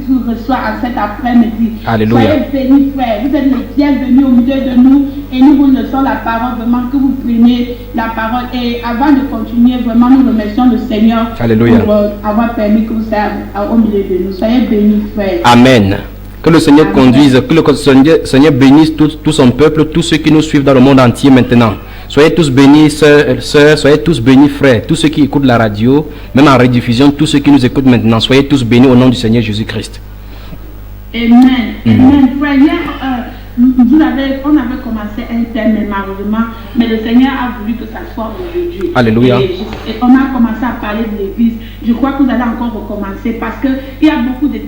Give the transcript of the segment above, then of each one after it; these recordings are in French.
vous reçoit en cet après-midi. Alléluia. Soyez bénis, frères. Vous êtes les bienvenus au milieu de nous et nous vous laissons la parole, vraiment que vous preniez la parole. Et avant de continuer, vraiment nous remercions le Seigneur Alléluia. pour avoir permis que vous soyez au milieu de nous. Soyez bénis, frères. Amen. Que le Seigneur Amen. conduise, que le Seigneur bénisse tout son peuple, tous ceux qui nous suivent dans le monde entier maintenant. Soyez tous bénis, sœurs, soyez tous bénis, frères, tous ceux qui écoutent la radio, même en rediffusion, tous ceux qui nous écoutent maintenant. Soyez tous bénis au nom du Seigneur Jésus-Christ. Amen. Amen. Frère, hier, on avait commencé un thème, mais malheureusement, mais le Seigneur a voulu que ça soit aujourd'hui. Alléluia. Et on a commencé à parler de l'église. Je crois que vous allez encore recommencer parce qu'il y a beaucoup de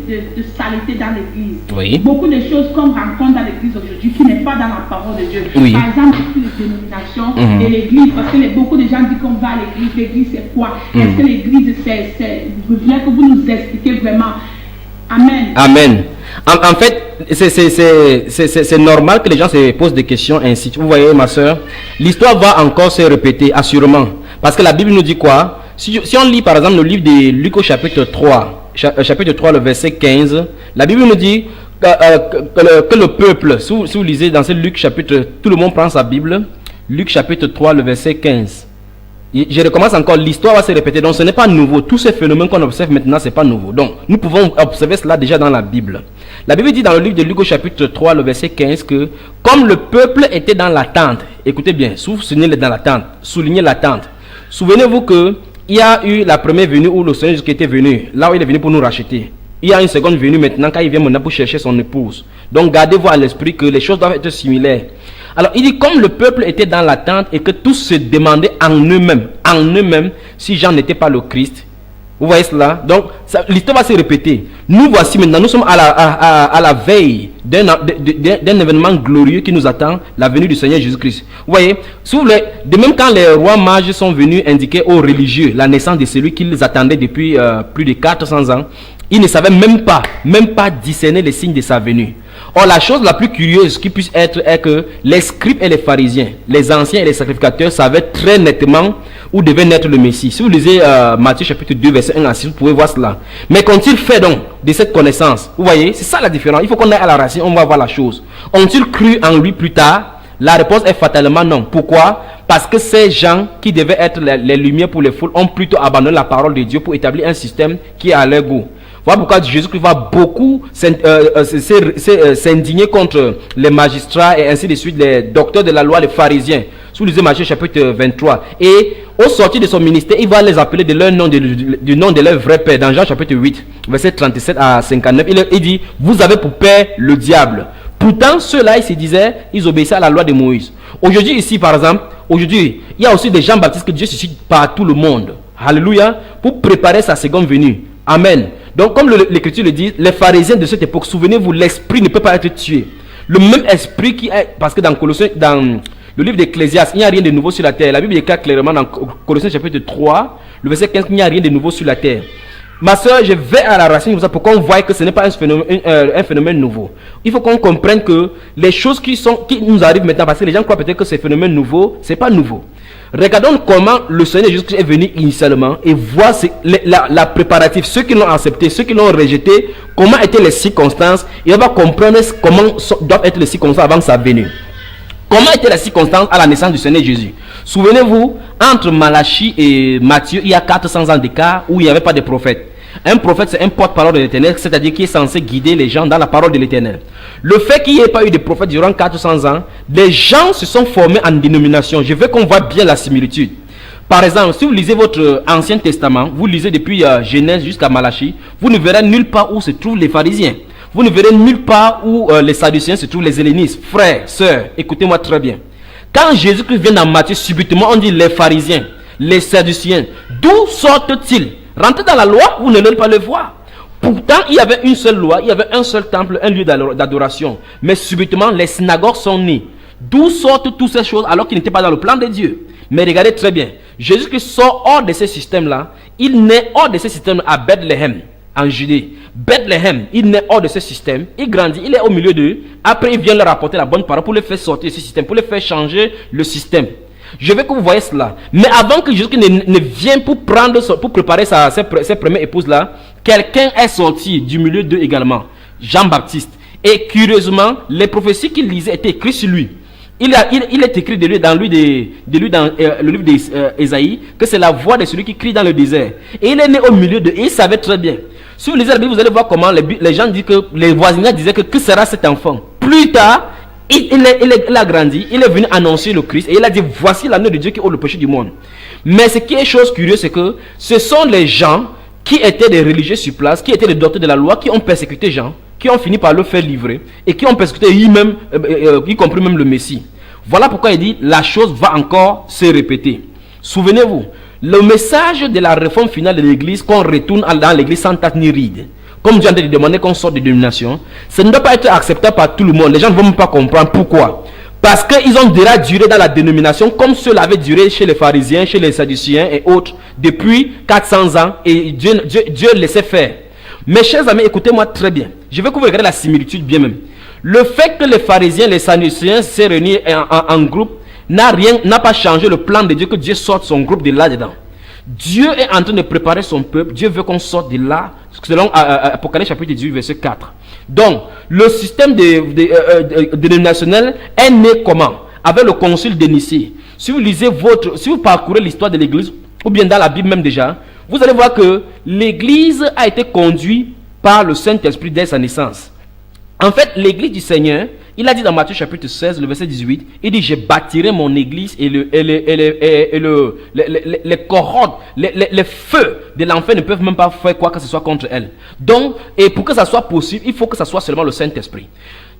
saleté dans l'église. Oui. Beaucoup de choses qu'on rencontre dans l'église aujourd'hui qui n'est pas dans la parole de Dieu. Oui. Par exemple, toutes les dénominations et l'église, parce que beaucoup de gens disent qu'on va à l'église. L'église, c'est quoi? Est-ce que l'église, c'est... Je voudrais que vous nous expliquiez vraiment. Amen. Amen. En fait, c'est normal que les gens se posent des questions ainsi. Vous voyez, ma soeur, l'histoire va encore se répéter, assurément. Parce que la Bible nous dit quoi? Si on lit par exemple le livre de Luc au chapitre 3, le verset 15, la Bible nous dit que le peuple, si vous lisez dans ce Luc chapitre, tout le monde prend sa Bible, Luc chapitre 3, le verset 15. Je recommence encore, l'histoire va se répéter, donc ce n'est pas nouveau. Tous ces phénomènes qu'on observe maintenant, ce n'est pas nouveau. Donc, nous pouvons observer cela déjà dans la Bible. La Bible dit dans le livre de Luc au chapitre 3, le verset 15, que comme le peuple était dans l'attente, écoutez bien, souvenez-vous dans l'attente, soulignez l'attente. Souvenez-vous que il y a eu la première venue où le Seigneur qui était venu, là où il est venu pour nous racheter. Il y a une seconde venue maintenant quand il vient maintenant pour chercher son épouse. Donc, gardez-vous à l'esprit que les choses doivent être similaires. Alors, il dit comme le peuple était dans l'attente et que tous se demandaient en eux-mêmes, si Jean n'était pas le Christ. Vous voyez cela? Donc, l'histoire va se répéter. Nous voici maintenant, nous sommes à la veille d'un événement glorieux qui nous attend, la venue du Seigneur Jésus-Christ. Vous voyez, si vous voulez, de même quand les rois mages sont venus indiquer aux religieux la naissance de celui qu'ils attendaient depuis plus de 400 ans, ils ne savaient même pas discerner les signes de sa venue. Or, la chose la plus curieuse qui puisse être est que les scribes et les pharisiens, les anciens et les sacrificateurs savaient très nettement où devait naître le Messie. Si vous lisez Matthieu chapitre 2, verset 1 à 6, vous pouvez voir cela. Mais qu'ont-ils fait donc de cette connaissance? Vous voyez, c'est ça la différence. Il faut qu'on aille à la racine, on va voir la chose. Ont-ils cru en lui plus tard? La réponse est fatalement non. Pourquoi? Parce que ces gens qui devaient être les lumières pour les foules ont plutôt abandonné la parole de Dieu pour établir un système qui est à leur goût. Voilà pourquoi Jésus-Christ va beaucoup s'indigner contre les magistrats et ainsi de suite, les docteurs de la loi, les pharisiens. Si vous lisez Matthieu chapitre 23. Et au sortir de son ministère, il va les appeler de leur nom, du nom de leur vrai père. Dans Jean chapitre 8, verset 37 à 59, il dit, vous avez pour père le diable. Pourtant, ceux-là, ils se disaient, ils obéissaient à la loi de Moïse. Aujourd'hui, ici, par exemple, il y a aussi des Jean-Baptistes que Dieu suscite par tout le monde. Alléluia. Pour préparer sa seconde venue. Amen. Donc, comme l'Écriture le dit, les pharisiens de cette époque, souvenez-vous, l'esprit ne peut pas être tué. Le même esprit qui est, parce que dans le livre d'Ecclésiaste, il n'y a rien de nouveau sur la terre. La Bible déclare clairement dans Colossiens chapitre 3, le verset 15, qu'il n'y a rien de nouveau sur la terre. Ma soeur, je vais à la racine pour qu'on voie que ce n'est pas un phénomène nouveau. Il faut qu'on comprenne que les choses qui nous arrivent maintenant, parce que les gens croient peut-être que c'est un phénomène nouveau, ce n'est pas nouveau. Regardons comment le Seigneur Jésus est venu initialement et voir la préparatif, ceux qui l'ont accepté, ceux qui l'ont rejeté, comment étaient les circonstances, et on va comprendre comment doivent être les circonstances avant sa venue. Comment étaient les circonstances à la naissance du Seigneur Jésus? Souvenez-vous, entre Malachie et Matthieu, il y a 400 ans d'écart où il n'y avait pas de prophète. Un prophète, c'est un porte-parole de l'Éternel, c'est-à-dire qui est censé guider les gens dans la parole de l'Éternel. Le fait qu'il n'y ait pas eu de prophète durant 400 ans, les gens se sont formés en dénomination. Je veux qu'on voit bien la similitude. Par exemple, si vous lisez votre Ancien Testament, vous lisez depuis Genèse jusqu'à Malachie, vous ne verrez nulle part où se trouvent les pharisiens. Vous ne verrez nulle part où les Sadducéens se trouvent, les hellénistes. Frères, sœurs, écoutez-moi très bien. Quand Jésus-Christ vient dans Matthieu, subitement on dit les pharisiens, les Sadducéens. D'où sortent-ils? Rentrez dans la loi, vous n'allez pas le voir. Pourtant, il y avait une seule loi, il y avait un seul temple, un lieu d'adoration. Mais subitement, les synagogues sont nées. D'où sortent toutes ces choses alors qu'ils n'étaient pas dans le plan de Dieu? Mais regardez très bien, Jésus-Christ sort hors de ce système-là. Il naît hors de ce système à Bethléem, en Judée. Bethléem, il naît hors de ce système. Il grandit, il est au milieu d'eux. Après, il vient leur apporter la bonne parole pour les faire sortir de ce système, pour les faire changer le système. Je veux que vous voyez cela. Mais avant que Jésus ne vienne pour préparer ses premières épouses là, quelqu'un est sorti du milieu d'eux également, Jean-Baptiste. Et curieusement, les prophéties qu'il lisait étaient écrites sur lui. Il est écrit de lui dans le livre d'Ésaïe que c'est la voix de celui qui crie dans le désert. Et il est né au milieu d'eux et il savait très bien. Si vous lisez la Bible, vous allez voir comment les gens disent que les voisins disaient que sera cet enfant. Plus tard, il a grandi, il est venu annoncer le Christ et il a dit voici l'agneau de Dieu qui ôte le péché du monde. Mais ce qui est chose curieuse, c'est que ce sont les gens qui étaient des religieux sur place, qui étaient des docteurs de la loi, qui ont persécuté Jean, qui ont fini par le faire livrer et qui ont persécuté lui-même, y compris même le Messie. Voilà pourquoi il dit la chose va encore se répéter. Souvenez-vous, le message de la réforme finale de l'église, qu'on retourne dans l'église sans tâche ni ride, comme Dieu a demandé qu'on sorte de dénomination, ça ne doit pas être acceptable par tout le monde. Les gens ne vont même pas comprendre pourquoi. Parce qu'ils ont déjà duré dans la dénomination comme cela avait duré chez les pharisiens, chez les sadducéens et autres depuis 400 ans et Dieu laissait faire. Mes chers amis, écoutez-moi très bien. Je veux que vous regardiez la similitude bien même. Le fait que les pharisiens, les sadducéens s'est réunis en groupe n'a pas changé le plan de Dieu, que Dieu sorte son groupe de là-dedans. Dieu est en train de préparer son peuple. Dieu veut qu'on sorte de là, selon Apocalypse chapitre 18, verset 4. Donc, le système dénominationnel est né comment? Avec le concile de Nicée. Si vous parcourez l'histoire de l'église, ou bien dans la Bible même déjà, vous allez voir que l'église a été conduite par le Saint-Esprit dès sa naissance. En fait, l'église du Seigneur, il a dit dans Matthieu chapitre 16, le verset 18, il dit, je bâtirai mon église et les cohortes, les feux de l'enfer ne peuvent même pas faire quoi que ce soit contre elle. Donc, et pour que ça soit possible, il faut que ça soit seulement le Saint-Esprit.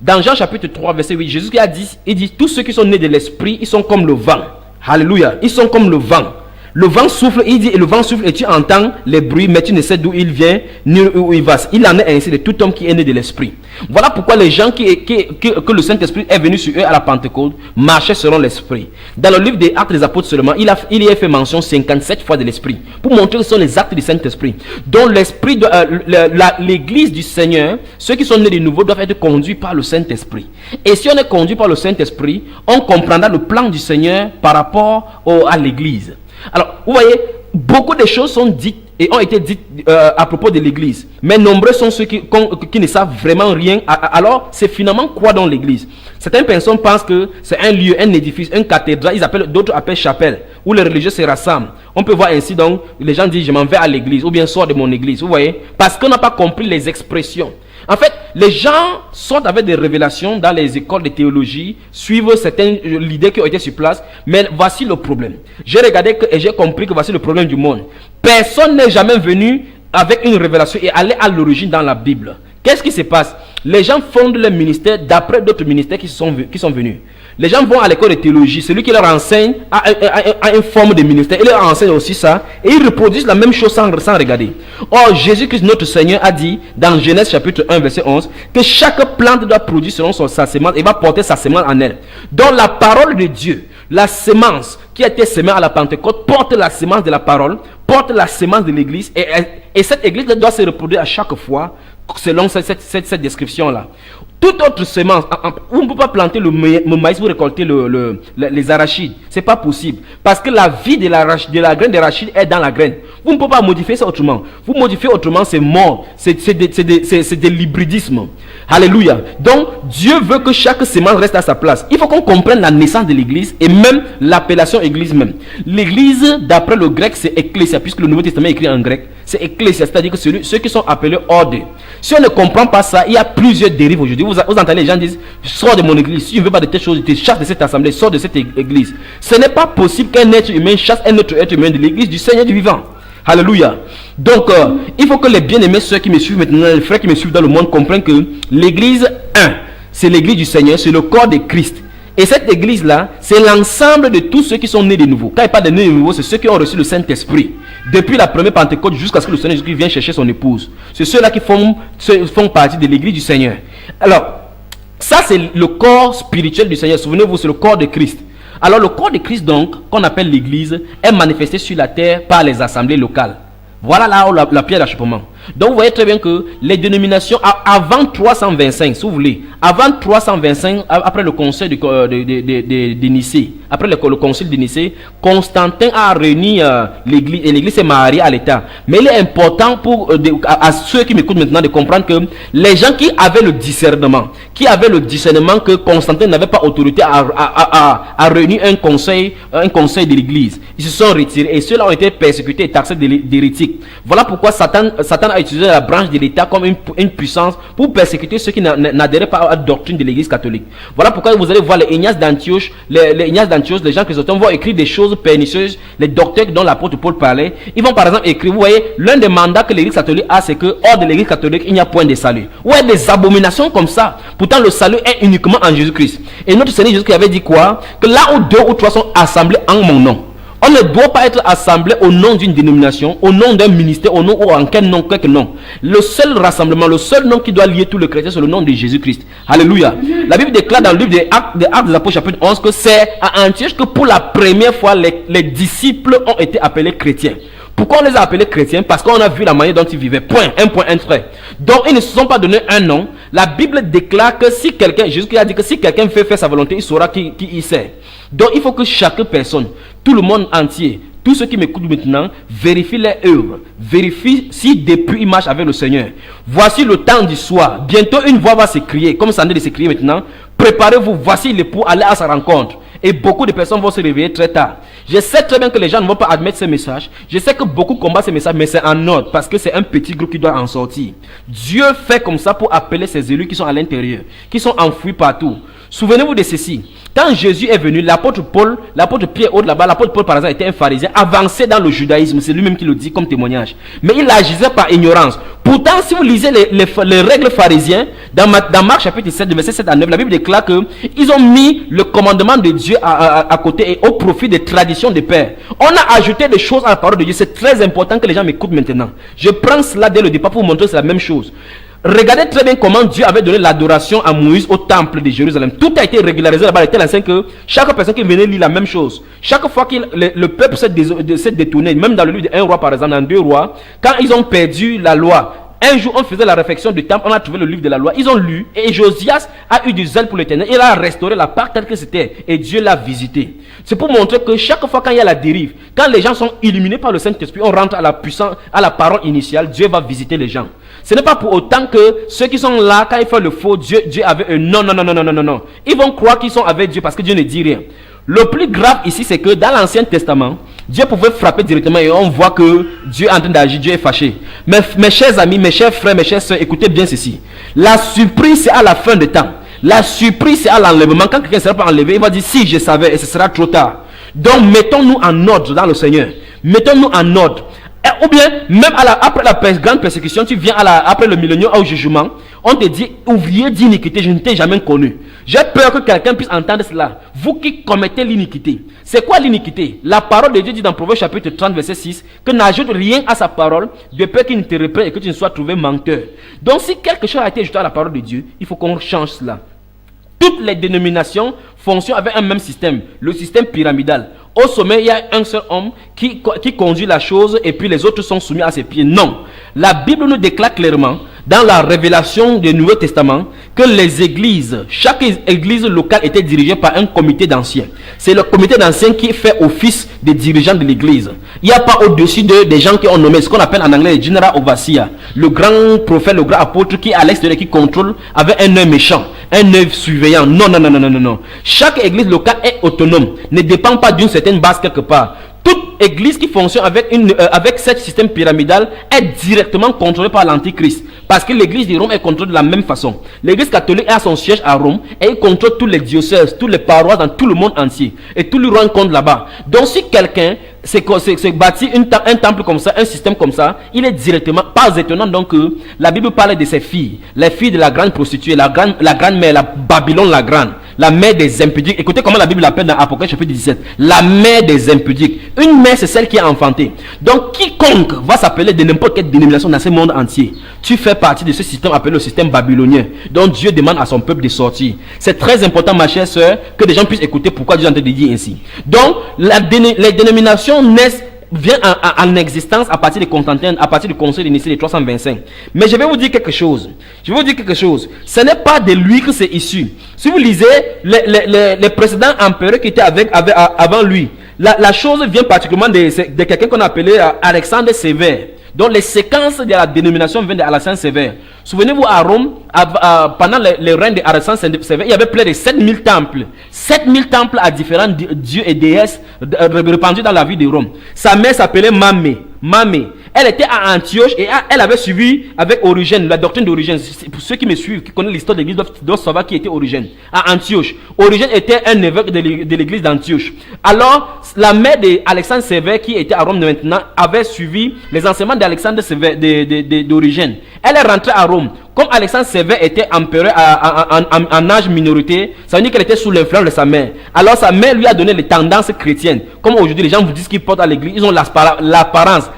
Dans Jean chapitre 3, verset 8, Jésus a dit, il dit, tous ceux qui sont nés de l'Esprit, ils sont comme le vent. Alléluia, ils sont comme le vent. Le vent souffle, il dit, et le vent souffle et tu entends les bruits, mais tu ne sais d'où il vient, ni où il va. Il en est ainsi de tout homme qui est né de l'esprit. Voilà pourquoi les gens que le Saint-Esprit est venu sur eux à la Pentecôte marchaient selon l'esprit. Dans le livre des Actes des Apôtres seulement, il y a fait mention 57 fois de l'esprit, pour montrer que ce sont les actes du Saint-Esprit. Donc l'esprit, l'église du Seigneur, ceux qui sont nés de nouveau doivent être conduits par le Saint-Esprit. Et si on est conduit par le Saint-Esprit, on comprendra le plan du Seigneur par rapport à l'église. Alors, vous voyez, beaucoup de choses sont dites et ont été dites à propos de l'église. Mais nombreux sont ceux qui ne savent vraiment rien. Alors, c'est finalement quoi dans l'église? Certaines personnes pensent que c'est un lieu, un édifice, une cathédrale. D'autres appellent chapelle, où les religieux se rassemblent. On peut voir ainsi donc, les gens disent, je m'en vais à l'église, ou bien sors de mon église. Vous voyez? Parce qu'on n'a pas compris les expressions. En fait, les gens sortent avec des révélations dans les écoles de théologie, suivent certaines idées qui ont été sur place, mais voici le problème. J'ai regardé et j'ai compris que voici le problème du monde. Personne n'est jamais venu avec une révélation et aller à l'origine dans la Bible. Qu'est-ce qui se passe? Les gens fondent leur ministère d'après d'autres ministères qui sont venus. Les gens vont à l'école de théologie, celui qui leur enseigne a une forme de ministère, il leur enseigne aussi ça, et ils reproduisent la même chose sans regarder. Or, Jésus-Christ, notre Seigneur, a dit dans Genèse chapitre 1, verset 11, que chaque plante doit produire selon sa semence et va porter sa semence en elle. Donc la parole de Dieu, la semence qui a été semée à la Pentecôte, porte la semence de la parole, porte la semence de l'église, et cette église doit se reproduire à chaque fois, selon cette description-là. Toute autre semence, on ne peut pas planter le maïs pour récolter les arachides. C'est pas possible. Parce que la vie de la graine d'arachide est dans la graine. Vous ne pouvez pas modifier ça autrement. Vous modifiez autrement, c'est mort. C'est de l'hybridisme. Alléluia. Donc, Dieu veut que chaque semence reste à sa place. Il faut qu'on comprenne la naissance de l'église et même l'appellation église même. L'église, d'après le grec, c'est ecclésia, puisque le Nouveau Testament est écrit en grec. C'est ecclésia, c'est-à-dire que ceux qui sont appelés ordre. Si on ne comprend pas ça, il y a plusieurs dérives aujourd'hui. Vous entendez les gens disent, sors de mon église. Si tu ne veux pas de telles choses, tu te chasses de cette assemblée, sors de cette église. Ce n'est pas possible qu'un être humain chasse un autre être humain de l'église du Seigneur du vivant. Alléluia. Donc, il faut que les bien-aimés, ceux qui me suivent maintenant, les frères qui me suivent dans le monde, comprennent que l'église, c'est l'église du Seigneur, c'est le corps de Christ. Et cette église-là, c'est l'ensemble de tous ceux qui sont nés de nouveau. Quand il parle de nés de nouveau, c'est ceux qui ont reçu le Saint-Esprit. Depuis la première Pentecôte jusqu'à ce que le Seigneur Jésus vienne chercher son épouse. C'est ceux-là qui font partie de l'église du Seigneur. Alors, ça c'est le corps spirituel du Seigneur. Souvenez-vous, c'est le corps de Christ. Alors le corps de Christ donc, qu'on appelle l'église, est manifesté sur la terre par les assemblées locales. Voilà là où la pierre d'achoppement. Donc vous voyez très bien que les dénominations avant 325, si vous voulez, avant 325, après le conseil de Nicée, après le concile de Nicée, Constantin a réuni l'église et l'église s'est mariée à l'État. Mais il est important à ceux qui m'écoutent maintenant de comprendre que les gens qui avaient le discernement que Constantin n'avait pas autorité à réunir un conseil de l'église, ils se sont retirés et ceux-là ont été persécutés et taxés d'hérétiques. Voilà pourquoi Satan a utilisé la branche de l'État comme une puissance pour persécuter ceux qui n'adhéraient pas à la doctrine de l'église catholique. Voilà pourquoi vous allez voir les Ignace d'Antioche, les gens chrysostomes vont écrire des choses pernicieuses, les docteurs dont l'apôtre Paul parlait. Ils vont par exemple écrire, vous voyez, l'un des mandats que l'église catholique a, c'est que hors de l'église catholique, il n'y a point de salut. Ouais, des abominations comme ça. Pourtant, le salut est uniquement en Jésus-Christ. Et notre Seigneur Jésus qui avait dit quoi? Que là où 2 ou 3 sont assemblés en mon nom, on ne doit pas être assemblé au nom d'une dénomination, au nom d'un ministère, au nom ou en quel nom, quelque nom. Le seul rassemblement, le seul nom qui doit lier tous les chrétiens, c'est le nom de Jésus-Christ. Alléluia. La Bible déclare dans le livre des Actes des Apôtres chapitre 11 que c'est à Antioche que pour la première fois les disciples ont été appelés chrétiens. Pourquoi on les a appelés chrétiens? Parce qu'on a vu la manière dont ils vivaient. Point, un trait. Donc ils ne se sont pas donné un nom. La Bible déclare que si quelqu'un, Jésus a dit que si quelqu'un fait faire sa volonté, il saura qui il sert. Donc il faut que chaque personne, tout le monde entier, tous ceux qui m'écoutent maintenant, vérifient les œuvres. Vérifient si depuis ils marchent avec le Seigneur. Voici le temps du soir. Bientôt une voix va s'écrier, comme ça en est de s'écrier maintenant. Préparez-vous, voici l'époux, allez à sa rencontre. Et beaucoup de personnes vont se réveiller très tard. Je sais très bien que les gens ne vont pas admettre ces messages. Je sais que beaucoup combattent ces messages, mais c'est en ordre parce que c'est un petit groupe qui doit en sortir. Dieu fait comme ça pour appeler ses élus qui sont à l'intérieur, qui sont enfouis partout. Souvenez-vous de ceci. Quand Jésus est venu, l'apôtre Pierre, l'apôtre Paul par exemple était un pharisien avancé dans le judaïsme. C'est lui-même qui le dit comme témoignage. Mais il agissait par ignorance. Pourtant, si vous lisez les règles pharisiennes, dans Marc chapitre 7, verset 7 à 9, la Bible déclare qu'ils ont mis le commandement de Dieu à côté et au profit des traditions des pères. On a ajouté des choses à la parole de Dieu. C'est très important que les gens m'écoutent maintenant. Je prends cela dès le départ pour vous montrer que c'est la même chose. Regardez très bien comment Dieu avait donné l'adoration à Moïse au temple de Jérusalem. Tout a été régularisé là-bas de telle enseigne que chaque personne qui venait lire la même chose. Chaque fois que le peuple s'est détourné, même dans le livre de 1 roi par exemple, dans 2 rois, quand ils ont perdu la loi, un jour on faisait la réflexion du temple, on a trouvé le livre de la loi, ils ont lu et Josias a eu du zèle pour l'Éternel, il a restauré la part telle que c'était et Dieu l'a visité. C'est pour montrer que chaque fois quand il y a la dérive, quand les gens sont illuminés par le Saint-Esprit, on rentre à la puissance, à la parole initiale, Dieu va visiter les gens. Ce n'est pas pour autant que ceux qui sont là, quand ils font le faux, Dieu avait un non. Ils vont croire qu'ils sont avec Dieu parce que Dieu ne dit rien. Le plus grave ici, c'est que dans l'Ancien Testament, Dieu pouvait frapper directement et on voit que Dieu est en train d'agir, Dieu est fâché. Mais mes chers amis, mes chers frères, mes chères soeurs, écoutez bien ceci. La surprise, c'est à la fin du temps. La surprise, c'est à l'enlèvement. Quand quelqu'un ne sera pas enlevé, il va dire si je savais et ce sera trop tard. Donc mettons-nous en ordre dans le Seigneur. Mettons-nous en ordre. Ou bien, même après la grande persécution, tu viens après le millénium au jugement, on te dit, ouvrier d'iniquité, je ne t'ai jamais connu. J'ai peur que quelqu'un puisse entendre cela. Vous qui commettez l'iniquité. C'est quoi l'iniquité? La parole de Dieu dit dans Proverbe chapitre 30, verset 6, que n'ajoute rien à sa parole, de peur qu'il ne te reprenne et que tu ne sois trouvé menteur. Donc si quelque chose a été ajouté à la parole de Dieu, il faut qu'on change cela. Toutes les dénominations fonctionnent avec un même système, le système pyramidal. Au sommet, il y a un seul homme qui conduit la chose et puis les autres sont soumis à ses pieds. Non. La Bible nous déclare clairement, dans la révélation du Nouveau Testament, que les églises, chaque église locale était dirigée par un comité d'anciens. C'est le comité d'anciens qui fait office de dirigeant de l'église. Il n'y a pas au-dessus des gens qui ont nommé ce qu'on appelle en anglais le general overseer, le grand prophète, le grand apôtre qui à l'extérieur qui contrôle avec un œil méchant, un œil surveillant. Non. Chaque église locale est autonome, ne dépend pas d'une certaine base quelque part. Toute église qui fonctionne avec ce système pyramidal est directement contrôlée par l'Antichrist. Parce que l'église de Rome est contrôlée de la même façon. L'église catholique a son siège à Rome et il contrôle tous les diocèses, tous les paroisses dans tout le monde entier. Et tout le rend compte là-bas. Donc si quelqu'un se bâtit un temple comme ça, un système comme ça, il est directement, pas étonnant donc que la Bible parle de ses filles. Les filles de la grande prostituée, la grande mère, la Babylone la grande. La mère des impudiques. Écoutez comment la Bible l'appelle dans Apocalypse chapitre 17. La mère des impudiques. Une mère, c'est celle qui a enfanté. Donc, quiconque va s'appeler de n'importe quelle dénomination dans ce monde entier, tu fais partie de ce système appelé le système babylonien. Donc, Dieu demande à son peuple de sortir. C'est très important, ma chère sœur, que les gens puissent écouter pourquoi Dieu est en train de dire ainsi. Donc, les dénominations naissent vient en existence à partir de Constantin, à partir du conseil de Nicée de 325. Mais je vais vous dire quelque chose. Ce n'est pas de lui que c'est issu. Si vous lisez les précédents empereurs qui étaient avant lui, la chose vient particulièrement de quelqu'un qu'on appelait Alexandre Sévère. Donc les séquences de la dénomination viennent d'Alexandre Sévère. Souvenez-vous, à Rome, pendant le règne d'Alexandre Sévère, il y avait près de 7000 temples. 7000 temples à différents dieux et déesses répandus dans la ville de Rome. Sa mère s'appelait Mamé. Elle était à Antioche et elle avait suivi avec Origène, la doctrine d'Origène. Pour ceux qui me suivent, qui connaissent l'histoire de l'église, doivent savoir qui était Origène. À Antioche. Origène était un évêque de l'église d'Antioche. Alors, la mère d'Alexandre Sévère, qui était à Rome maintenant, avait suivi les enseignements d'Alexandre Sévère, d'Origène. Elle est rentrée à Rome. Comme Alexandre Sévère était empereur en âge minorité, ça veut dire qu'elle était sous l'influence de sa mère. Alors sa mère lui a donné les tendances chrétiennes. Comme aujourd'hui les gens vous disent qu'ils portent à l'église, ils ont l'apparence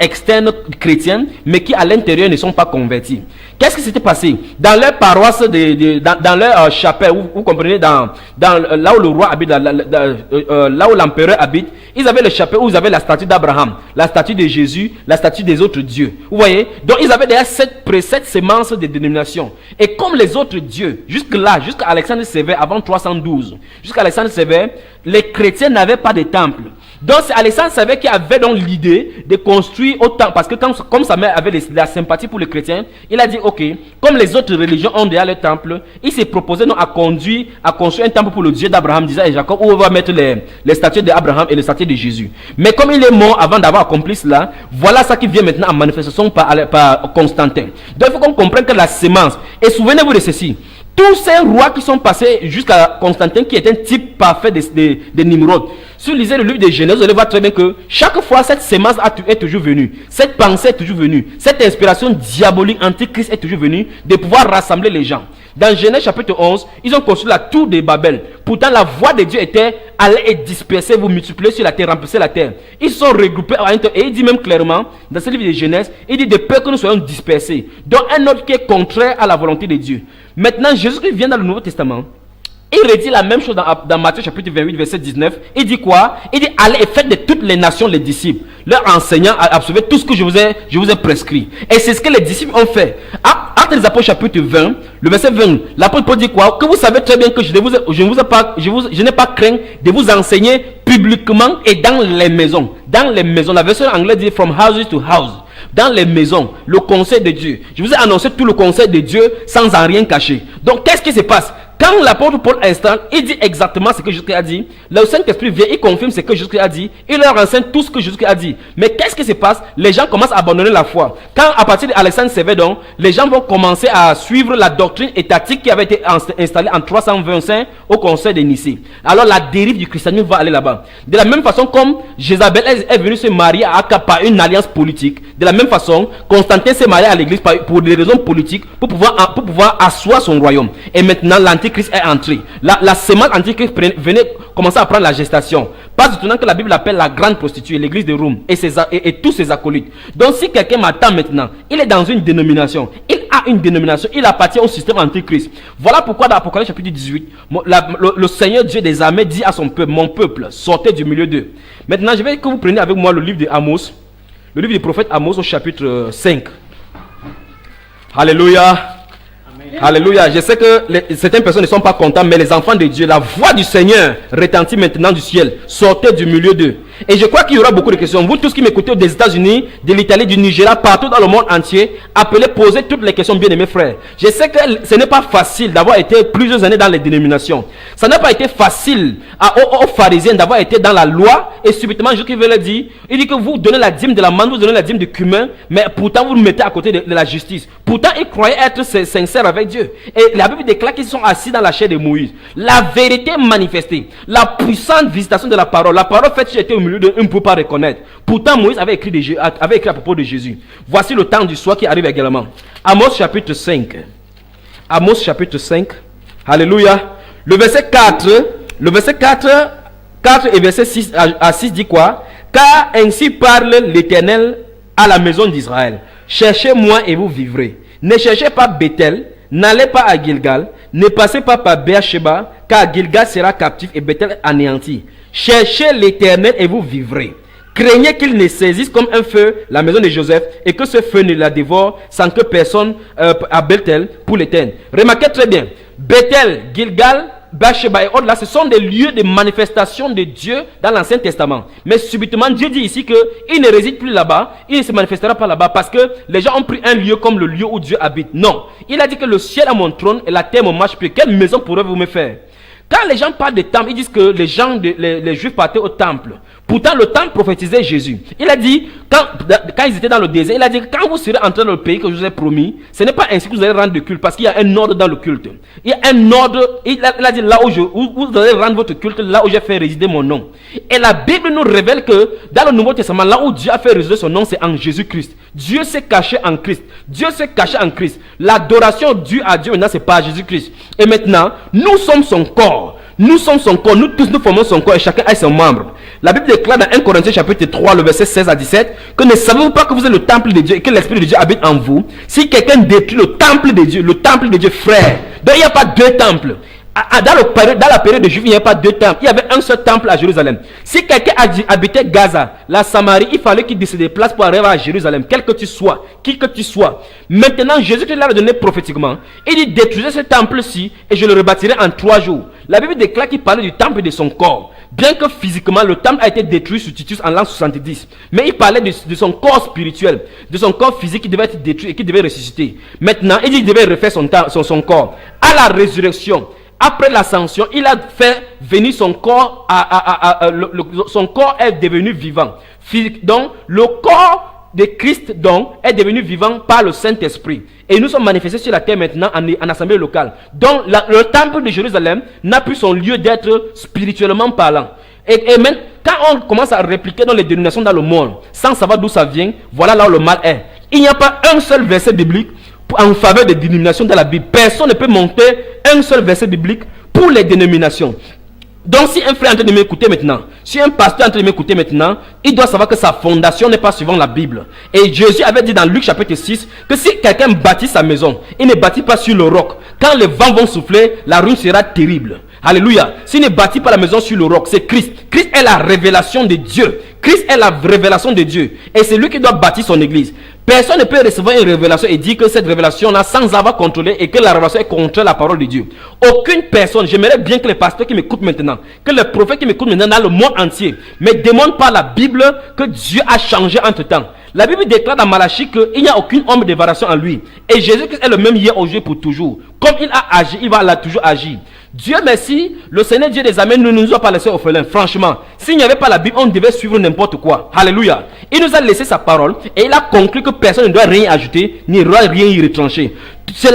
externe chrétienne, mais qui à l'intérieur ne sont pas convertis. Qu'est-ce qui s'était passé? Dans leur paroisse, dans leur chapelle, vous comprenez, là où le roi habite, là où l'empereur habite, ils avaient le chapelle où ils avaient la statue d'Abraham, la statue de Jésus, la statue des autres dieux. Vous voyez? Donc ils avaient déjà cette sémence de dénomination. Et comme les autres dieux, jusqu'à Alexandre Sévère, avant 312, jusqu'à Alexandre Sévère, les chrétiens n'avaient pas de temple. Donc c'est Alexandre Sévère qui avait donc l'idée de construire autant, parce que comme sa mère avait la sympathie pour les chrétiens, il a dit ok, comme les autres religions ont déjà leur temple, il s'est proposé donc à construire un temple pour le Dieu d'Abraham, d'Isaac et Jacob, où on va mettre les statues d'Abraham et les statues de Jésus. Mais comme il est mort avant d'avoir accompli cela, voilà ça qui vient maintenant en manifestation par Constantin. Donc il faut qu'on comprenne que la sémence, et souvenez-vous de ceci, tous ces rois qui sont passés jusqu'à Constantin, qui est un type parfait de Nimrod. Si vous lisez le livre de Genèse, vous allez voir très bien que chaque fois cette sémence est toujours venue, cette pensée est toujours venue, cette inspiration diabolique antichrist est toujours venue de pouvoir rassembler les gens. Dans Genèse chapitre 11, ils ont construit la tour de Babel. Pourtant la voix de Dieu était allez et disperser, vous multiplier sur la terre, remplacer la terre. Ils se sont regroupés et il dit même clairement dans ce livre de Genèse, il dit de peur que nous soyons dispersés. Donc un autre qui est contraire à la volonté de Dieu. Maintenant Jésus-Christ vient dans le Nouveau Testament. Il redit la même chose dans Matthieu chapitre 28 verset 19. Il dit quoi? Il dit allez et faites de toutes les nations les disciples, leur enseignant à absorber tout ce que je vous ai prescrit. Et c'est ce que les disciples ont fait. Actes des Apôtres chapitre 20, le verset 20, l'apôtre Paul dit quoi? Que vous savez très bien que je n'ai pas craint de vous enseigner publiquement et dans les maisons. Dans les maisons, la version anglaise dit from houses to house. Dans les maisons, le conseil de Dieu. Je vous ai annoncé tout le conseil de Dieu sans en rien cacher. Donc qu'est-ce qui se passe? Quand l'apôtre Paul installe, il dit exactement ce que Jésus-Christ a dit. Le Saint-Esprit vient, il confirme ce que Jésus-Christ a dit. Il leur enseigne tout ce que Jésus-Christ a dit. Mais qu'est-ce qui se passe? Les gens commencent à abandonner la foi. Quand à partir d'Alexandre Sévère, donc, les gens vont commencer à suivre la doctrine étatique qui avait été installée en 325 au conseil de Nicée. Alors la dérive du christianisme va aller là-bas. De la même façon comme Jézabel est venue se marier à Akab par une alliance politique, de la même façon, Constantin s'est marié à l'église pour des raisons politiques, pour pouvoir asseoir son royaume. Et maintenant, l'antichrist est entré. La sémence antichrist venait commencer à prendre la gestation. Pas étonnant que la Bible l'appelle la grande prostituée, l'église de Rome et tous ses acolytes. Donc si quelqu'un m'attend maintenant, il est dans une dénomination, il appartient au système antichrist. Voilà pourquoi dans Apocalypse chapitre 18, le Seigneur Dieu des armées dit à son peuple, mon peuple, sortez du milieu d'eux. Maintenant je veux que vous preniez avec moi le livre de Amos, le livre du prophète Amos au chapitre 5. Alléluia. Alléluia. Je sais que certaines personnes ne sont pas contentes, mais les enfants de Dieu, la voix du Seigneur retentit maintenant du ciel. Sortez du milieu d'eux. Et je crois qu'il y aura beaucoup de questions. Vous tous qui m'écoutez des États-Unis, de l'Italie, du Nigeria, partout dans le monde entier, appelez, posez toutes les questions, bien aimés frères. Je sais que ce n'est pas facile d'avoir été plusieurs années dans les dénominations. Ça n'a pas été facile aux pharisiens d'avoir été dans la loi et subitement Jésus veut le dire. Il dit que vous donnez la dîme de la manne, vous donnez la dîme du cumin, mais pourtant vous le mettez à côté de la justice. Pourtant ils croyaient être sincères avec Dieu. Et la Bible déclare qu'ils sont assis dans la chair de Moïse. La vérité manifestée, la puissante visitation de la parole faite qui était au milieu d'eux, on ne peut pas reconnaître. Pourtant Moïse avait écrit à propos de Jésus. Voici le temps du soir qui arrive également. Amos chapitre 5. Amos chapitre 5. Alléluia. Le verset 4 et verset 6 à 6 dit quoi? Car ainsi parle l'Éternel à la maison d'Israël. Cherchez-moi et vous vivrez. Ne cherchez pas Bethel, n'allez pas à Gilgal, ne passez pas par Beersheba, car Gilgal sera captif et Bethel anéanti. Cherchez l'Éternel et vous vivrez, craignait qu'il ne saisisse comme un feu la maison de Joseph et que ce feu ne la dévore sans que personne à Bethel pour l'éteindre. Remarquez très bien, Bethel, Gilgal, Bathsheba et autres là, ce sont des lieux de manifestation de Dieu dans l'Ancien Testament. Mais subitement, Dieu dit ici qu'il ne réside plus là-bas, il ne se manifestera pas là-bas parce que les gens ont pris un lieu comme le lieu où Dieu habite. Non, il a dit que le ciel est mon trône et la terre mon marchepied. Quelle maison pourrez-vous me faire? Quand les gens parlent de temple, ils disent que les Juifs partaient au temple. Pourtant, le temple prophétisait Jésus. Il a dit, quand ils étaient dans le désert, il a dit que quand vous serez entrés dans le pays que je vous ai promis, ce n'est pas ainsi que vous allez rendre le culte, parce qu'il y a un ordre dans le culte. Il y a un ordre, il a dit là où vous allez rendre votre culte, là où j'ai fait résider mon nom. Et la Bible nous révèle que dans le Nouveau Testament, là où Dieu a fait résider son nom, c'est en Jésus-Christ. Dieu s'est caché en Christ. Dieu s'est caché en Christ. L'adoration due à Dieu maintenant, c'est par Jésus-Christ. Et maintenant, nous sommes son corps. Nous sommes son corps, nous tous nous formons son corps et chacun a son membre. La Bible déclare dans 1 Corinthiens chapitre 3, le verset 16 à 17, que ne savez-vous pas que vous êtes le temple de Dieu et que l'Esprit de Dieu habite en vous? Si quelqu'un détruit le temple de Dieu, frère, donc il n'y a pas deux temples. Dans la période de Juifs, il n'y avait pas deux temples. Il y avait un seul temple à Jérusalem. Si quelqu'un habitait Gaza, la Samarie, il fallait qu'il se déplace pour arriver à Jérusalem, quel que tu sois, qui que tu sois. Maintenant, Jésus qui l'a donné prophétiquement, il dit détruisez ce temple-ci et je le rebâtirai en 3 jours. La Bible déclare qu'il parlait du temple de son corps. Bien que physiquement, le temple a été détruit sous Titus en l'an 70. Mais il parlait de son corps spirituel, de son corps physique qui devait être détruit et qui devait ressusciter. Maintenant, il dit qu'il devait refaire son corps. À la résurrection, après l'ascension, il a fait venir son corps, son corps est devenu vivant. Donc, le corps de Christ donc est devenu vivant par le Saint-Esprit. Et nous sommes manifestés sur la terre maintenant en assemblée locale. Donc, le temple de Jérusalem n'a plus son lieu d'être spirituellement parlant. Et même, quand on commence à répliquer dans les dénominations dans le monde, sans savoir d'où ça vient, voilà là où le mal est. Il n'y a pas un seul verset biblique en faveur des dénominations dans la Bible. Personne ne peut monter un seul verset biblique pour les dénominations. Donc si un frère est en train de m'écouter maintenant, si un pasteur est en train de m'écouter maintenant, il doit savoir que sa fondation n'est pas suivant la Bible. Et Jésus avait dit dans Luc chapitre 6 que si quelqu'un bâtit sa maison, il ne bâtit pas sur le roc. Quand les vents vont souffler, la ruine sera terrible. Alléluia. S'il ne bâtit pas la maison sur le roc, c'est Christ. Christ est la révélation de Dieu. Christ est la révélation de Dieu. Et c'est lui qui doit bâtir son église. Personne ne peut recevoir une révélation et dire que cette révélation-là, sans avoir contrôlé et que la révélation est contre la parole de Dieu. Aucune personne, j'aimerais bien que les pasteurs qui m'écoutent maintenant, que les prophètes qui m'écoutent maintenant dans le monde entier, me demandent par la Bible que Dieu a changé entre temps. La Bible déclare dans Malachie qu'il n'y a aucune ombre de variation en lui. Et Jésus-Christ est le même hier, aujourd'hui, pour toujours. Comme il a agi, il va toujours agir. Dieu merci, le Seigneur Dieu des armées ne nous a pas laissé orphelins. Franchement, s'il n'y avait pas la Bible, on devait suivre n'importe quoi. Alléluia. Il nous a laissé sa parole et il a conclu que personne ne doit rien ajouter, ni rien y retrancher. C'est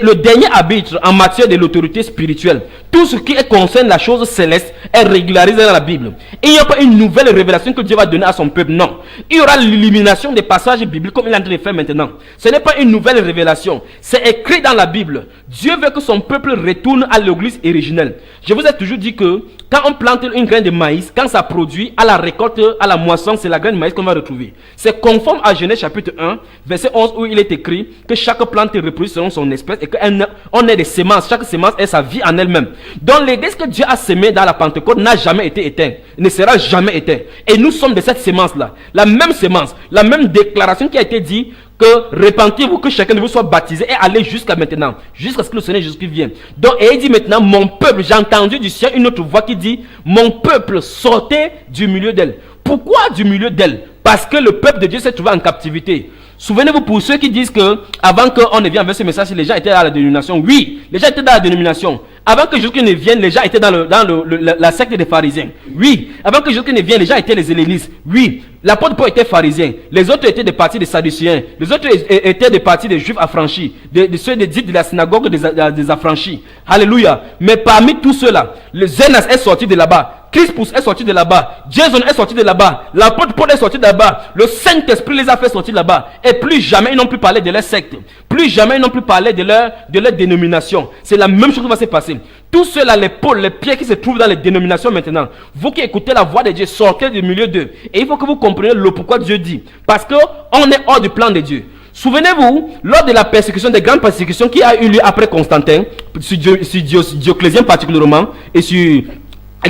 le dernier arbitre en matière de l'autorité spirituelle. Tout ce qui concerne la chose céleste est régularisé dans la Bible. Il n'y a pas une nouvelle révélation que Dieu va donner à son peuple, non. Il y aura l'illumination des passages bibliques comme il est en train de faire maintenant. Ce n'est pas une nouvelle révélation, c'est écrit dans la Bible. Dieu veut que son peuple retourne à l'église originelle. Je vous ai toujours dit que quand on plante une graine de maïs, quand ça produit, à la récolte, à la moisson, c'est la graine de maïs qu'on va retrouver. C'est conforme à Genèse chapitre 1, verset 11, où il est écrit que chaque plante reproduit selon son espèce et qu'on est des semences. Chaque semence est sa vie en elle-même. Donc l'église que Dieu a semée dans la Pentecôte n'a jamais été éteinte, ne sera jamais éteinte. Et nous sommes de cette semence-là. La même semence, la même déclaration qui a été dit que repentez-vous, que chacun de vous soit baptisé et allez jusqu'à maintenant, jusqu'à ce que le Seigneur Jésus-Christ vienne. Donc, et il dit maintenant, mon peuple, j'ai entendu du ciel une autre voix qui dit, mon peuple, sortez du milieu d'elle. Pourquoi du milieu d'elle? Parce que le peuple de Dieu s'est trouvé en captivité. Souvenez-vous pour ceux qui disent que avant qu'on ne vienne avec ce message, les gens étaient dans la dénomination. Oui, les gens étaient dans la dénomination. Avant que Jésus ne vienne, les gens étaient dans la secte des pharisiens. Oui, avant que Jésus ne vienne, les gens étaient les hellénistes. Oui, l'apôtre Paul était pharisien. Les autres étaient des partis des sadducéens. Les autres étaient des partis des juifs affranchis. De ceux dits de la synagogue des affranchis. Alléluia. Mais parmi tous ceux-là, le Zénas est sorti de là-bas. Crispus est sorti de là-bas. Jason est sorti de là-bas. L'apôtre Paul est sorti de là-bas. Le Saint-Esprit les a fait sortir de là-bas. Et plus jamais ils n'ont plus parlé de leur secte. Plus jamais ils n'ont plus parlé de leur dénomination. C'est la même chose qui va se passer. Tous ceux-là, les pôles, les pieds qui se trouvent dans les dénominations maintenant, vous qui écoutez la voix de Dieu, sortez du milieu d'eux. Et il faut que vous compreniez le pourquoi Dieu dit. Parce qu'on est hors du plan de Dieu. Souvenez-vous, lors de la persécution, des grandes persécutions qui a eu lieu après Constantin, sur Dioclésien particulièrement, et sur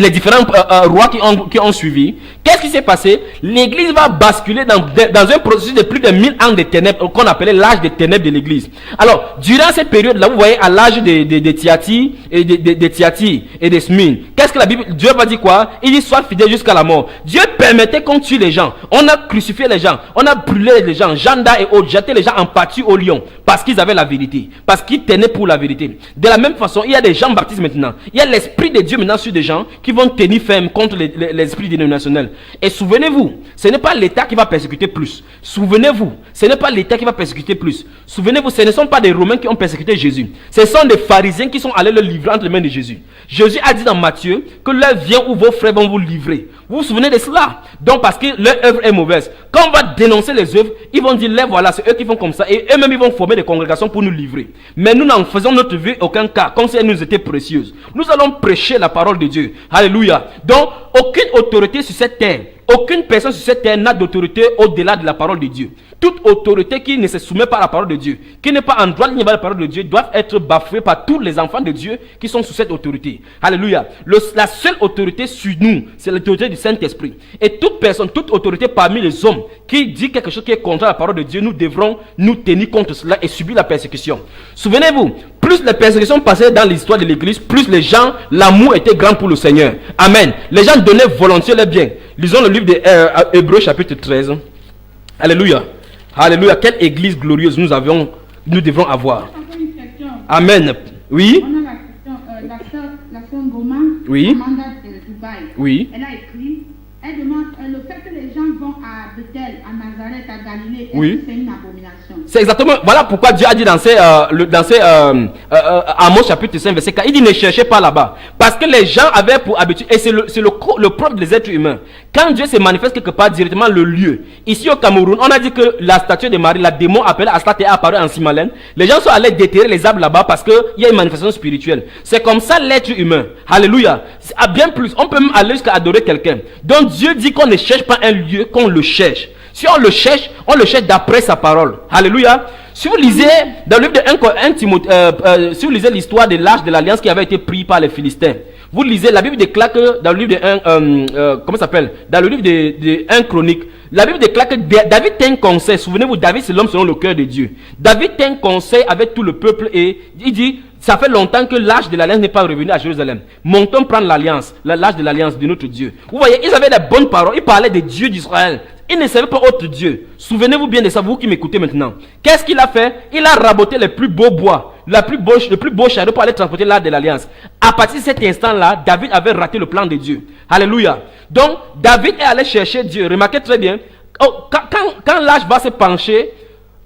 les différents rois qui ont suivi, qu'est-ce qui s'est passé? L'église va basculer dans un processus de plus de 1000 ans de ténèbres, qu'on appelait l'âge des ténèbres de l'église. Alors, durant cette période-là, vous voyez, à l'âge de Thyatire et de Thyatire et de Smyrne, qu'est-ce que la Bible, Dieu va dire quoi? Il dit, sois fidèle jusqu'à la mort. Dieu permettait qu'on tue les gens. On a crucifié les gens. On a brûlé les gens. Jeanne d'Arc et autres, jeté les gens en pâture au lion. Parce qu'ils avaient la vérité. Parce qu'ils tenaient pour la vérité. De la même façon, il y a des Jean-Baptiste maintenant. Il y a l'esprit de Dieu maintenant sur des gens qui vont tenir ferme contre l'esprit dénominationnel. Et souvenez-vous, ce n'est pas l'État qui va persécuter plus. Souvenez-vous, ce n'est pas l'État qui va persécuter plus. Souvenez-vous, ce ne sont pas des Romains qui ont persécuté Jésus. Ce sont des pharisiens qui sont allés le livrer entre les mains de Jésus. Jésus a dit dans Matthieu que l'heure vient où vos frères vont vous livrer. Vous vous souvenez de cela? Donc parce que leur œuvre est mauvaise. Quand on va dénoncer les œuvres, ils vont dire, les voilà, c'est eux qui font comme ça. Et eux-mêmes, ils vont former des congrégations pour nous livrer. Mais nous n'en faisons notre vie aucun cas, comme si elle nous était précieuse. Nous allons prêcher la parole de Dieu. Alléluia. Donc, aucune autorité sur cette terre, aucune personne sur cette terre n'a d'autorité au-delà de la parole de Dieu. Toute autorité qui ne se soumet pas à la parole de Dieu, qui n'est pas en droit de ligne avec la parole de Dieu, doit être bafouée par tous les enfants de Dieu qui sont sous cette autorité. Alléluia. La seule autorité sur nous, c'est l'autorité du Saint-Esprit. Et toute personne, toute autorité parmi les hommes qui dit quelque chose qui est contre la parole de Dieu, nous devrons nous tenir contre cela et subir la persécution. Souvenez-vous, plus les persécutions passaient dans l'histoire de l'église, plus les gens, l'amour était grand pour le Seigneur. Amen. Les gens donnaient volontiers leurs biens. Lisons le livre de Hébreux chapitre 13. Alléluia. Alléluia. Quelle église glorieuse nous devrons avoir. Amen. Oui. On a la question, la sœur Goma, oui. Amanda de Dubaï. Oui. Elle a écrit, elle demande le fait que les gens vont à Bethel, à Nazareth, à Galilée, oui. C'est une abomination. C'est exactement, voilà pourquoi Dieu a dit dans Amos chapitre 5 verset 4, il dit ne cherchez pas là-bas. Parce que les gens avaient pour habitude, et c'est le propre des êtres humains. Quand Dieu se manifeste quelque part directement le lieu. Ici au Cameroun, on a dit que la statue de Marie, la démon appelée Astat est apparue en Simalène. Les gens sont allés déterrer les arbres là-bas parce qu'il y a une manifestation spirituelle. C'est comme ça l'être humain. Alléluia. À bien plus, on peut même aller jusqu'à adorer quelqu'un. Donc Dieu dit qu'on ne cherche pas un lieu, qu'on le cherche. Si on le cherche d'après sa parole. Alléluia. Si vous lisez dans le livre de 1 Timothée, si vous lisez l'histoire de l'arche de l'alliance qui avait été pris par les Philistins, vous lisez, la Bible déclare que dans le livre de comment ça s'appelle? Dans le livre de 1 Chronique, la Bible déclare que David tient un conseil. Souvenez-vous, David c'est l'homme selon le cœur de Dieu. David tient un conseil avec tout le peuple et il dit, ça fait longtemps que l'arche de l'alliance n'est pas revenu à Jérusalem. Montons prendre l'alliance, l'arche de l'alliance de notre Dieu. Vous voyez, ils avaient des bonnes paroles, ils parlaient des dieux d'Israël. Ils ne savaient pas autre Dieu. Souvenez-vous bien de ça, vous qui m'écoutez maintenant. Qu'est-ce qu'il a fait? Il a raboté les plus beaux bois, le plus beau chariot pour aller transporter l'arche de l'alliance. À partir de cet instant-là, David avait raté le plan de Dieu. Alléluia. Donc, David est allé chercher Dieu. Remarquez très bien, quand l'arche va se pencher,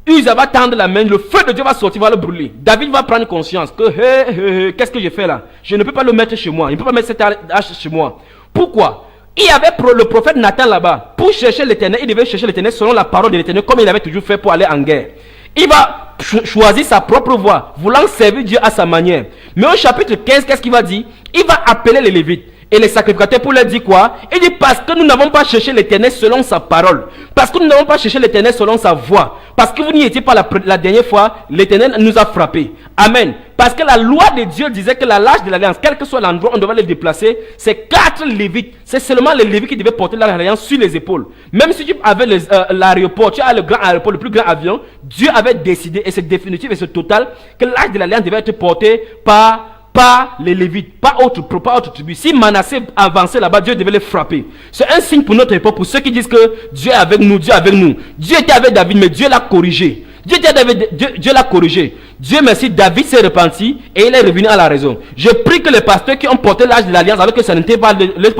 Uza va tendre la main, le feu de Dieu va sortir, va le brûler. David va prendre conscience que, qu'est-ce que j'ai fait là? Je ne peux pas le mettre chez moi. Il ne peut pas mettre cette arche chez moi. Pourquoi? Il y avait le prophète Nathan là-bas. Pour chercher l'Éternel, il devait chercher l'Éternel selon la parole de l'Éternel, comme il avait toujours fait pour aller en guerre. Il va choisir sa propre voie, voulant servir Dieu à sa manière. Mais au chapitre 15, qu'est-ce qu'il va dire? Il va appeler les Lévites et les sacrificateurs pour leur dire quoi? Il dit parce que nous n'avons pas cherché l'Éternel selon sa parole. Parce que nous n'avons pas cherché l'Éternel selon sa voix. Parce que vous n'y étiez pas la dernière fois, l'Éternel nous a frappés. Amen. Parce que la loi de Dieu disait que la l'arche de l'alliance, quel que soit l'endroit, on devait le déplacer. C'est 4 Lévites. C'est seulement les Lévites qui devaient porter l'arche de l'alliance sur les épaules. Même si tu avais l'aéroport, tu as le grand aéroport, le plus grand avion, Dieu avait décidé, et c'est définitif et c'est total, que l'arche de l'alliance devait être portée par les Lévites, pas autre tribu. Si Manassé avançait là-bas, Dieu devait les frapper. C'est un signe pour notre époque, pour ceux qui disent que Dieu est avec nous, Dieu est avec nous. Dieu était avec David, mais Dieu l'a corrigé. Dieu l'a corrigé. Dieu merci, David s'est repenti et il est revenu à la raison. Je prie que les pasteurs qui ont porté l'arche de l'alliance alors que ça n'était pas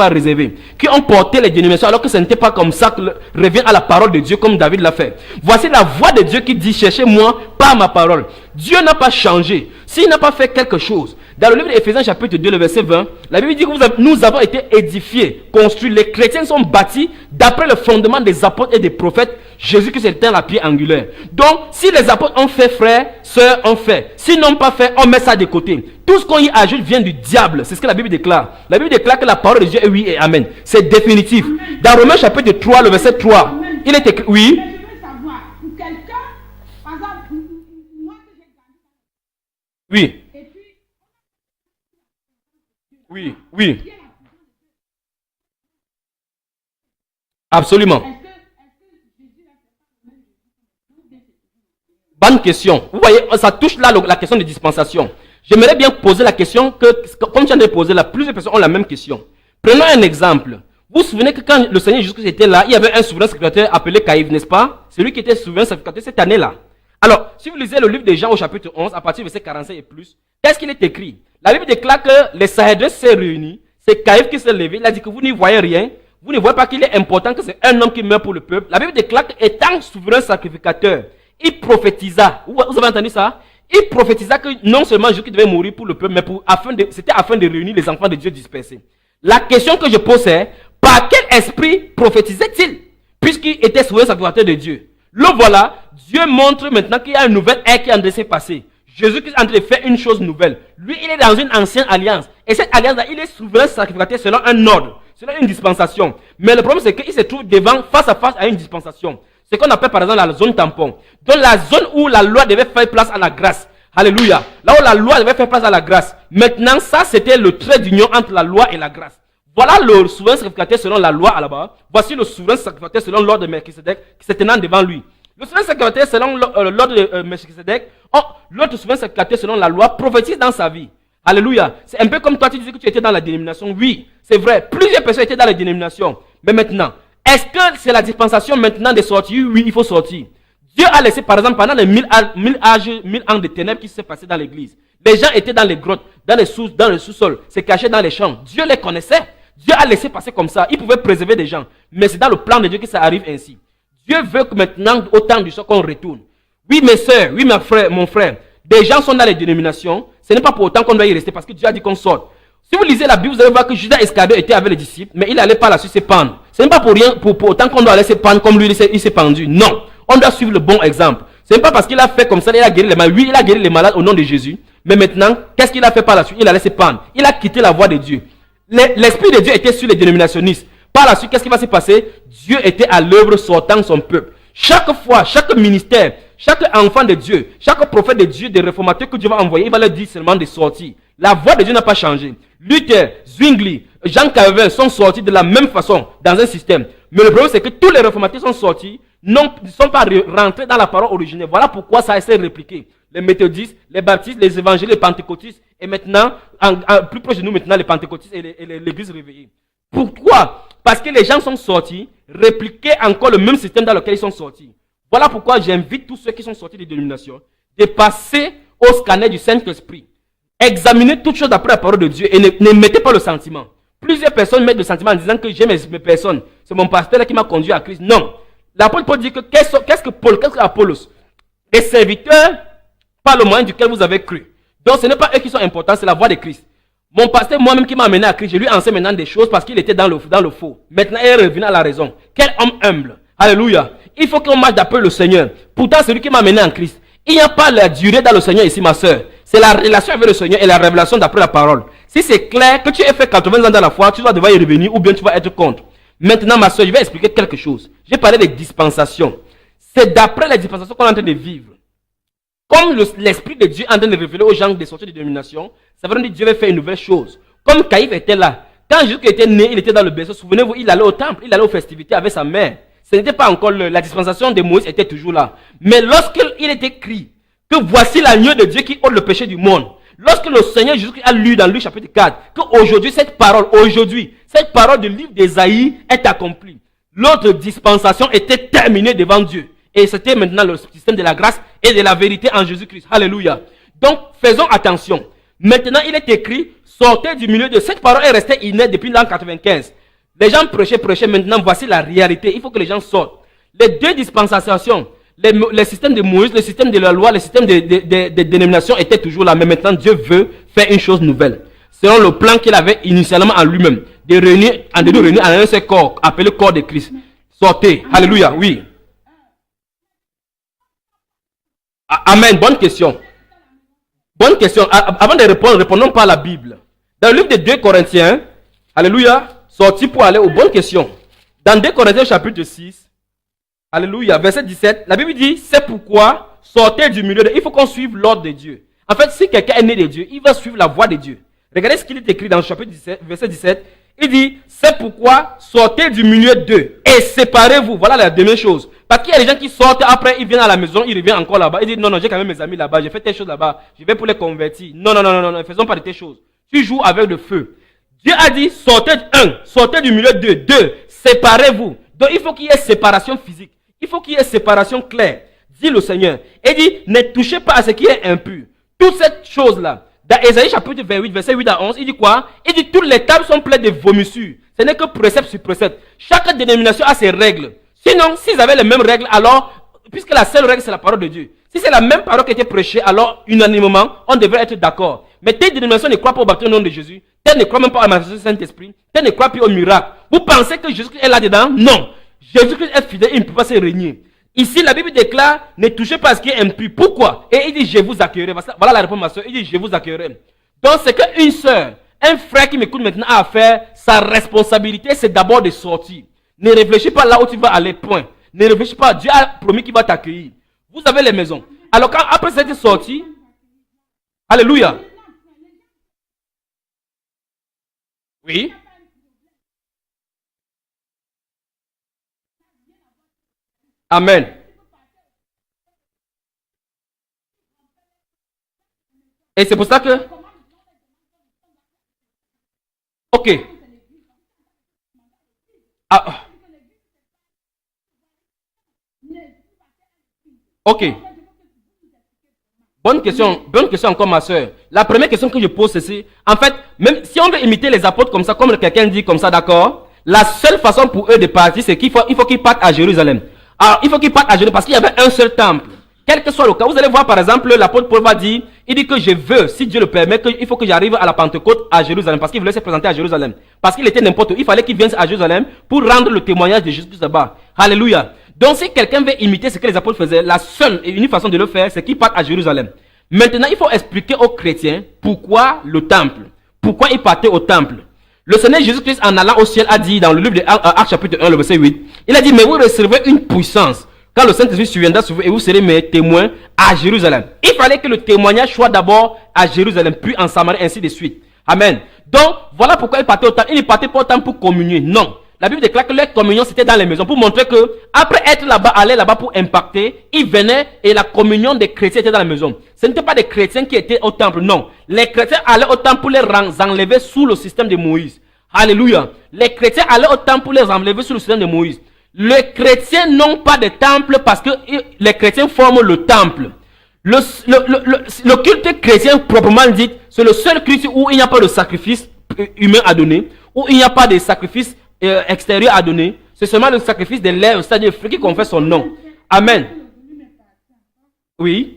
réservé, qui ont porté les dénominations alors que ça n'était pas comme ça, reviennent à la parole de Dieu comme David l'a fait. Voici la voix de Dieu qui dit, cherchez-moi par ma parole. Dieu n'a pas changé. S'il n'a pas fait quelque chose, dans le livre d'Éphésiens chapitre 2, le verset 20, la Bible dit que nous avons été édifiés, construits. Les chrétiens sont bâtis d'après le fondement des apôtres et des prophètes. Jésus-Christ est la pierre angulaire. Donc, si les apôtres ont fait, frères, sœurs, ont fait. S'ils n'ont pas fait, on met ça de côté. Tout ce qu'on y ajoute vient du diable. C'est ce que la Bible déclare. La Bible déclare que la parole de Dieu est oui et amen. C'est définitif. Amen. Dans Romains chapitre 3, le verset 3, amen. Il est écrit, oui. Mais je veux savoir, pour quelqu'un, par exemple, moi que j'ai gagné. Oui. Et puis, oui. Absolument. Bonne question. Vous voyez, ça touche là la question de dispensation. J'aimerais bien poser la question que, comme tu viens de poser là, plusieurs personnes ont la même question. Prenons un exemple. Vous vous souvenez que quand le Seigneur Jésus était là, il y avait un souverain sacrificateur appelé Caïphe, n'est-ce pas? C'est lui qui était souverain sacrificateur cette année-là. Alors, si vous lisez le livre de Jean au chapitre 11, à partir du verset 45 et plus, qu'est-ce qu'il est écrit? La Bible déclare que les Sanhédrin s'est réunis, c'est Caïphe qui s'est levé, il a dit que vous n'y voyez rien, vous ne voyez pas qu'il est important que c'est un homme qui meurt pour le peuple. La Bible déclare qu'étant souverain sacrificateur, il prophétisa. Vous avez entendu ça? Il prophétisa que non seulement Jésus devait mourir pour le peuple, mais c'était afin de réunir les enfants de Dieu dispersés. La question que je pose est, par quel esprit prophétisait-il? Puisqu'il était souverain sacrificateur de Dieu. Le voilà, Dieu montre maintenant qu'il y a une nouvelle ère qui est en train de se passer. Jésus-Christ est en train de faire une chose nouvelle. Lui, il est dans une ancienne alliance. Et cette alliance-là, il est souverain sacrificateur selon un ordre, selon une dispensation. Mais le problème, c'est qu'il se trouve face à face à une dispensation. Ce qu'on appelle par exemple la zone tampon. Donc la zone où la loi devait faire place à la grâce. Alléluia. Là où la loi devait faire place à la grâce. Maintenant, ça, c'était le trait d'union entre la loi et la grâce. Voilà le souverain sacrificateur selon la loi là-bas. Voici le souverain sacrificateur selon l'ordre de Melchisedec qui se tenant devant lui. Le souverain sacrificateur selon l'ordre de Melchisedec, l'autre souverain sacrificateur selon la loi prophétise dans sa vie. Alléluia. C'est un peu comme toi, tu disais que tu étais dans la dénomination. Oui, c'est vrai. Plusieurs personnes étaient dans la dénomination. Mais maintenant, est-ce que c'est la dispensation maintenant de sortir? Oui, il faut sortir. Dieu a laissé, par exemple, pendant les 1000 ans de ténèbres qui se passaient dans l'église. Les gens étaient dans les grottes, dans le sous-sol, se cachaient dans les champs. Dieu les connaissait. Dieu a laissé passer comme ça. Il pouvait préserver des gens. Mais c'est dans le plan de Dieu que ça arrive ainsi. Dieu veut que maintenant, au temps du soir, qu'on retourne. Oui, mes soeurs, oui, mon frère, des gens sont dans les dénominations. Ce n'est pas pour autant qu'on doit y rester parce que Dieu a dit qu'on sorte. Si vous lisez la Bible, vous allez voir que Judas Iscariote était avec les disciples, mais il n'allait pas là-dessus se pendre. Ce n'est pas pour rien, pour autant qu'on doit aller se pendre comme lui, il s'est pendu. Non. On doit suivre le bon exemple. Ce n'est pas parce qu'il a fait comme ça, il a guéri les malades. Oui, il a guéri les malades au nom de Jésus. Mais maintenant, qu'est-ce qu'il a fait par la suite? Il allait se pendre. Il a quitté la voie de Dieu. L'Esprit de Dieu était sur les dénominationnistes. Par la suite, qu'est-ce qui va se passer? Dieu était à l'œuvre sortant son peuple. Chaque fois, chaque ministère, chaque enfant de Dieu, chaque prophète de Dieu, des réformateurs que Dieu va envoyer, il va leur dire seulement de sortir. La voix de Dieu n'a pas changé. Luther, Zwingli, Jean Calvin sont sortis de la même façon dans un système. Mais le problème, c'est que tous les réformateurs sont sortis, ne sont pas rentrés dans la parole originelle. Voilà pourquoi ça a été répliqué. Les méthodistes, les baptistes, les évangélistes, les pentecôtistes, et maintenant, plus proche de nous maintenant, les pentecôtistes et l'église réveillée. Pourquoi? Parce que les gens sont sortis, répliquer encore le même système dans lequel ils sont sortis. Voilà pourquoi j'invite tous ceux qui sont sortis des dénominations de passer au scanner du Saint-Esprit. Examinez toutes choses d'après la parole de Dieu et ne mettez pas le sentiment. Plusieurs personnes mettent le sentiment en disant que j'aime mes personnes. C'est mon pasteur qui m'a conduit à Christ. Non. L'apôtre Paul dit que qu'est-ce que Apollos? Les serviteurs par le moyen duquel vous avez cru. Donc ce n'est pas eux qui sont importants, c'est la voix de Christ. Mon pasteur moi-même qui m'a amené à Christ, je lui enseigne maintenant des choses parce qu'il était dans le faux. Maintenant, il est revenu à la raison. Quel homme humble. Alléluia. Il faut qu'on marche d'après le Seigneur. Pourtant, celui qui m'a amené en Christ, il n'y a pas la durée dans le Seigneur ici, ma soeur. C'est la relation avec le Seigneur et la révélation d'après la parole. Si c'est clair que tu as fait 80 ans dans la foi, tu dois devoir y revenir ou bien tu vas être contre. Maintenant, ma soeur, je vais expliquer quelque chose. J'ai parlé des dispensations. C'est d'après les dispensations qu'on est en train de vivre. Comme l'Esprit de Dieu est en train de révéler aux gens des sorties de dénomination, ça veut dire que Dieu va faire une nouvelle chose. Comme Caïphe était là. Quand Jésus était né, il était dans le berceau. Souvenez-vous, il allait au temple, il allait aux festivités avec sa mère. Ce n'était pas encore la dispensation de Moïse était toujours là. Mais lorsqu'il est écrit que voici l'agneau de Dieu qui ôte le péché du monde. Lorsque le Seigneur Jésus a lu dans Luc chapitre 4, qu'aujourd'hui cette parole du livre d'Ésaïe est accomplie. L'autre dispensation était terminée devant Dieu. Et c'était maintenant le système de la grâce et de la vérité en Jésus-Christ. Alléluia. Donc, faisons attention. Maintenant, il est écrit, sortez du milieu de cette parole est restée inerte depuis l'an 95. Les gens prêchaient. Maintenant, voici la réalité. Il faut que les gens sortent. Les deux dispensations, les systèmes de Moïse, le système de la loi, le système de dénomination étaient toujours là. Mais maintenant, Dieu veut faire une chose nouvelle. Selon le plan qu'il avait initialement en lui-même. De réunir en un seul corps, appelé corps de Christ. Sortez. Alléluia. Oui. Amen. Bonne question. Bonne question. Avant de répondre, répondons par la Bible. Dans le livre de 2 Corinthiens, alléluia, sorti pour aller aux bonnes questions. Dans 2 Corinthiens chapitre 6, alléluia, verset 17, la Bible dit, c'est pourquoi sortez du milieu il faut qu'on suive l'ordre de Dieu. En fait, si quelqu'un est né de Dieu, il va suivre la voie de Dieu. Regardez ce qu'il est écrit dans le chapitre 17, verset 17. Il dit, c'est pourquoi sortez du milieu d'eux et séparez-vous. Voilà la deuxième chose. Parce qu'il y a des gens qui sortent, après ils viennent à la maison, ils reviennent encore là-bas. Ils disent, non, j'ai quand même mes amis là-bas, j'ai fait telle chose là-bas, je vais pour les convertir. Non, ne faisons pas de telles choses. Tu joues avec le feu. Dieu a dit, sortez du milieu d'eux, séparez-vous. Donc il faut qu'il y ait séparation physique. Il faut qu'il y ait séparation claire. Dit le Seigneur. Et dit, ne touchez pas à ce qui est impur. Toute cette chose-là. Dans Ésaïe chapitre 28, verset 8 à 11, il dit quoi? Il dit, toutes les tables sont pleines de vomissures. Ce n'est que précepte sur précepte. Chaque dénomination a ses règles. Sinon, s'ils avaient les mêmes règles, alors, puisque la seule règle, c'est la parole de Dieu. Si c'est la même parole qui a été prêchée, alors, unanimement, on devrait être d'accord. Mais telle dénomination ne croit pas au baptême au nom de Jésus. Telle ne croit même pas à la manifestation du Saint-Esprit. Telle ne croit plus au miracle. Vous pensez que Jésus-Christ est là-dedans? Non. Jésus-Christ est fidèle, il ne peut pas se régner. Ici, la Bible déclare, ne touchez pas à ce qui est impur. Pourquoi? Et il dit, je vous accueillerai. Voilà la réponse, ma soeur. Il dit, je vous accueillerai. Donc, c'est qu'une soeur, un frère qui m'écoute maintenant a à faire, sa responsabilité, c'est d'abord de sortir. Ne réfléchis pas là où tu vas aller, point. Ne réfléchis pas, Dieu a promis qu'il va t'accueillir. Vous avez les maisons. Alors, après cette sortie, alléluia. Oui. Amen. Et c'est pour ça que... Ok. Ah. Ok. Bonne question encore, ma soeur. La première question que je pose, c'est si, en fait, même si on veut imiter les apôtres comme ça, comme quelqu'un dit comme ça, d'accord, la seule façon pour eux de partir, c'est qu'il faut qu'ils partent à Jérusalem. Alors, il faut qu'ils partent à Jérusalem parce qu'il y avait un seul temple. Quel que soit le cas, vous allez voir par exemple, l'apôtre Paul va dire, il dit que je veux, si Dieu le permet, il faut que j'arrive à la Pentecôte à Jérusalem, parce qu'il voulait se présenter à Jérusalem. Parce qu'il était n'importe où, il fallait qu'il vienne à Jérusalem pour rendre le témoignage de Jésus-Christ là-bas. Alléluia. Donc si quelqu'un veut imiter ce que les apôtres faisaient, la seule et unique façon de le faire, c'est qu'il parte à Jérusalem. Maintenant, il faut expliquer aux chrétiens pourquoi le temple, pourquoi ils partaient au temple. Le Seigneur Jésus-Christ, en allant au ciel, a dit dans le livre de Actes chapitre 1, le verset 8, il a dit, mais vous recevrez une puissance quand le Saint-Esprit surviendra sur vous et vous serez mes témoins à Jérusalem. Il fallait que le témoignage soit d'abord à Jérusalem, puis en Samarie, ainsi de suite. Amen. Donc, voilà pourquoi il partait au temple. Il ne partait pas au temple pour communier. Non. La Bible déclare que leur communion, c'était dans les maisons, pour montrer que, après être là-bas, aller là-bas pour impacter, ils venaient et la communion des chrétiens était dans la maison. Ce n'était pas des chrétiens qui étaient au temple, non. Les chrétiens allaient au temple pour les enlever sous le système de Moïse. Alléluia. Les chrétiens allaient au temple pour les enlever sous le système de Moïse. Les chrétiens n'ont pas de temple parce que les chrétiens forment le temple. Le culte chrétien proprement dit, c'est le seul culte où il n'y a pas de sacrifice humain à donner, où il n'y a pas de sacrifice extérieur à donner. C'est seulement le sacrifice de l'air, c'est-à-dire le fruit qui confesse son nom. Amen. Oui.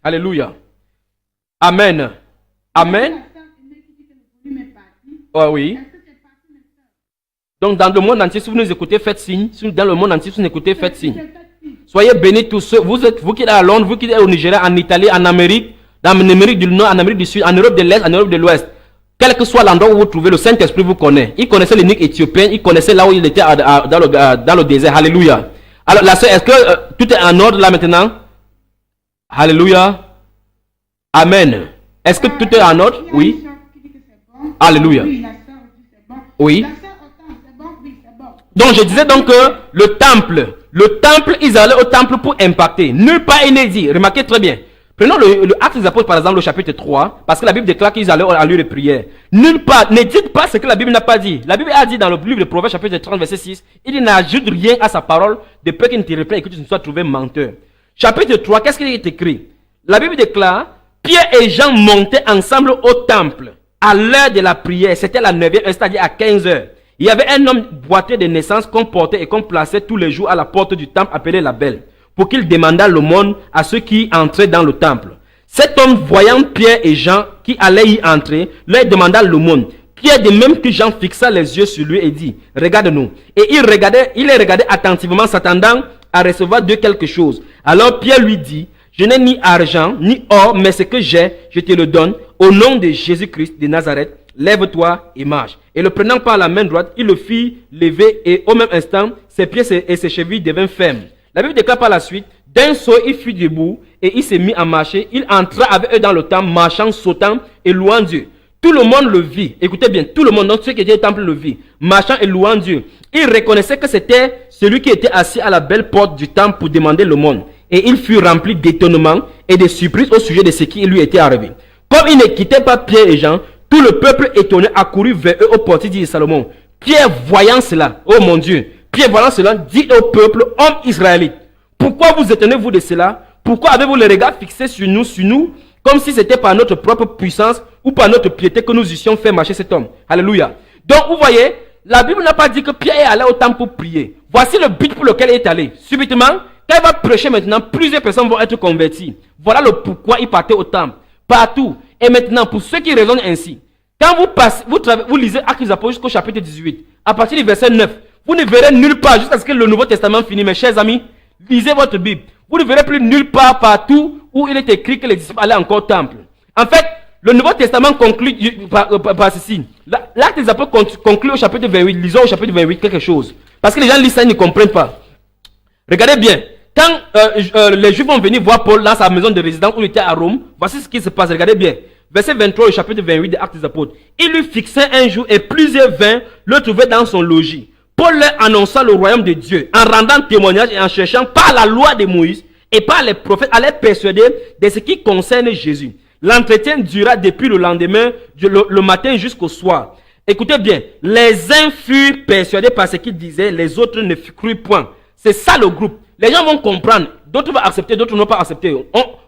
Alléluia. Amen. Amen. Oh, oui. Donc dans le monde entier, si vous nous écoutez, faites signe. Dans le monde entier, si vous nous écoutez, faites signe. Soyez bénis tous ceux. Vous qui êtes à Londres, vous qui êtes au Nigeria, en Italie, en Amérique, dans l'Amérique du Nord, en Amérique du Sud, en Europe de l'Est, en Europe de l'Ouest. Quel que soit l'endroit où vous trouvez, le Saint-Esprit vous connaît. Il connaissait l'unique éthiopien, il connaissait là où il était dans le désert. Alléluia. Alors la sœur, est-ce que tout est en ordre là maintenant? Alléluia. Amen. Est-ce que tout est en ordre? Oui. Alléluia. Oui. Donc je disais donc que le temple, ils allaient au temple pour impacter. Nulle part il n'est dit. Remarquez très bien. Prenons le Acte des Apôtres par exemple, le chapitre 3, parce que la Bible déclare qu'ils allaient à lieu de prière. Nulle part, ne dites pas ce que la Bible n'a pas dit. La Bible a dit dans le livre de Proverbes chapitre 30 verset 6, il n'ajoute rien à sa parole de peur qu'il ne te reprenne et que tu ne sois trouvé menteur. Chapitre 3, qu'est-ce qu'il est écrit? La Bible déclare, Pierre et Jean montaient ensemble au temple à l'heure de la prière. C'était la 9e, c'est-à-dire à 15 heures. Il y avait un homme boiteux de naissance qu'on portait et qu'on plaçait tous les jours à la porte du temple appelé la Belle, pour qu'il demandât l'aumône à ceux qui entraient dans le temple. Cet homme, voyant Pierre et Jean qui allaient y entrer, leur demanda l'aumône. Pierre, de même que Jean, fixa les yeux sur lui et dit, regarde-nous. Et il les regardait attentivement, s'attendant à recevoir de quelque chose. Alors Pierre lui dit, je n'ai ni argent, ni or, mais ce que j'ai, je te le donne. Au nom de Jésus-Christ de Nazareth, lève-toi et marche. Et le prenant par la main droite, il le fit lever et au même instant, ses pieds et ses chevilles devinrent fermes. La Bible déclare par la suite, d'un saut, il fut debout et il s'est mis à marcher. Il entra avec eux dans le temple, marchant, sautant et louant Dieu. tout le monde le vit. Écoutez bien, tout le monde, donc ceux qui étaient au temple le vit, marchant et louant Dieu. Il reconnaissait que c'était celui qui était assis à la belle porte du temple pour demander le monde. Et il fut rempli d'étonnement et de surprise au sujet de ce qui lui était arrivé. Comme il ne quittait pas Pierre et Jean, tout le peuple étonné accourut vers eux au portier, dit Salomon. Pierre, voyant cela, oh mon Dieu, Pierre, voyant cela, dit au peuple, homme israélite, pourquoi vous étonnez-vous de cela? Pourquoi avez-vous le regard fixé sur nous, comme si c'était par notre propre puissance ou par notre piété que nous eussions fait marcher cet homme? Alléluia. Donc, vous voyez, la Bible n'a pas dit que Pierre est allé au temple pour prier. Voici le but pour lequel il est allé. Subitement, quand il va prêcher maintenant, plusieurs personnes vont être converties. Voilà le pourquoi il partait au temple. Partout. Et maintenant, pour ceux qui raisonnent ainsi, quand vous passez, vous lisez Actes des Apôtres jusqu'au chapitre 18, à partir du verset 9, vous ne verrez nulle part, jusqu'à ce que le Nouveau Testament finisse, mes chers amis, lisez votre Bible. Vous ne verrez plus nulle part partout où il est écrit que les disciples allaient encore au temple. En fait, le Nouveau Testament conclut par ceci. L'Acte des Apôtres conclut au chapitre 28. Lisons au chapitre 28 quelque chose. Parce que les gens lisent ça, ils ne comprennent pas. Regardez bien. Quand les Juifs vont venir voir Paul dans sa maison de résidence où il était à Rome, voici ce qui se passe. Regardez bien. Verset 23 au chapitre 28 des Actes des Apôtres. Il lui fixait un jour et plusieurs vinrent le trouver dans son logis. Paul leur annonça le royaume de Dieu en rendant témoignage et en cherchant par la loi de Moïse et par les prophètes à les persuader de ce qui concerne Jésus. L'entretien dura depuis le lendemain, le matin jusqu'au soir. Écoutez bien, les uns furent persuadés par ce qu'ils disaient, les autres ne crurent point. C'est ça le groupe. Les gens vont comprendre, d'autres vont accepter, d'autres n'ont pas accepté.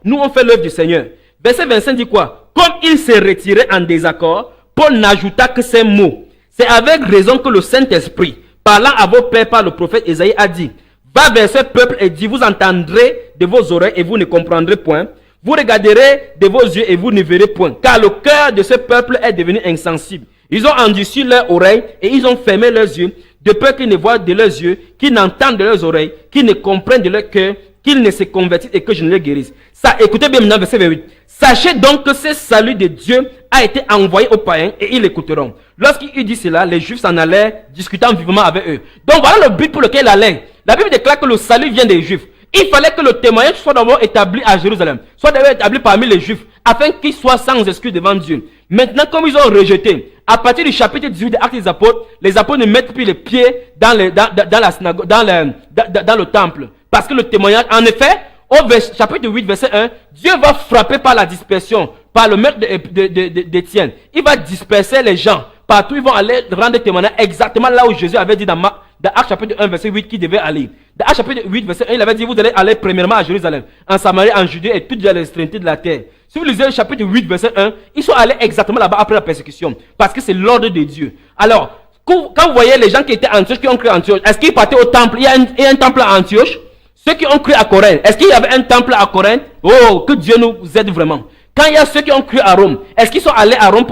Nous on fait l'œuvre du Seigneur. Verset 25 dit quoi? Comme il s'est retiré en désaccord, Paul n'ajouta que ces mots. C'est avec raison que le Saint-Esprit, parlant à vos pères par le prophète Ésaïe, a dit: va vers ce peuple et dit, vous entendrez de vos oreilles et vous ne comprendrez point. Vous regarderez de vos yeux et vous ne verrez point. Car le cœur de ce peuple est devenu insensible. Ils ont endurci leurs oreilles et ils ont fermé leurs yeux, de peur qu'ils ne voient de leurs yeux, qu'ils n'entendent de leurs oreilles, qu'ils ne comprennent de leur cœur, qu'ils ne se convertissent et que je ne les guérisse. Ça, écoutez bien maintenant, verset 28. Sachez donc que ce salut de Dieu a été envoyé aux païens et ils l'écouteront. Lorsqu'il eut dit cela, les Juifs s'en allèrent, discutant vivement avec eux. Donc voilà le but pour lequel il allait. La Bible déclare que le salut vient des Juifs. Il fallait que le témoignage soit d'abord établi à Jérusalem, soit d'abord établi parmi les Juifs, afin qu'ils soient sans excuse devant Dieu. Maintenant, comme ils ont rejeté, à partir du chapitre 18 des Actes des Apôtres, les apôtres ne mettent plus les pieds dans la synagogue, dans le temple. Parce que le témoignage, en effet, au chapitre 8, verset 1, Dieu va frapper par la dispersion, par le meurtre d'Étienne. Il va disperser les gens. Partout, ils vont aller rendre témoignage exactement là où Jésus avait dit dans Actes chapitre 1, verset 8, qu'il devait aller. Dans Actes chapitre 8, verset 1, il avait dit, vous allez aller premièrement à Jérusalem, en Samarie, en Judée et toutes les extrémités de la terre. Si vous lisez le chapitre 8, verset 1, ils sont allés exactement là-bas après la persécution. Parce que c'est l'ordre de Dieu. Alors, quand vous voyez les gens qui étaient à Antioche, qui ont cru à Antioche, est-ce qu'ils partaient au temple? Il y a un temple à Antioche. Ceux qui ont cru à Corinthe, est-ce qu'il y avait un temple à Corinthe? Oh, que Dieu nous aide vraiment. Quand il y a ceux qui ont cru à Rome, est-ce qu'ils sont allés à Rome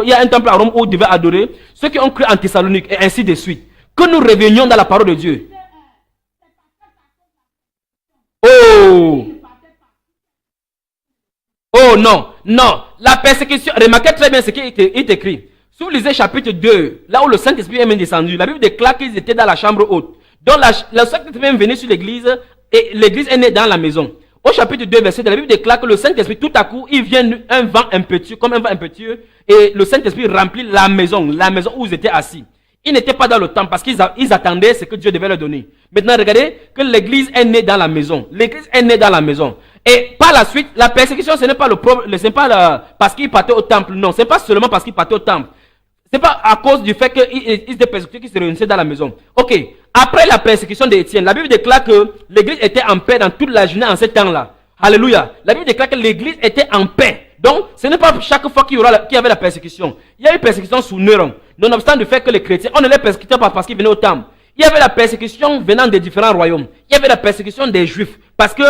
il y a un temple à Rome où ils devaient adorer? Ceux qui ont cru en Thessalonique et ainsi de suite. Que nous revenions dans la parole de Dieu. Oh! Oh non, non. La persécution, remarquez très bien ce qui est écrit. Si vous lisez chapitre 2, là où le Saint-Esprit est même descendu, la Bible déclare qu'ils étaient dans la chambre haute. Donc le Saint-Esprit est venu sur l'église et l'église est née dans la maison. Au chapitre 2, verset 2, la Bible déclare que le Saint-Esprit, tout à coup, il vient un vent impétueux, comme un vent impétueux, et le Saint-Esprit remplit la maison où ils étaient assis. Ils n'étaient pas dans le temple parce qu'ils attendaient ce que Dieu devait leur donner. Maintenant, regardez que l'église est née dans la maison. L'église est née dans la maison. Et par la suite, la persécution, ce n'est pas le problème, ce n'est pas parce qu'ils partaient au temple. Non, ce n'est pas seulement parce qu'ils partaient au temple. Ce n'est pas à cause du fait qu'ils étaient persécutés qu'ils se réunissaient dans la maison. Ok. Après la persécution d'Étienne, la Bible déclare que l'église était en paix dans toute la journée en ce temps-là. Alléluia. La Bible déclare que l'église était en paix. Donc, ce n'est pas chaque fois qu'il y avait la persécution. Il y a eu persécution sous Néron. Nonobstant du fait que les chrétiens, on ne les persécutait pas parce qu'ils venaient au temple. Il y avait la persécution venant des différents royaumes. Il y avait la persécution des Juifs. Parce que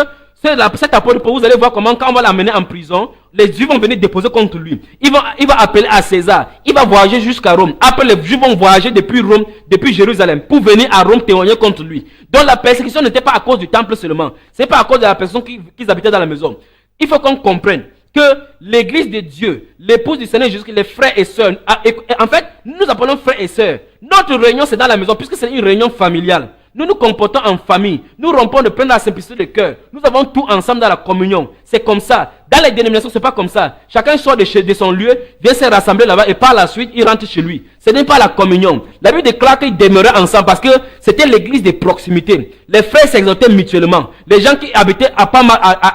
cet apôtre, vous allez voir comment, quand on va l'amener en prison, les Juifs vont venir déposer contre lui. Il va appeler à César. Il va voyager jusqu'à Rome. Après, les Juifs vont voyager depuis Rome, depuis Jérusalem, pour venir à Rome témoigner contre lui. Donc la persécution n'était pas à cause du temple seulement. Ce n'est pas à cause de la personne qu'ils habitaient dans la maison. Il faut qu'on comprenne que l'église de Dieu, l'épouse du Seigneur Jésus, les frères et sœurs, en fait, nous appelons frères et sœurs. Notre réunion, c'est dans la maison, puisque c'est une réunion familiale. Nous nous comportons en famille. Nous rompons de plein la simplicité de cœur. Nous avons tout ensemble dans la communion. C'est comme ça. Dans les dénominations, c'est pas comme ça. Chacun sort de son lieu, vient se rassembler là-bas et par la suite, il rentre chez lui. Ce n'est pas la communion. La Bible déclare qu'ils demeuraient ensemble parce que c'était l'église de proximité. Les frères s'exhortaient mutuellement. Les gens qui habitaient à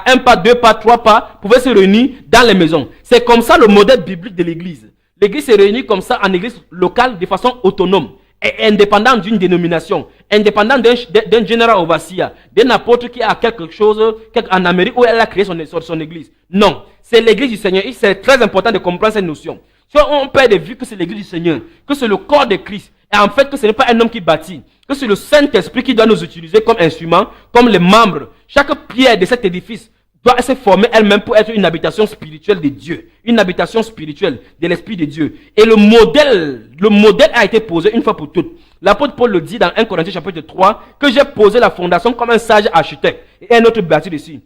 un pas, deux pas, trois pas pouvaient se réunir dans les maisons. C'est comme ça le modèle biblique de l'église. L'église se réunit comme ça en église locale de façon autonome et indépendante d'une dénomination, indépendante d'un général overseer, d'un apôtre qui a quelque chose en Amérique où elle a créé son église. Non, c'est l'église du Seigneur. Et c'est très important de comprendre cette notion. Si on perd de vue que c'est l'église du Seigneur, que c'est le corps de Christ, et en fait que ce n'est pas un homme qui bâtit, que c'est le Saint-Esprit qui doit nous utiliser comme instrument, comme les membres. Chaque pierre de cet édifice doit se former elle-même pour être une habitation spirituelle de Dieu, une habitation spirituelle de l'Esprit de Dieu. Et le modèle a été posé une fois pour toutes. L'apôtre Paul le dit dans 1 Corinthiens chapitre 3, que j'ai posé la fondation comme un sage architecte et un autre bâti dessus.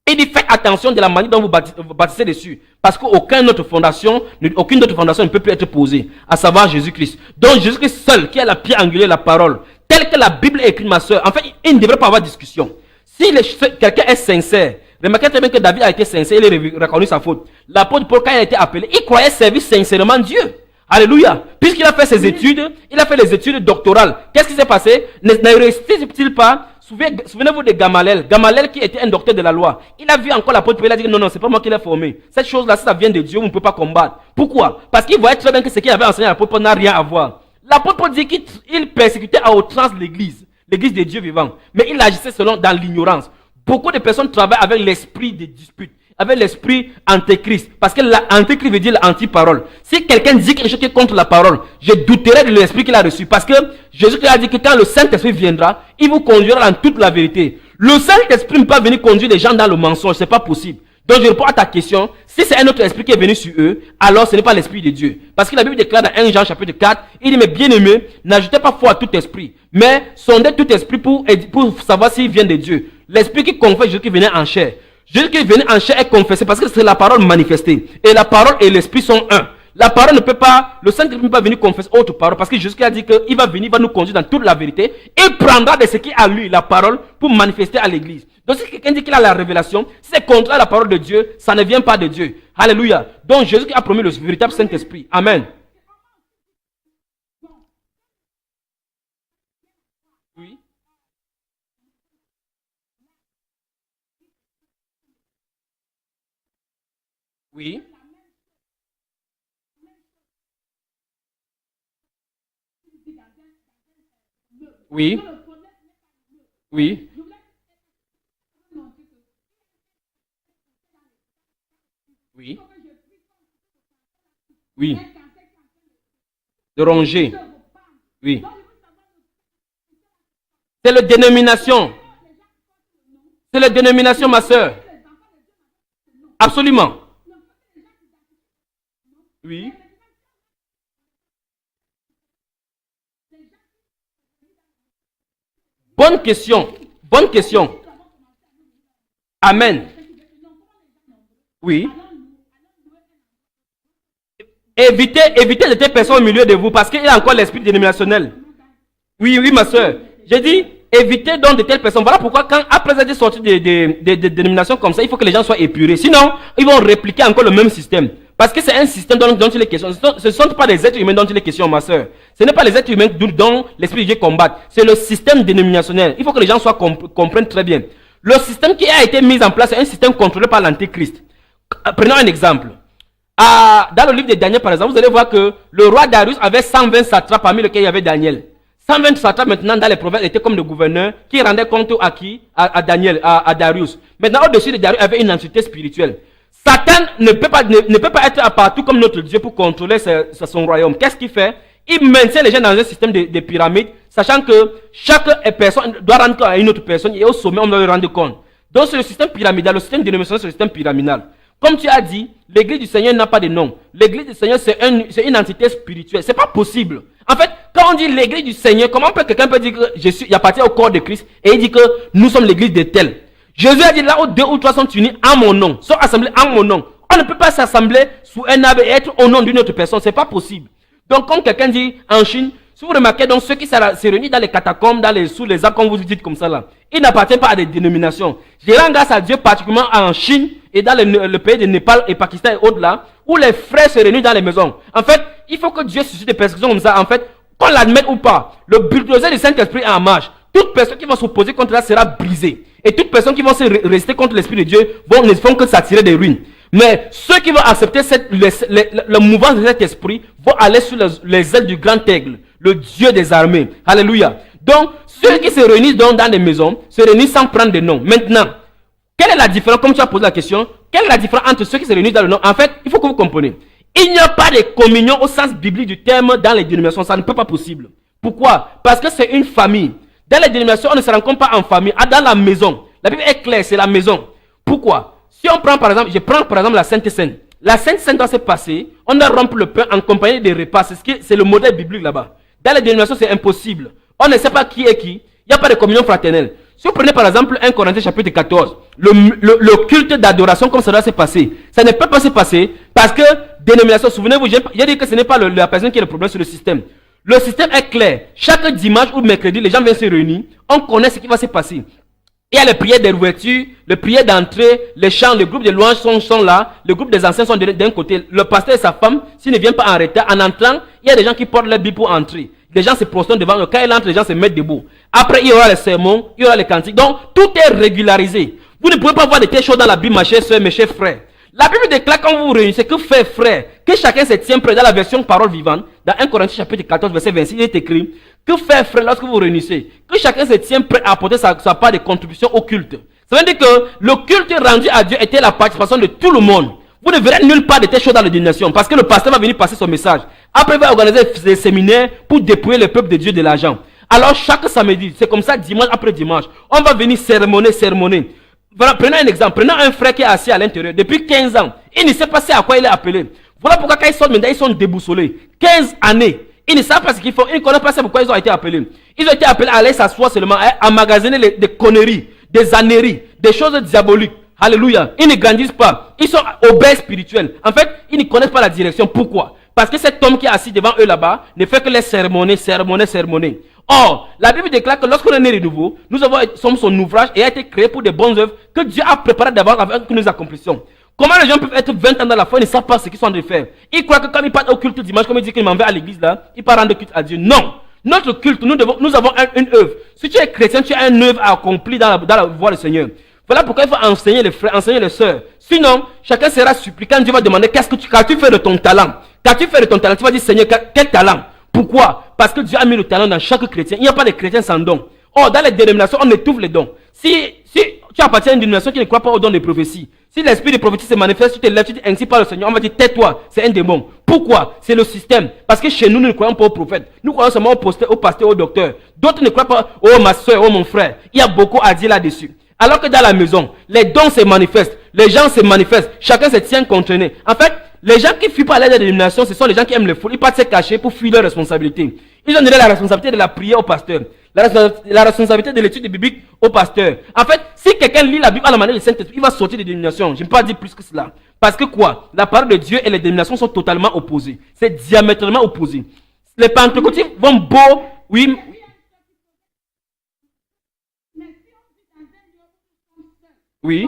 Il dit faites attention de la manière dont vous bâtissez dessus, parce qu'aucune autre fondation ne peut plus être posée, à savoir Jésus-Christ. Donc Jésus-Christ seul, qui est la pierre angulaire, la parole, telle que la Bible est écrite, ma soeur. En fait, il ne devrait pas avoir de discussion. Si quelqu'un est sincère, remarquez très bien que David a été sincère, il a reconnu sa faute. L'apôtre Paul, quand il a été appelé, il croyait servir sincèrement Dieu. Alléluia. Puisqu'il a fait ses études, il a fait les études doctorales. Qu'est-ce qui s'est passé? Ne réussit-il pas? Souvenez-vous de Gamaliel. Gamaliel qui était un docteur de la loi. Il a vu encore l'apôtre Paul, il a dit non, c'est pas moi qui l'ai formé. Cette chose-là, ça vient de Dieu, on ne peut pas combattre. Pourquoi? Parce qu'il voyait très bien que ce qu'il avait enseigné à l'apôtre Paul n'a rien à voir. L'apôtre Paul dit qu'il persécutait à outrance l'église de Dieu vivant. Mais il agissait dans l'ignorance. Beaucoup de personnes travaillent avec l'esprit de dispute, avec l'esprit antéchrist. Parce que l'antéchrist veut dire l'anti-parole. Si quelqu'un dit quelque chose qui est contre la parole, je douterai de l'esprit qu'il a reçu. Parce que Jésus a dit que quand le Saint-Esprit viendra, il vous conduira dans toute la vérité. Le Saint-Esprit ne peut pas venir conduire les gens dans le mensonge, c'est pas possible. Donc je réponds à ta question, si c'est un autre esprit qui est venu sur eux, alors ce n'est pas l'esprit de Dieu. Parce que la Bible déclare dans 1 Jean chapitre 4, il dit, mais bien aimé, n'ajoutez pas foi à tout esprit, mais sondez tout esprit pour savoir s'il vient de Dieu. L'esprit qui confesse Jésus qui venait en chair. Jésus qui venait en chair est confessé parce que c'est la parole manifestée. Et la parole et l'esprit sont un. La parole ne peut pas, le Saint-Esprit ne peut pas venir confesser autre parole parce que Jésus a dit qu'il va venir, il va nous conduire dans toute la vérité et prendra de ce qui a lui la parole pour manifester à l'église. Donc si quelqu'un dit qu'il a la révélation, si c'est contre la parole de Dieu, ça ne vient pas de Dieu. Alléluia. Donc Jésus a promis le véritable Saint-Esprit. Amen. Oui. Oui. Oui. Oui. Oui. Oui. De ronger. Oui. C'est la dénomination. C'est la dénomination, ma soeur. Absolument. Oui. Bonne question. Bonne question. Amen. Oui. Évitez de telles personnes au milieu de vous parce qu'il y a encore l'esprit dénominationnel. Oui, ma soeur. J'ai dit, évitez donc de telles personnes. Voilà pourquoi après être sorti des dénominations comme ça, il faut que les gens soient épurés. Sinon, ils vont répliquer encore le même système. Parce que c'est un système dont il est question. Ce ne sont pas les êtres humains dont il est question, ma soeur. Ce n'est pas les êtres humains dont l'esprit de Dieu combat. C'est le système dénominationnel. Il faut que les gens comprennent très bien. Le système qui a été mis en place, c'est un système contrôlé par l'antéchrist. Prenons un exemple. Dans le livre de Daniel, par exemple, vous allez voir que le roi Darius avait 120 satrapes parmi lesquels il y avait Daniel. 120 satrapes maintenant dans les provinces étaient comme le gouverneur qui rendait compte à qui? À Daniel, à Darius. Maintenant, au-dessus de Darius, il y avait une entité spirituelle. Satan ne peut pas être partout comme notre Dieu pour contrôler son royaume. Qu'est-ce qu'il fait? Il maintient les gens dans un système de pyramides, sachant que chaque personne doit rendre compte à une autre personne et au sommet, on doit lui rendre compte. Donc, c'est le système pyramidal, le système dénominationnel, c'est le système pyramidal. Comme tu as dit, l'église du Seigneur n'a pas de nom. L'église du Seigneur, c'est une entité spirituelle. C'est pas possible. En fait, quand on dit l'église du Seigneur, comment quelqu'un peut dire que il appartient au corps de Christ et il dit que nous sommes l'église de tel? Jésus a dit là où 2 ou 3 sont unis en mon nom, sont assemblés en mon nom. On ne peut pas s'assembler sous un arbre et être au nom d'une autre personne. C'est pas possible. Donc, quand quelqu'un dit en Chine, Si vous remarquez, donc ceux qui se réunissent dans les catacombes, sous les arbres, comme vous dites comme ça là, ils n'appartiennent pas à des dénominations. Je rends grâce à Dieu particulièrement en Chine et dans le pays de Népal et Pakistan et autres là, où les frères se réunissent dans les maisons. En fait, il faut que Dieu suscite des persécutions comme ça. En fait, qu'on l'admette ou pas, le bulldozer du Saint-Esprit est en marche. Toute personne qui va s'opposer contre ça sera brisée. Et toute personne qui va se résister contre l'Esprit de Dieu ne font que s'attirer des ruines. Mais ceux qui vont accepter le mouvement de cet esprit vont aller sur les ailes du grand aigle, le Dieu des armées. Alléluia. Donc, ceux qui se réunissent dans des maisons, se réunissent sans prendre de nom. Maintenant, quelle est la différence, comme tu as posé la question, quelle est la différence entre ceux qui se réunissent dans le nom? En fait, il faut que vous compreniez. Il n'y a pas de communion au sens biblique du terme dans les dénominations. Ça ne peut pas possible. Pourquoi? Parce que c'est une famille. Dans les dénominations, on ne se rencontre pas en famille. Dans la maison. La Bible est claire, c'est la maison. Pourquoi? Si on prend par exemple, je prends par exemple la Sainte Seine. La Sainte Seine doit se passer, on doit rompre le pain en compagnie des repas. C'est le modèle biblique là-bas. Dans les dénominations, c'est impossible. On ne sait pas qui est qui. Il n'y a pas de communion fraternelle. Si vous prenez par exemple 1 Corinthiens chapitre 14, le culte d'adoration comme ça doit se passer, ça ne peut pas se passer parce que dénomination, souvenez-vous, j'ai dit que ce n'est pas la personne qui a le problème sur le système. Le système est clair. Chaque dimanche ou mercredi, les gens viennent se réunir. On connaît ce qui va se passer. Il y a les prières d'ouverture, les prières d'entrée, les chants, les groupes de louanges sont là, le groupe des anciens sont d'un côté, le pasteur et sa femme, s'ils ne viennent pas en retard, en entrant, il y a des gens qui portent leur Bible pour entrer. Les gens se prosternent devant eux. Quand ils entrent, les gens se mettent debout. Après, il y aura les sermons, il y aura les cantiques. Donc, tout est régularisé. Vous ne pouvez pas voir de telles choses dans la Bible, ma chère soeur, mes chers frères. La Bible déclare quand vous vous réunissez que faire frère, que chacun se tient prêt dans la version parole vivante, dans 1 Corinthiens chapitre 14, verset 26, il est écrit que faire frère lorsque vous vous réunissez, que chacun se tient prêt à apporter sa part de contribution au culte. Ça veut dire que le culte rendu à Dieu était la participation de tout le monde. Vous ne verrez nulle part de telles choses dans les dénominations parce que le pasteur va venir passer son message. Après, il va organiser des séminaires pour dépouiller le peuple de Dieu de l'argent. Alors, chaque samedi, c'est comme ça, dimanche après dimanche, on va venir sermonner. Voilà, prenons un exemple. Prenons un frère qui est assis à l'intérieur depuis 15 ans. Il ne sait pas à quoi il est appelé. Voilà pourquoi quand ils sortent maintenant, ils sont déboussolés. 15 années. Ils ne savent pas ce qu'ils font. Ils ne connaissent pas pourquoi ils ont été appelés. Ils ont été appelés à aller s'asseoir seulement, à emmagasiner des conneries, des âneries, des choses diaboliques. Alléluia. Ils ne grandissent pas. Ils sont obèses spirituels. En fait, ils ne connaissent pas la direction. Pourquoi? Parce que cet homme qui est assis devant eux là-bas ne fait que les sermonner. Or, la Bible déclare que lorsqu'on est né de nouveau, sommes son ouvrage et a été créé pour des bonnes œuvres que Dieu a préparées d'avance avant que nous accomplissions. Comment les gens peuvent être 20 ans dans la foi et ne savent pas ce qu'ils sont en train de faire? Ils croient que quand ils partent au culte dimanche, comme ils disent qu'ils m'en vont à l'église là, ils partent rendre culte à Dieu. Non! Notre culte, nous avons une œuvre. Si tu es chrétien, tu as une œuvre à accomplir dans la voie du Seigneur. Voilà pourquoi il faut enseigner les frères, enseigner les sœurs. Sinon, chacun sera suppliquant. Dieu va demander qu'as-tu fait de ton talent? Qu'as-tu fait de ton talent? Tu vas dire, Seigneur, quel talent? Pourquoi? Parce que Dieu a mis le talent dans chaque chrétien. Il n'y a pas de chrétien sans don. Or, dans les dénominations, on étouffe les dons. Si tu appartiens à une dénomination qui ne croit pas aux dons de prophétie, si l'esprit de prophétie se manifeste, tu te lèves, tu te ainsi par le Seigneur, on va dire, tais-toi, c'est un démon. Pourquoi? C'est le système. Parce que chez nous, nous ne croyons pas aux prophètes. Nous croyons seulement au pasteur, au docteur. D'autres ne croient pas, oh ma soeur, oh mon frère. Il y a beaucoup à dire là-dessus. Alors que dans la maison, les dons se manifestent, les gens se manifestent, chacun se tient contraigné. En fait, les gens qui fuient pas l'aide de l'élimination, ce sont les gens qui aiment les foules. Ils partent se cacher pour fuir leurs responsabilités. Ils ont donné la responsabilité de la prière au pasteur, la responsabilité de l'étude biblique au pasteur. En fait, si quelqu'un lit la Bible à la manière du Saint-Esprit, il va sortir des dénominations. Je ne peux pas dire plus que cela. Parce que quoi? La parole de Dieu et les dénominations sont totalement opposées. C'est diamétralement opposé. Les pentecôtistes vont beau, oui. Oui.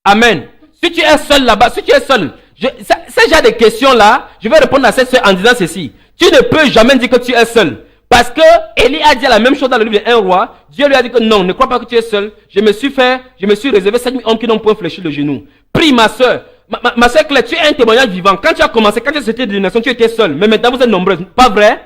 Amen. Si tu es seul là-bas, si tu es seul, si j'ai des questions là, je vais répondre à cette soeur en disant ceci. Tu ne peux jamais dire que tu es seul. Parce que Élie a dit la même chose dans le livre de 1 roi. Dieu lui a dit que non, ne crois pas que tu es seul. Je me suis réservé 7000 hommes qui n'ont point fléchi le genou. Prie ma soeur. Ma soeur Claire, tu es un témoignage vivant. Quand tu as commencé, quand tu étais de nation, tu étais seul. Mais maintenant vous êtes nombreuses. Pas vrai?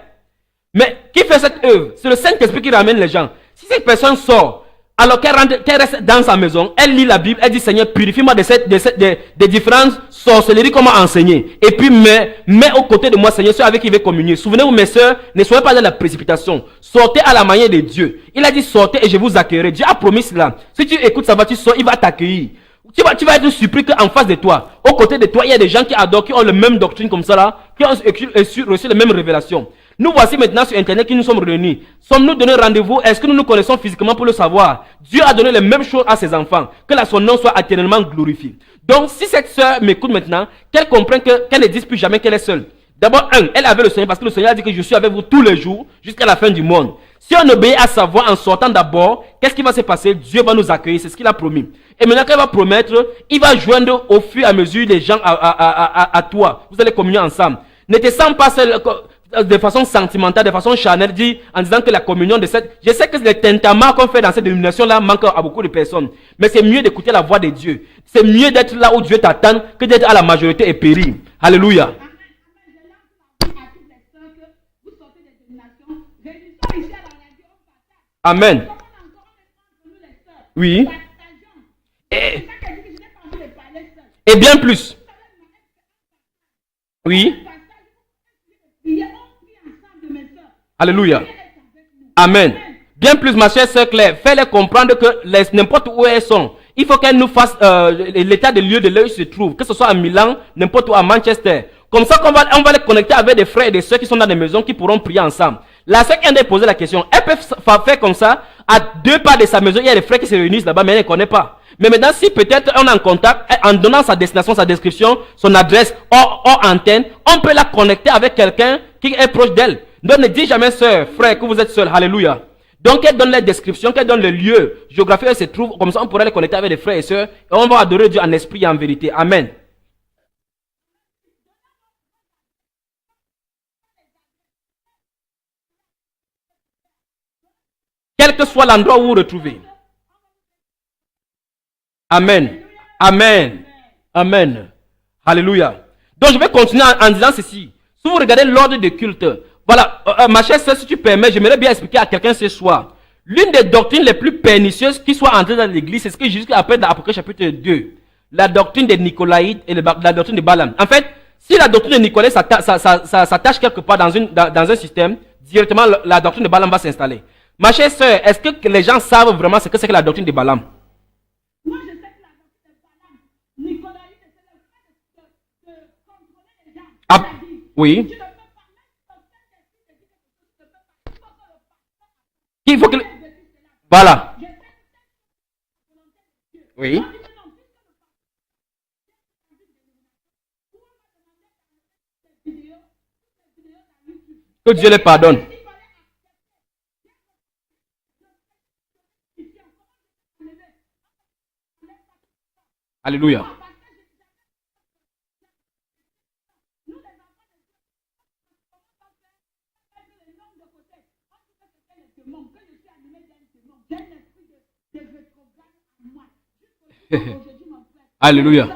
Mais qui fait cette œuvre? C'est le Saint-Esprit qui ramène les gens. Si cette personne sort, alors qu'elle reste dans sa maison, elle lit la Bible, elle dit Seigneur, purifie-moi des différentes sorcelleries qu'on m'a enseignées. Et puis mets aux côtés de moi, Seigneur, ceux avec qui il veut communier. Souvenez-vous, mes soeurs, ne soyez pas dans la précipitation. Sortez à la manière de Dieu. Il a dit sortez et je vous accueillerai. Dieu a promis cela. Si tu écoutes sa voix, tu sors, il va t'accueillir. Tu vas être surpris qu'en face de toi, aux côtés de toi, il y a des gens qui adorent, qui ont la même doctrine comme ça là, qui ont reçu les mêmes révélations. Nous voici maintenant sur Internet qui nous sommes réunis. Sommes-nous donné rendez-vous? Est-ce que nous nous connaissons physiquement pour le savoir? Dieu a donné les mêmes choses à ses enfants. Que son nom soit éternellement glorifié. Donc, si cette soeur m'écoute maintenant, qu'elle comprenne qu'elle ne dise plus jamais qu'elle est seule. D'abord, elle avait le Seigneur parce que le Seigneur a dit que je suis avec vous tous les jours jusqu'à la fin du monde. Si on obéit à sa voix en sortant d'abord, qu'est-ce qui va se passer? Dieu va nous accueillir, c'est ce qu'il a promis. Et maintenant qu'il va promettre, il va joindre au fur et à mesure les gens à toi. Vous allez communier ensemble. Ne te sens pas seul de façon sentimentale, de façon charnelle, en disant que la communion de cette... Je sais que les tentaments qu'on fait dans cette dénomination-là manquent à beaucoup de personnes. Mais c'est mieux d'écouter la voix de Dieu. C'est mieux d'être là où Dieu t'attend que d'être à la majorité et périr. Alléluia. Amen. Oui. Et bien plus. Oui. Alléluia. Amen. Bien plus, ma chère sœur Claire, fais-les comprendre que n'importe où elles sont, il faut qu'elles nous fassent l'état de lieu de là où ils se trouvent, que ce soit à Milan, n'importe où à Manchester. Comme ça, on va les connecter avec des frères et des sœurs qui sont dans des maisons qui pourront prier ensemble. La sœur qui vient de poser la question, elle peut faire comme ça, à 2 pas de sa maison, il y a des frères qui se réunissent là-bas, mais elle ne connaît pas. Mais maintenant, si peut-être on est en contact, en donnant sa destination, sa description, son adresse, hors antenne, on peut la connecter avec quelqu'un qui est proche d'elle. Donc ne dis jamais, sœur, frère, que vous êtes seul. Alléluia. Donc elle donne les descriptions, qu'elle donne le lieu géographique où elle se trouve. Comme ça, on pourrait les connecter avec des frères et sœurs. Et on va adorer Dieu en esprit et en vérité. Amen. Quel que soit l'endroit où vous vous retrouvez. Amen. Amen. Amen. Alléluia. Donc je vais continuer en disant ceci. Si vous regardez l'ordre de culte, voilà, ma chère sœur, si tu permets, j'aimerais bien expliquer à quelqu'un ce soir. L'une des doctrines les plus pernicieuses qui soit entrée dans l'église, c'est ce que Jésus appelle dans Apocalypse chapitre 2. La doctrine des Nicolaïtes et la doctrine de Balaam. En fait, si la doctrine de Nicolas s'attache quelque part dans un système, directement la doctrine de Balaam va s'installer. Ma chère sœur, est-ce que les gens savent vraiment ce que c'est que la doctrine de Balaam? Moi, je sais que la doctrine de Balaam, Nicolaïte, c'est le fait de contrôler les gens. Ah, oui. Il faut que... Voilà. Oui. Que Dieu les pardonne. Alléluia. Alléluia.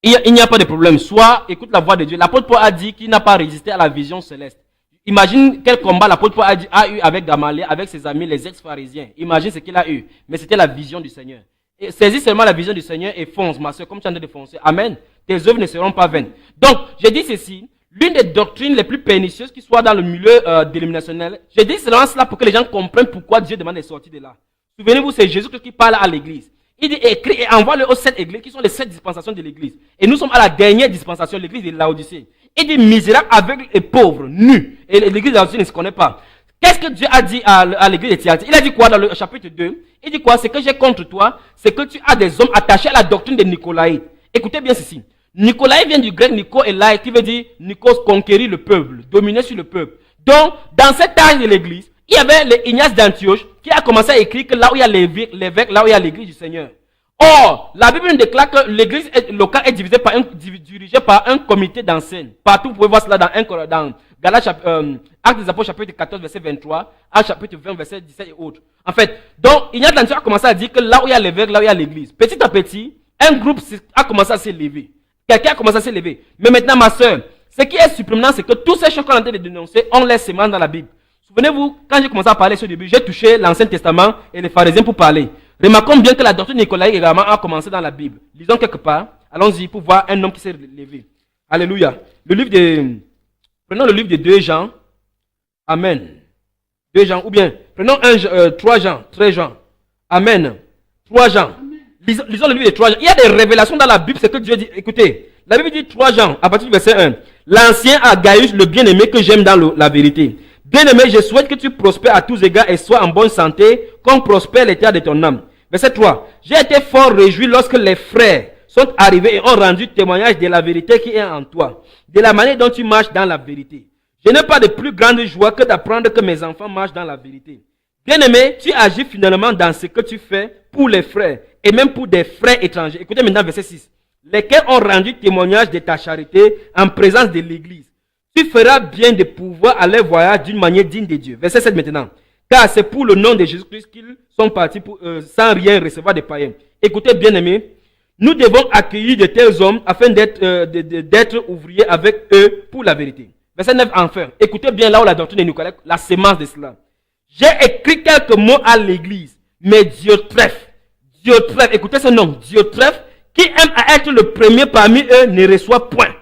Il n'y a pas de problème. Soit écoute la voix de Dieu. L'apôtre Paul a dit qu'il n'a pas résisté à la vision céleste. Imagine quel combat l'apôtre Paul a eu avec Gamaliel, avec ses amis, les ex-pharisiens. Imagine ce qu'il a eu. Mais c'était la vision du Seigneur. Et saisis seulement la vision du Seigneur et fonce, ma soeur, comme tu es en train de foncer. Amen. Tes œuvres ne seront pas vaines. Donc, j'ai dit ceci. L'une des doctrines les plus pernicieuses qui soit dans le milieu dénominationnel, j'ai dit seulement cela pour que les gens comprennent pourquoi Dieu demande de sortir de là. Souvenez-vous, c'est Jésus-Christ qui parle à l'église. Il dit écris et envoie-le aux 7 églises qui sont les 7 dispensations de l'église. Et nous sommes à la dernière dispensation, l'église de Laodicée. Il dit misérable, aveugle et pauvre, nu. Et l'église de Laodicée ne se connaît pas. Qu'est-ce que Dieu a dit à l'église de Thyatire? Il a dit quoi dans le chapitre 2? Il dit quoi? Ce que j'ai contre toi, c'est que tu as des hommes attachés à la doctrine de Nicolaïte. Écoutez bien ceci. Nicolaïte vient du grec Nico et Laï, qui veut dire Nikos, conquérir le peuple, dominer sur le peuple. Donc, dans cet âge de l'église, il y avait l'Ignace d'Antioche qui a commencé à écrire que là où il y a l'évêque, là où il y a l'église du Seigneur. Or, la Bible nous déclare que l'église locale est dirigée par un comité d'enseigne. Partout, vous pouvez voir cela dans Galates, Actes des Apôtres, chapitre 14, verset 23, Actes, chapitre 20, verset 17 et autres. En fait, donc, Ignace d'Antioche a commencé à dire que là où il y a l'évêque, là où il y a l'église. Petit à petit, un groupe a commencé à s'élever. Quelqu'un a commencé à s'élever. Mais maintenant, ma soeur, ce qui est surprenant, c'est que tous ces choses qu'on est en train de dénoncer, on les sémence dans la Bible. Souvenez-vous, quand j'ai commencé à parler au début, j'ai touché l'Ancien Testament et les pharisiens pour parler. Remarquons bien que la doctrine nicolaïque également a commencé dans la Bible. Lisons quelque part. Allons-y pour voir un homme qui s'est levé. Alléluia. Prenons le livre de 2 Jean. Amen. 2 Jean. Ou bien, prenons 3 Jean. 13 Jean. Amen. 3 Jean. Lisons le livre de 3 Jean. Il y a des révélations dans la Bible, c'est que Dieu dit. Écoutez, la Bible dit 3 Jean, à partir du verset 1. L'ancien a Gaius, le bien-aimé que j'aime dans la vérité. Bien-aimé, je souhaite que tu prospères à tous égards et sois en bonne santé, comme prospère l'état de ton âme. Verset 3. J'ai été fort réjoui lorsque les frères sont arrivés et ont rendu témoignage de la vérité qui est en toi, de la manière dont tu marches dans la vérité. Je n'ai pas de plus grande joie que d'apprendre que mes enfants marchent dans la vérité. Bien-aimé, tu agis finalement dans ce que tu fais pour les frères et même pour des frères étrangers. Écoutez maintenant verset 6. Lesquels ont rendu témoignage de ta charité en présence de l'Église. Tu feras bien de pouvoir aller voyage d'une manière digne de Dieu. Verset 7 maintenant. Car c'est pour le nom de Jésus-Christ qu'ils sont partis sans rien recevoir des païens. Écoutez, bien-aimés, nous devons accueillir de tels hommes afin d'être ouvriers avec eux pour la vérité. Verset 9 enfin. Écoutez bien là où la doctrine de Nicolas, la sémence de cela. J'ai écrit quelques mots à l'église, mais Diotrephe, écoutez ce nom, Diotrephe, qui aime à être le premier parmi eux, ne reçoit point.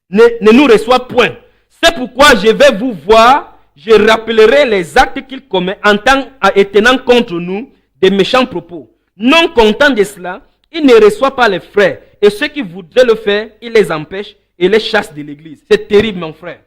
Ne nous reçoit point. C'est pourquoi je vais vous voir, je rappellerai les actes qu'il commet et tenant contre nous des méchants propos. Non content de cela, il ne reçoit pas les frères, et ceux qui voudraient le faire, il les empêche et les chasse de l'église. C'est terrible, mon frère.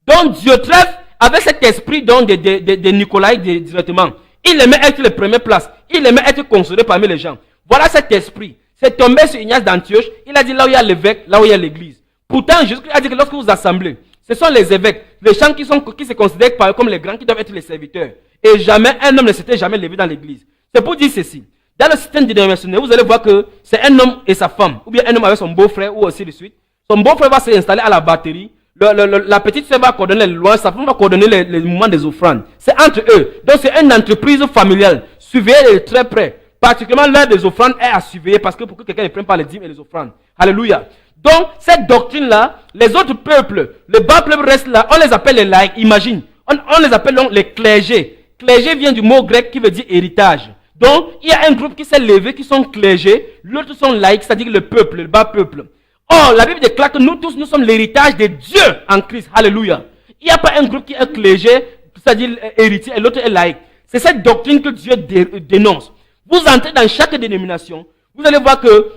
Donc Diotrephe, avec cet esprit donc de Nicolas directement, il aimait être les premières places, il aimait être consolé parmi les gens. Voilà cet esprit. C'est tombé sur Ignace d'Antioche, il a dit là où il y a l'évêque, là où il y a l'église. Pourtant, Jésus-Christ a dit que lorsque vous assemblez, ce sont les évêques, les gens qui se considèrent comme les grands, qui doivent être les serviteurs. Et jamais, un homme ne s'était jamais levé dans l'église. C'est pour dire ceci. Dans le système dénominationnel, vous allez voir que c'est un homme et sa femme, ou bien un homme avec son beau-frère, ou aussi de suite. Son beau-frère va s'installer à la batterie. La petite sœur va coordonner les lois, sa femme va coordonner les mouvements des offrandes. C'est entre eux. Donc c'est une entreprise familiale. Surveillez de très près. Particulièrement l'heure des offrandes est à surveiller parce que pour que quelqu'un ne prenne pas les dîmes et les offrandes. Alléluia. Donc cette doctrine-là, les autres peuples, le bas peuple reste là, on les appelle les laïcs. Imagine, on les appelle donc les clergés. Clergé vient du mot grec qui veut dire héritage. Donc il y a un groupe qui s'est levé, qui sont clergés, l'autre sont laïcs, c'est-à-dire le peuple, le bas peuple. Or, la Bible déclare que nous tous, nous sommes l'héritage de Dieu en Christ. Alléluia. Il n'y a pas un groupe qui est clergé, c'est-à-dire héritier, et l'autre est laïque. C'est cette doctrine que Dieu dénonce. Vous entrez dans chaque dénomination, vous allez voir que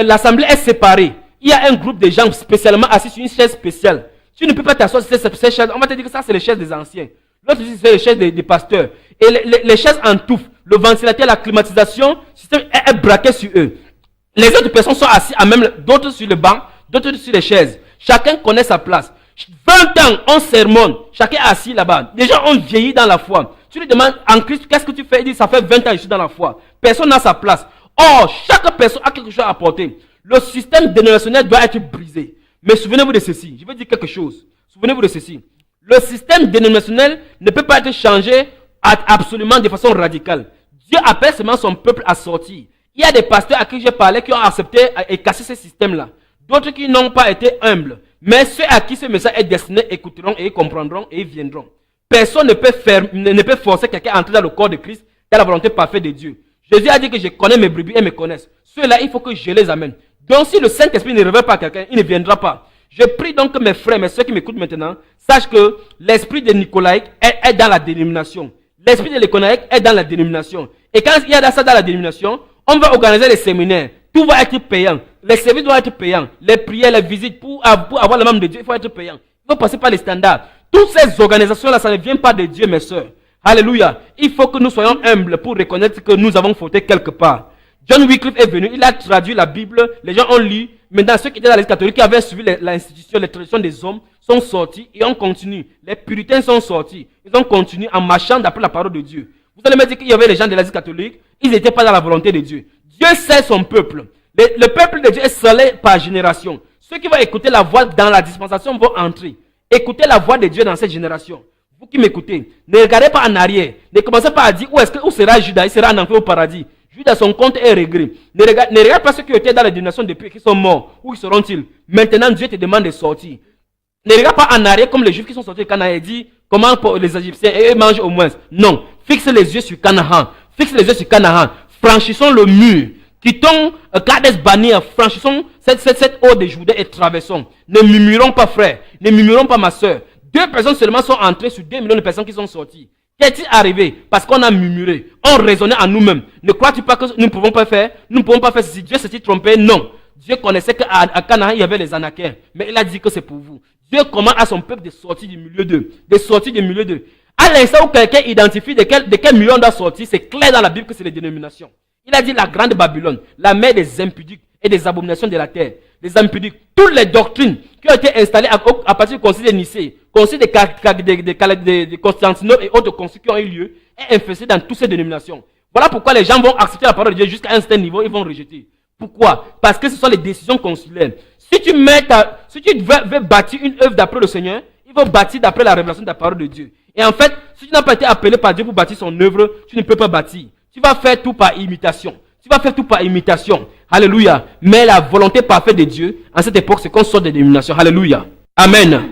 l'assemblée est séparée. Il y a un groupe de gens spécialement assis sur une chaise spéciale. Tu ne peux pas t'asseoir sur cette chaise. On va te dire que ça, c'est les chaises des anciens. L'autre, c'est les chaises des pasteurs. Et les chaises en touffe, le ventilateur, la climatisation, le système est braqué sur eux. Les autres personnes sont assises à même, d'autres sur le banc, d'autres sur les chaises. Chacun connaît sa place. 20 ans, on sermonne. Chacun est assis là-bas. Les gens ont vieilli dans la foi. Tu lui demandes, en Christ, qu'est-ce que tu fais? Il dit, ça fait 20 ans que je suis dans la foi. Personne n'a sa place. Or, chaque personne a quelque chose à apporter. Le système dénominationnel doit être brisé. Mais souvenez-vous de ceci. Je vais dire quelque chose. Souvenez-vous de ceci. Le système dénominationnel ne peut pas être changé absolument de façon radicale. Dieu appelle seulement son peuple à sortir. Il y a des pasteurs à qui j'ai parlé qui ont accepté et cassé ce système-là. D'autres qui n'ont pas été humbles. Mais ceux à qui ce message est destiné écouteront et comprendront et viendront. Personne ne peut forcer quelqu'un à entrer dans le corps de Christ, dans la volonté parfaite de Dieu. Jésus a dit que je connais mes brebis et me connaissent. Ceux-là, il faut que je les amène. Donc si le Saint-Esprit ne révèle pas à quelqu'un, il ne viendra pas. Je prie donc que mes frères, mes soeurs qui m'écoutent maintenant, sachent que l'esprit de Nicolaïque est dans la dénomination. L'esprit de Nicolaïque est dans la dénomination. Et quand il y a ça dans la dénomination, on va organiser les séminaires. Tout va être payant. Les services doivent être payants. Les prières, les visites, pour avoir le membre de Dieu, il faut être payant. Il faut passer par les standards. Toutes ces organisations-là, ça ne vient pas de Dieu, mes soeurs. Alléluia. Il faut que nous soyons humbles pour reconnaître que nous avons fauté quelque part. John Wycliffe est venu, il a traduit la Bible, les gens ont lu. Maintenant, ceux qui étaient dans l'Église catholique, qui avaient suivi l'institution, les traditions des hommes, sont sortis et on continue. Les puritains sont sortis. Ils ont continué en marchant d'après la parole de Dieu. Vous allez me dire qu'il y avait les gens de l'Église catholique, ils n'étaient pas dans la volonté de Dieu. Dieu sait son peuple. Le peuple de Dieu est scellé par génération. Ceux qui vont écouter la voix dans la dispensation vont entrer. Écoutez la voix de Dieu dans cette génération. Vous qui m'écoutez, ne regardez pas en arrière. Ne commencez pas à dire où sera Judas, il sera en enfer au paradis. Judas, son compte est réglé. Ne regarde pas ceux qui étaient dans la dénomination depuis, qui sont morts. Où seront-ils? Maintenant, Dieu te demande de sortir. Ne regarde pas en arrière comme les Juifs qui sont sortis de Canaan et dit comment pour les Égyptiens et eux mangent au moins. Non, fixe les yeux sur Canaan. Fixe les yeux sur Canaan. Franchissons le mur. Quittons Kades Barnea, franchissons cette eau de Judée et traversons. Ne murmurons pas, frère. Ne murmurons pas, ma soeur. 2 personnes seulement sont entrées sur 2 millions de personnes qui sont sorties. Qu'est-il arrivé? Parce qu'on a murmuré. On raisonnait en nous-mêmes. Ne crois-tu pas que nous ne pouvons pas faire? Nous ne pouvons pas faire si Dieu s'est trompé? Non. Dieu connaissait qu'à Canaan, il y avait les Anakiens. Mais il a dit que c'est pour vous. Dieu commande à son peuple de sortir du milieu d'eux. De sortir du milieu d'eux. À l'instant où quelqu'un identifie de quel million doit sortir, c'est clair dans la Bible que c'est les dénominations. Il a dit la grande Babylone, la mère des impudiques et des abominations de la terre, des impudiques, toutes les doctrines qui ont été installées à partir du concile de Nicée, concile de Constantinople et autres conciles qui ont eu lieu, est infesté dans toutes ces dénominations. Voilà pourquoi les gens vont accepter la parole de Dieu jusqu'à un certain niveau, ils vont rejeter. Pourquoi? Parce que ce sont les décisions consulaires. Si tu veux bâtir une œuvre d'après le Seigneur, il faut bâtir d'après la révélation de la parole de Dieu. Et en fait, si tu n'as pas été appelé par Dieu pour bâtir son œuvre, tu ne peux pas bâtir. Tu vas faire tout par imitation. Alléluia. Mais la volonté parfaite de Dieu, en cette époque, c'est qu'on sort des dénominations. Alléluia. Amen.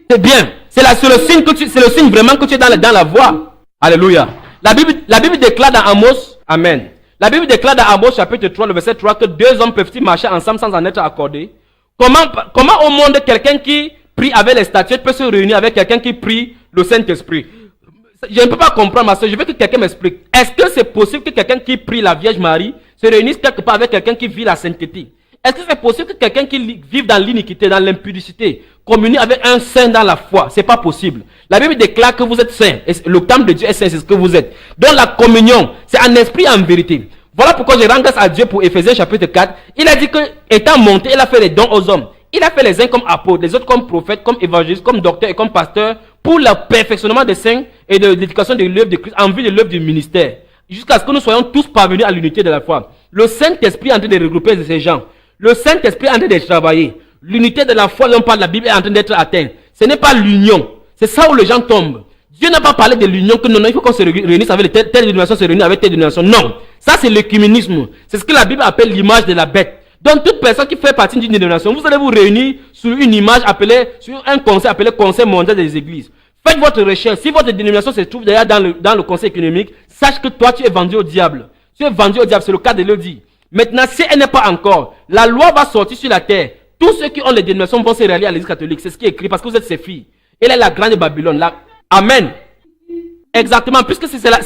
C'est bien. C'est le signe vraiment que tu es dans la voie. Alléluia. La Bible déclare dans Amos, Amen. La Bible déclare dans Amos chapitre 3, le verset 3, que deux hommes peuvent-ils marcher ensemble sans en être accordés? Comment au monde quelqu'un qui prie avec les statuettes peut se réunir avec quelqu'un qui prie le Saint-Esprit? Je ne peux pas comprendre, ma soeur. Je veux que quelqu'un m'explique. Est-ce que c'est possible que quelqu'un qui prie la Vierge Marie se réunisse quelque part avec quelqu'un qui vit la sainteté? Est-ce que c'est possible que quelqu'un qui vive dans l'iniquité, dans l'impudicité, communie avec un saint dans la foi? C'est pas possible. La Bible déclare que vous êtes saint. Le temple de Dieu est saint, c'est ce que vous êtes. Donc la communion, c'est en esprit et en vérité. Voilà pourquoi je rends grâce à Dieu pour Éphésiens chapitre 4. Il a dit que, étant monté, il a fait les dons aux hommes. Il a fait les uns comme apôtres, les autres comme prophètes, comme évangélistes, comme docteurs et comme pasteurs, pour le perfectionnement des saints et de l'éducation de l'œuvre de Christ en vue de l'œuvre du ministère. Jusqu'à ce que nous soyons tous parvenus à l'unité de la foi. Le Saint-Esprit est en train de regrouper ces gens. Le Saint-Esprit est en train de travailler. L'unité de la foi dont parle la Bible est en train d'être atteinte. Ce n'est pas l'union. C'est ça où les gens tombent. Dieu n'a pas parlé de l'union, que non, il faut qu'on se réunisse avec telle dénomination, se réunir avec telle dénomination. Non. Ça, c'est l'œcuménisme. C'est ce que la Bible appelle l'image de la bête. Donc, toute personne qui fait partie d'une dénomination, vous allez vous réunir sur une image appelée, sur un conseil appelé Conseil mondial des églises. Faites votre recherche. Si votre dénomination se trouve d'ailleurs dans le conseil économique, sache que toi, tu es vendu au diable. Tu es vendu au diable, c'est le cas de le dire. Maintenant, si elle n'est pas encore, la loi va sortir sur la terre. Tous ceux qui ont les dénominations vont se rallier à l'église catholique. C'est ce qui est écrit parce que vous êtes ses filles. Elle est la grande Babylone. Amen. Exactement. Puisque c'est là.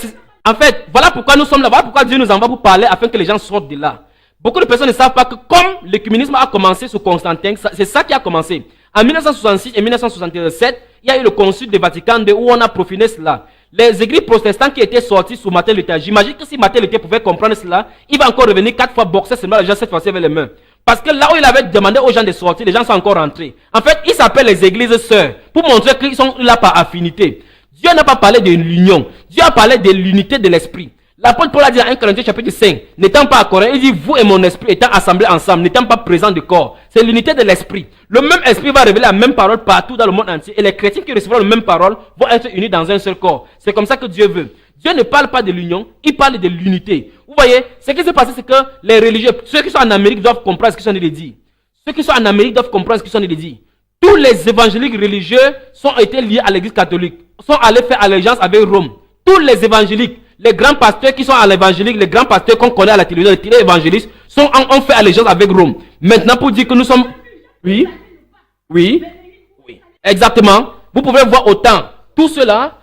En fait, voilà pourquoi nous sommes là. Voilà pourquoi Dieu nous envoie pour parler afin que les gens sortent de là. Beaucoup de personnes ne savent pas que comme l'écuménisme a commencé sous Constantin, c'est ça qui a commencé. En 1966 et 1967, il y a eu le concile de Vatican II où on a profané cela. Les églises protestantes qui étaient sorties sous Martin Luther, j'imagine que si Martin Luther pouvait comprendre cela, il va encore revenir 4 fois boxer seulement les gens cette fois-ci avec les mains. Parce que là où il avait demandé aux gens de sortir, les gens sont encore rentrés. En fait, ils s'appellent les églises sœurs pour montrer qu'ils sont là par affinité. Dieu n'a pas parlé de l'union. Dieu a parlé de l'unité de l'esprit. L'apôtre Paul a dit dans 1 Corinthiens chapitre 5, n'étant pas à Corinthe, il dit vous et mon esprit étant assemblés ensemble, n'étant pas présents de corps. C'est l'unité de l'esprit. Le même esprit va révéler la même parole partout dans le monde entier. Et les chrétiens qui recevront la même parole vont être unis dans un seul corps. C'est comme ça que Dieu veut. Dieu ne parle pas de l'union, il parle de l'unité. Vous voyez, ce qui s'est passé, c'est que les religieux, ceux qui sont en Amérique doivent comprendre ce qu'ils sont en train de dire. Ceux qui sont en Amérique doivent comprendre ce qu'ils sont en train de dire. Tous les évangéliques religieux sont été liés à l'église catholique, sont allés faire allégeance avec Rome. Tous les évangéliques, les grands pasteurs qui sont à l'évangélique, les grands pasteurs qu'on connaît à la télévision, les télé-évangélistes, ont fait allégeance avec Rome. Maintenant, pour dire que nous sommes... Oui. Exactement. Vous pouvez voir autant. Tout cela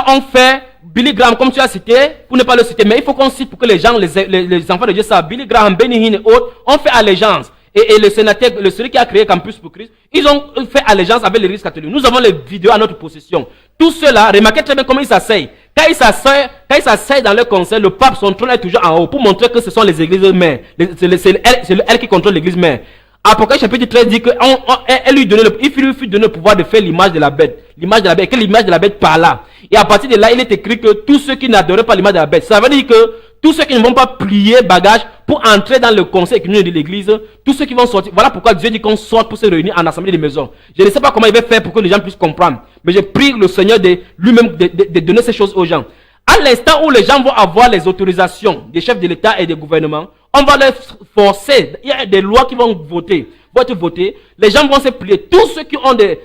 ont fait Billy Graham, comme tu as cité, pour ne pas le citer, mais il faut qu'on cite pour que les gens, les enfants de Dieu savent. Billy Graham, Benny Hinn et autres ont fait allégeance. Et le sénateur, celui qui a créé Campus pour Christ, ils ont fait allégeance avec l'église catholique. Nous avons les vidéos à notre possession. Tout cela, remarquez très bien comment ils s'asseyent. Quand ils s'asseyent dans leur conseil, le pape, son trône est toujours en haut pour montrer que ce sont les églises mères. C'est elle qui contrôle l'église mère. Apocalypse chapitre 13 dit qu'il lui fut donné le pouvoir de faire l'image de la bête. L'image de la bête, que l'image de la bête parla. Et à partir de là, il est écrit que tous ceux qui n'adoraient pas l'image de la bête, ça veut dire que tous ceux qui ne vont pas plier bagage pour entrer dans le conseil communal de l'église, tous ceux qui vont sortir, voilà pourquoi Dieu dit qu'on sorte pour se réunir en assemblée de maison. Je ne sais pas comment il va faire pour que les gens puissent comprendre, mais je prie le Seigneur lui-même de donner ces choses aux gens. À l'instant où les gens vont avoir les autorisations des chefs de l'État et des gouvernements, on va les forcer. Il y a des lois qui vont être votées. Les gens vont se plier. Tous ceux qui ont et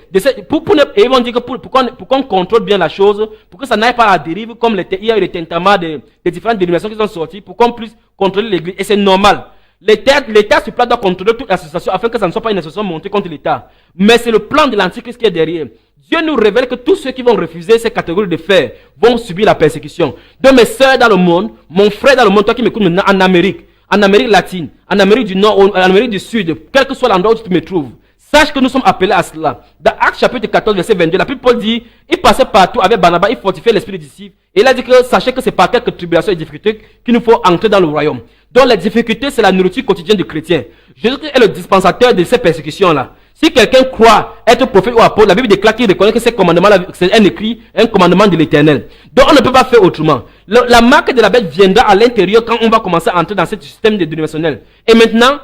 ils vont dire que pour qu'on contrôle bien la chose, pour que ça n'aille pas à la dérive, comme il y a eu les tentaments des différentes dénominations qui sont sorties, pour qu'on puisse contrôler l'église. Et c'est normal. L'État sur place doit contrôler toute l'association afin que ça ne soit pas une association montée contre l'État. Mais c'est le plan de l'Antichrist qui est derrière. Dieu nous révèle que tous ceux qui vont refuser ces catégories de faits vont subir la persécution. De mes sœurs dans le monde, mon frère dans le monde, toi qui m'écoutes maintenant en Amérique latine, en Amérique du Nord, en Amérique du Sud, quel que soit l'endroit où tu te trouves, Sache que nous sommes appelés à cela. Dans Actes chapitre 14, verset 22, l'apôtre Paul dit, il passait partout avec Barnabas, il fortifiait l'esprit des disciples. Et il a dit que sachez que c'est par quelques tribulations et difficultés qu'il nous faut entrer dans le royaume. Donc les difficultés, c'est la nourriture quotidienne du chrétien. Jésus-Christ est le dispensateur de ces persécutions-là. Si quelqu'un croit être prophète ou apôtre, la Bible déclare qu'il reconnaît que ces commandements-là, c'est un écrit, un commandement de l'Éternel. Donc on ne peut pas faire autrement. La marque de la bête viendra à l'intérieur quand on va commencer à entrer dans ce système dénominationnel. Et maintenant,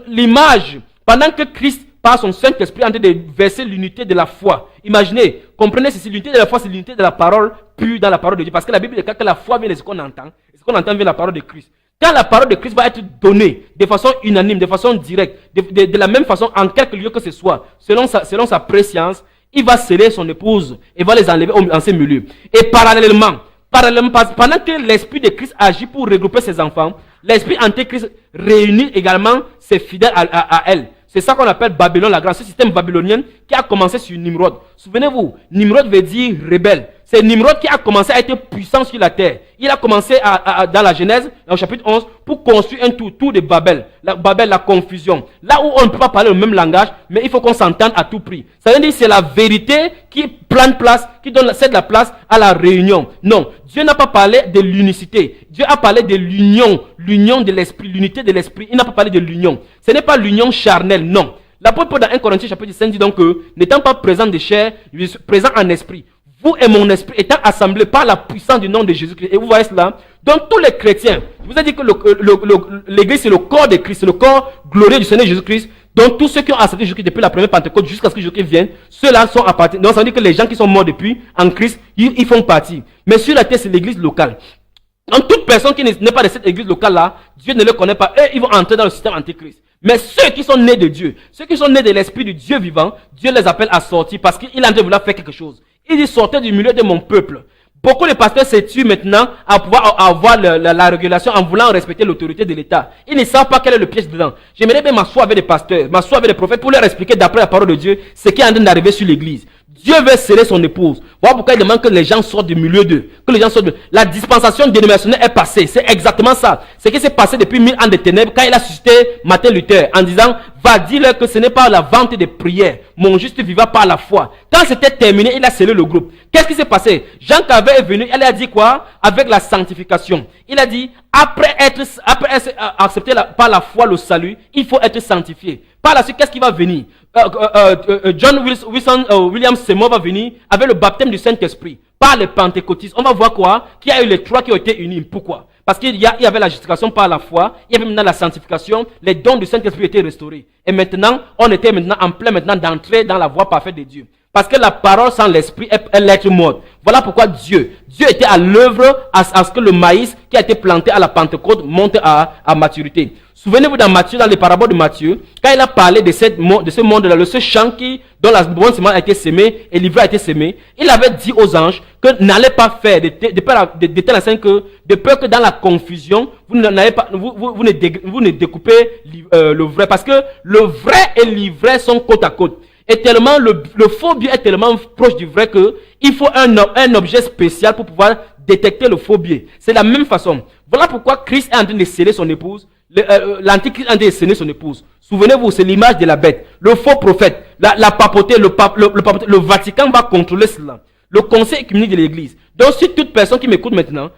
l'image, pendant que Christ, par son Saint-Esprit, est en train de verser l'unité de la foi. Imaginez, comprenez ceci, l'unité de la foi, c'est l'unité de la parole pure dans la parole de Dieu. Parce que la Bible déclare que la foi vient de ce qu'on entend. Et ce qu'on entend vient de la parole de Christ. Quand la parole de Christ va être donnée de façon unanime, de façon directe, de la même façon, en quelque lieu que ce soit, selon sa préscience, il va sceller son épouse et va les enlever en ces milieux. Et parallèlement, pendant que l'Esprit de Christ agit pour regrouper ses enfants, l'Esprit antéchrist réunit également ses fidèles à elle. C'est ça qu'on appelle Babylone la Grande, ce système babylonien qui a commencé sur Nimrod. Souvenez-vous, Nimrod veut dire rebelle. C'est Nimrod qui a commencé à être puissant sur la terre. Il a commencé dans la Genèse, dans le chapitre 11, pour construire un tour de Babel. Babel, la confusion. Là où on ne peut pas parler le même langage, mais il faut qu'on s'entende à tout prix. Ça veut dire que c'est la vérité qui prend place, qui cède la place à la réunion. Non, Dieu n'a pas parlé de l'unicité. Dieu a parlé de l'union de l'esprit, l'unité de l'esprit. Il n'a pas parlé de l'union. Ce n'est pas l'union charnelle, non. L'apôtre Paul dans 1 Corinthiens chapitre 5 dit donc que, n'étant pas présent de chair, présent en esprit. Vous et mon esprit étant assemblés par la puissance du nom de Jésus-Christ. Et vous voyez cela. Donc tous les chrétiens, je vous ai dit que l'église c'est le corps de Christ, c'est le corps glorieux du Seigneur Jésus-Christ. Donc tous ceux qui ont accepté Jésus-Christ depuis la première Pentecôte jusqu'à ce que Jésus-Christ vienne, ceux-là sont à partir. Donc ça veut dire que les gens qui sont morts depuis en Christ, ils font partie. Mais sur la terre, c'est l'église locale. Donc toute personne qui n'est pas de cette église locale-là, Dieu ne le connaît pas. Eux, ils vont entrer dans le système antéchrist. Mais ceux qui sont nés de Dieu, ceux qui sont nés de l'esprit du Dieu vivant, Dieu les appelle à sortir parce qu'il est en train de vouloir faire quelque chose. Il dit sortez du milieu de mon peuple. Beaucoup de pasteurs se tuent maintenant à pouvoir avoir la régulation en voulant respecter l'autorité de l'État. Ils ne savent pas quel est le piège dedans. J'aimerais bien m'asseoir avec des pasteurs, m'asseoir avec des prophètes pour leur expliquer d'après la parole de Dieu ce qui est en train d'arriver sur l'église. Dieu veut sceller son épouse. Voilà pourquoi il demande que les gens sortent du milieu d'eux. Que les gens sortent de... La dispensation dénominationnelle est passée. C'est exactement ça. Ce qui s'est passé depuis 1000 ans de ténèbres quand il a suscité Martin Luther en disant va dire-leur que ce n'est pas la vente des prières. Mon juste vivra par la foi. Quand c'était terminé, il a scellé le groupe. Qu'est-ce qui s'est passé? Jean Calvin est venu, il a dit quoi? Avec la sanctification. Il a dit, après être accepté par la foi le salut, il faut être sanctifié. Par la suite, qu'est-ce qui va venir? John William Seymour va venir avec le baptême du Saint-Esprit. Par les pentecôtistes. On va voir quoi? Qu'il y a eu les trois qui ont été unis. Pourquoi? Parce qu'il y avait la justification par la foi, il y avait maintenant la sanctification, les dons du Saint-Esprit étaient restaurés. Et maintenant, on était maintenant en plein d'entrer dans la voie parfaite de Dieu. Parce que la parole sans l'esprit est l'être mort. Voilà pourquoi Dieu était à l'œuvre à ce que le maïs qui a été planté à la Pentecôte monte à maturité. Souvenez-vous dans Matthieu, dans les paraboles de Matthieu, quand il a parlé de ce monde-là, de ce champ dont la bonne semence a été semée et l'ivraie a été semée, il avait dit aux anges que n'allez pas faire de telle enceinte que, de peur que dans la confusion, vous ne découpez le vrai. Parce que le vrai et l'ivraie sont côte à côte. Et tellement, le faux biais est tellement proche du vrai que il faut un objet spécial pour pouvoir détecter le faux biais. C'est la même façon. Voilà pourquoi Christ est en train de sceller son épouse. L'antichrist est en train de sceller son épouse. Souvenez-vous, c'est l'image de la bête. Le faux prophète, la papauté, le Vatican va contrôler cela. Le conseil œcuménique de l'église. Donc, si toute personne qui m'écoute maintenant,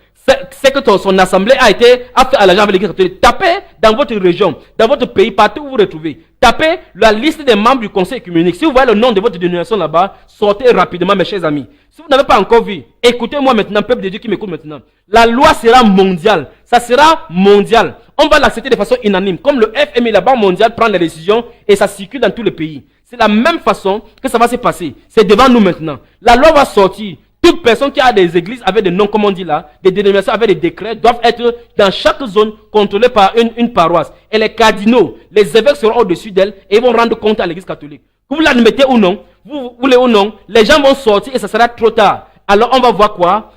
c'est que son assemblée a fait à l'argent avec l'église catholique. Tapez dans votre région, dans votre pays, partout où vous vous retrouvez. Tapez la liste des membres du conseil œcuménique. Si vous voyez le nom de votre dénomination là-bas, sortez rapidement, mes chers amis. Si vous n'avez pas encore vu, écoutez-moi maintenant, peuple de Dieu qui m'écoute maintenant. La loi sera mondiale. Ça sera mondial. On va l'accepter de façon unanime. Comme le FMI, la Banque mondiale, prend les décisions et ça circule dans tous les pays. C'est la même façon que ça va se passer. C'est devant nous maintenant. La loi va sortir. Toute personne qui a des églises avec des noms, comme on dit là, des dénominations avec des décrets, doivent être dans chaque zone contrôlées par une paroisse. Et les cardinaux, les évêques seront au-dessus d'elle et ils vont rendre compte à l'église catholique. Que vous l'admettez ou non, vous voulez ou non, les gens vont sortir et ça sera trop tard. Alors on va voir quoi?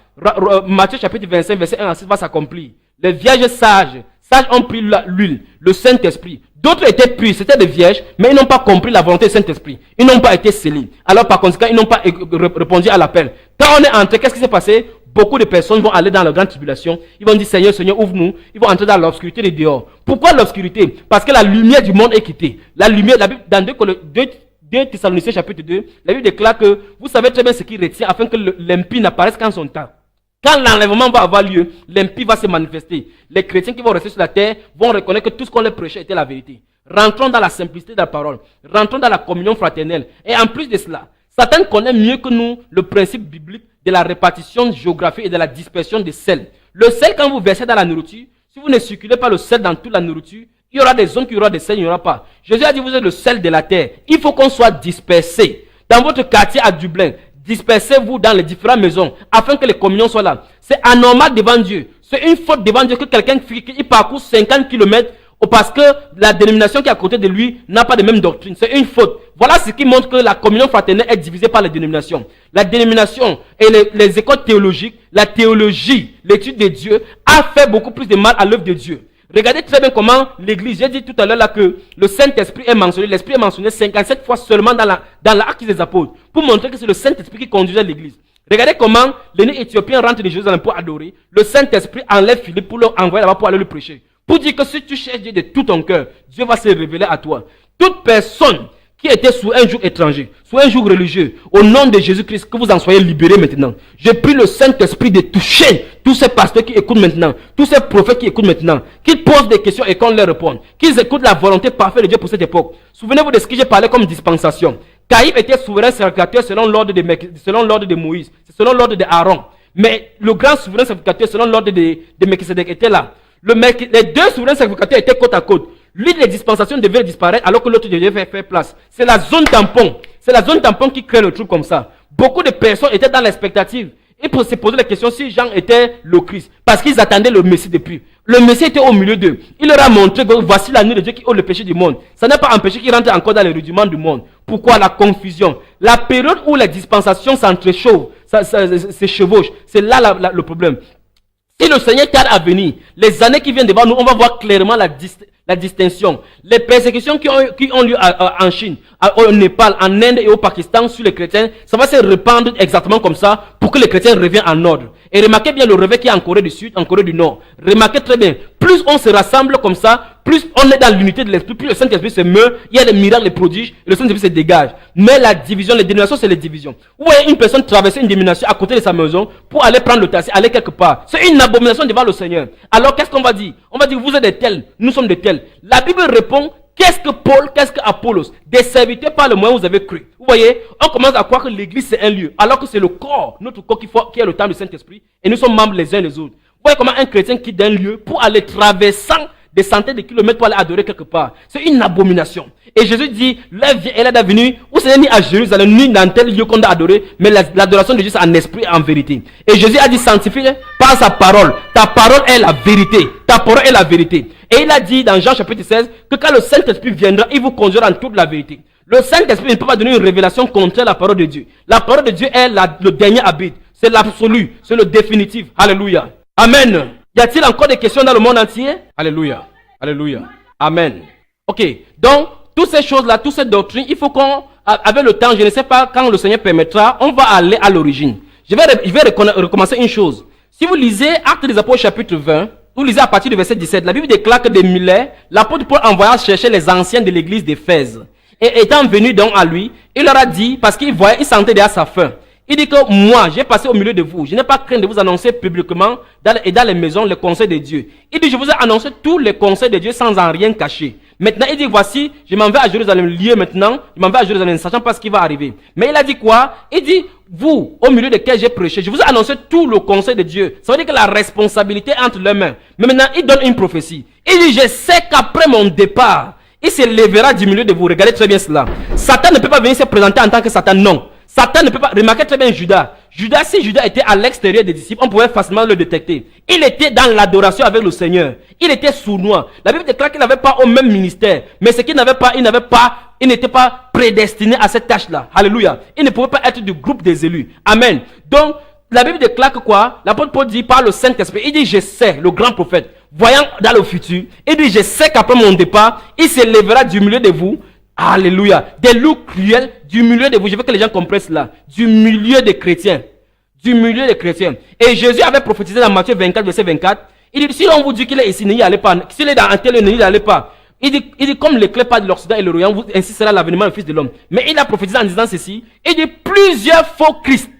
Matthieu chapitre 25, verset 1 à 6 va s'accomplir. Les vierges sages ont pris l'huile, le Saint-Esprit. D'autres étaient purs, c'était des vierges, mais ils n'ont pas compris la volonté du Saint-Esprit. Ils n'ont pas été scellés. Alors par conséquent, ils n'ont pas répondu à l'appel. Quand on est entré, qu'est-ce qui s'est passé? beaucoup de personnes vont aller dans la grande tribulation. Ils vont dire, Seigneur, Seigneur, ouvre-nous. Ils vont entrer dans l'obscurité de dehors. Pourquoi l'obscurité? Parce que la lumière du monde est quittée. La lumière, la Bible, dans 2 Thessaloniciens chapitre 2, la Bible déclare que vous savez très bien ce qui retient afin que l'impie n'apparaisse qu'en son temps. Quand l'enlèvement va avoir lieu, l'impie va se manifester. Les chrétiens qui vont rester sur la terre vont reconnaître que tout ce qu'on leur prêchait était la vérité. Rentrons dans la simplicité de la parole. Rentrons dans la communion fraternelle. Et en plus de cela, Satan connaît mieux que nous le principe biblique de la répartition géographique et de la dispersion des sels. Le sel, quand vous versez dans la nourriture, si vous ne circulez pas le sel dans toute la nourriture, il y aura des zones qui aura des sels, il n'y aura pas. Jésus a dit, vous êtes le sel de la terre. Il faut qu'on soit dispersé. Dans votre quartier à Dublin, dispersez-vous dans les différentes maisons afin que les communions soient là. C'est anormal devant Dieu. C'est une faute devant Dieu que quelqu'un qui parcourt 50 km parce que la dénomination qui est à côté de lui n'a pas de même doctrine. C'est une faute. Voilà ce qui montre que la communion fraternelle est divisée par les dénominations. La dénomination et les écoles théologiques, la théologie, l'étude de Dieu a fait beaucoup plus de mal à l'œuvre de Dieu. Regardez très bien comment l'église, j'ai dit tout à l'heure là que le Saint-Esprit est mentionné, l'Esprit est mentionné 57 fois seulement dans l'Acte des Apôtres, pour montrer que c'est le Saint-Esprit qui conduisait l'église. Regardez comment l'aîné éthiopien rentre de Jérusalem pour adorer, le Saint-Esprit enlève Philippe pour l'envoyer là-bas pour aller le prêcher. Pour dire que si tu cherches Dieu de tout ton cœur, Dieu va se révéler à toi. Toute personne qui était sous un joug étranger, sous un joug religieux, au nom de Jésus-Christ, que vous en soyez libérés maintenant. Je prie le Saint-Esprit de toucher tous ces pasteurs qui écoutent maintenant, tous ces prophètes qui écoutent maintenant, qu'ils posent des questions et qu'on leur réponde, qu'ils écoutent la volonté parfaite de Dieu pour cette époque. Souvenez-vous de ce que j'ai parlé comme dispensation. Caïphe était souverain sacrificateur selon l'ordre de Moïse, selon l'ordre d'Aaron. Mais le grand souverain sacrificateur selon l'ordre de Melchisedec était là. Les deux souverains sacrificateurs étaient côte à côte. L'une des dispensations devait disparaître alors que l'autre devait faire place. C'est la zone tampon. C'est la zone tampon qui crée le truc comme ça. Beaucoup de personnes étaient dans l'expectative. Ils se posaient la question si Jean était le Christ. Parce qu'ils attendaient le Messie depuis. Le Messie était au milieu d'eux. Il leur a montré que voici la nuit de Dieu qui ôte le péché du monde. Ça n'a pas empêché qu'ils rentrent encore dans les rudiments du monde. Pourquoi la confusion? La période où les dispensations s'entrechauffent, se chevauchent, c'est là le problème. Si le Seigneur tarde à venir, les années qui viennent devant nous, on va voir clairement la distinction. Les persécutions qui ont lieu en Chine, au Népal, en Inde et au Pakistan sur les chrétiens, ça va se répandre exactement comme ça pour que les chrétiens reviennent en ordre. Et remarquez bien le réveil qui est en Corée du Sud, en Corée du Nord. Remarquez très bien, plus on se rassemble comme ça, plus on est dans l'unité de l'esprit, plus le Saint-Esprit se meurt, il y a des miracles, des prodiges, et le Saint-Esprit se dégage. Mais la division, les dénominations, c'est les divisions. Vous voyez une personne traverser une dénomination à côté de sa maison pour aller prendre le taxi, aller quelque part. C'est une abomination devant le Seigneur. Alors qu'est-ce qu'on va dire? On va dire, vous êtes des tels, nous sommes des tels. La Bible répond, qu'est-ce que Paul, qu'est-ce que Apollos? Des serviteurs par le moyen où vous avez cru. Vous voyez, on commence à croire que l'église c'est un lieu, alors que c'est le corps, notre corps qui est le temple du Saint-Esprit, et nous sommes membres les uns les autres. Vous voyez comment un chrétien quitte un lieu pour aller traversant des centaines de kilomètres pour aller adorer quelque part. C'est une abomination. Et Jésus dit, l'heure vient et l'heure est venue, où ce n'est ni à Jérusalem, ni dans tel lieu qu'on doit adorer, mais l'adoration de Dieu c'est en esprit et en vérité. Et Jésus a dit, sanctifie par sa parole. Ta parole est la vérité. Ta parole est la vérité. Et il a dit dans Jean chapitre 16, que quand le Saint-Esprit viendra, il vous conduira en toute la vérité. Le Saint-Esprit ne peut pas donner une révélation contraire à la parole de Dieu. La parole de Dieu est le dernier arbitre. C'est l'absolu. C'est le définitif. Alléluia. Amen. Y a-t-il encore des questions dans le monde entier? Alléluia. Alléluia. Amen. Ok. Donc, toutes ces choses-là, toutes ces doctrines, il faut qu'on, avec le temps, je ne sais pas quand le Seigneur permettra, on va aller à l'origine. Je vais recommencer une chose. Si vous lisez Actes des Apôtres chapitre 20, vous lisez à partir du verset 17, la Bible déclare que des mulets, l'apôtre Paul envoya chercher les anciens de l'église d'Éphèse. Et étant venu donc à lui, il leur a dit, parce qu'il voyait, il sentait déjà sa faim. Il dit que moi, j'ai passé au milieu de vous. Je n'ai pas craint de vous annoncer publiquement et dans les maisons les conseils de Dieu. Il dit, je vous ai annoncé tous les conseils de Dieu sans en rien cacher. Maintenant, il dit, voici, je m'en vais à Jérusalem, lieu maintenant. Je m'en vais à Jérusalem, sachant pas ce qui va arriver. Mais il a dit quoi? Il dit, vous, au milieu desquels j'ai prêché, je vous ai annoncé tout le conseil de Dieu. Ça veut dire que la responsabilité est entre leurs mains. Mais maintenant, il donne une prophétie. Il dit, je sais qu'après mon départ, il se lèvera du milieu de vous. Regardez très bien cela. Satan ne peut pas venir se présenter en tant que Satan, non. Satan ne peut pas, remarquez très bien Judas. Si Judas était à l'extérieur des disciples, on pouvait facilement le détecter. Il était dans l'adoration avec le Seigneur. Il était sournois. La Bible déclare qu'il n'avait pas au même ministère. Mais ce qu'il n'avait pas, il n'était pas prédestiné à cette tâche-là. Alléluia. Il ne pouvait pas être du groupe des élus. Amen. Donc, la Bible déclare que quoi? L'apôtre Paul dit par le Saint-Esprit, il dit, je sais, le grand prophète, voyant dans le futur, il dit, je sais qu'après mon départ, il se lèvera du milieu de vous. Alléluia. Des loups cruels du milieu de vous. Je veux que les gens comprennent cela. Du milieu des chrétiens. du milieu des chrétiens. Et Jésus avait prophétisé dans Matthieu 24, verset 24. Il dit, si on vous dit qu'il est ici, n'y allez pas. S'il est dans un tel lieu, n'y allez pas. Il dit, comme l'éclair pas de l'Occident et l'Orient, ainsi sera l'avènement du Fils de l'homme. Mais il a prophétisé en disant ceci. Il dit, plusieurs faux Christ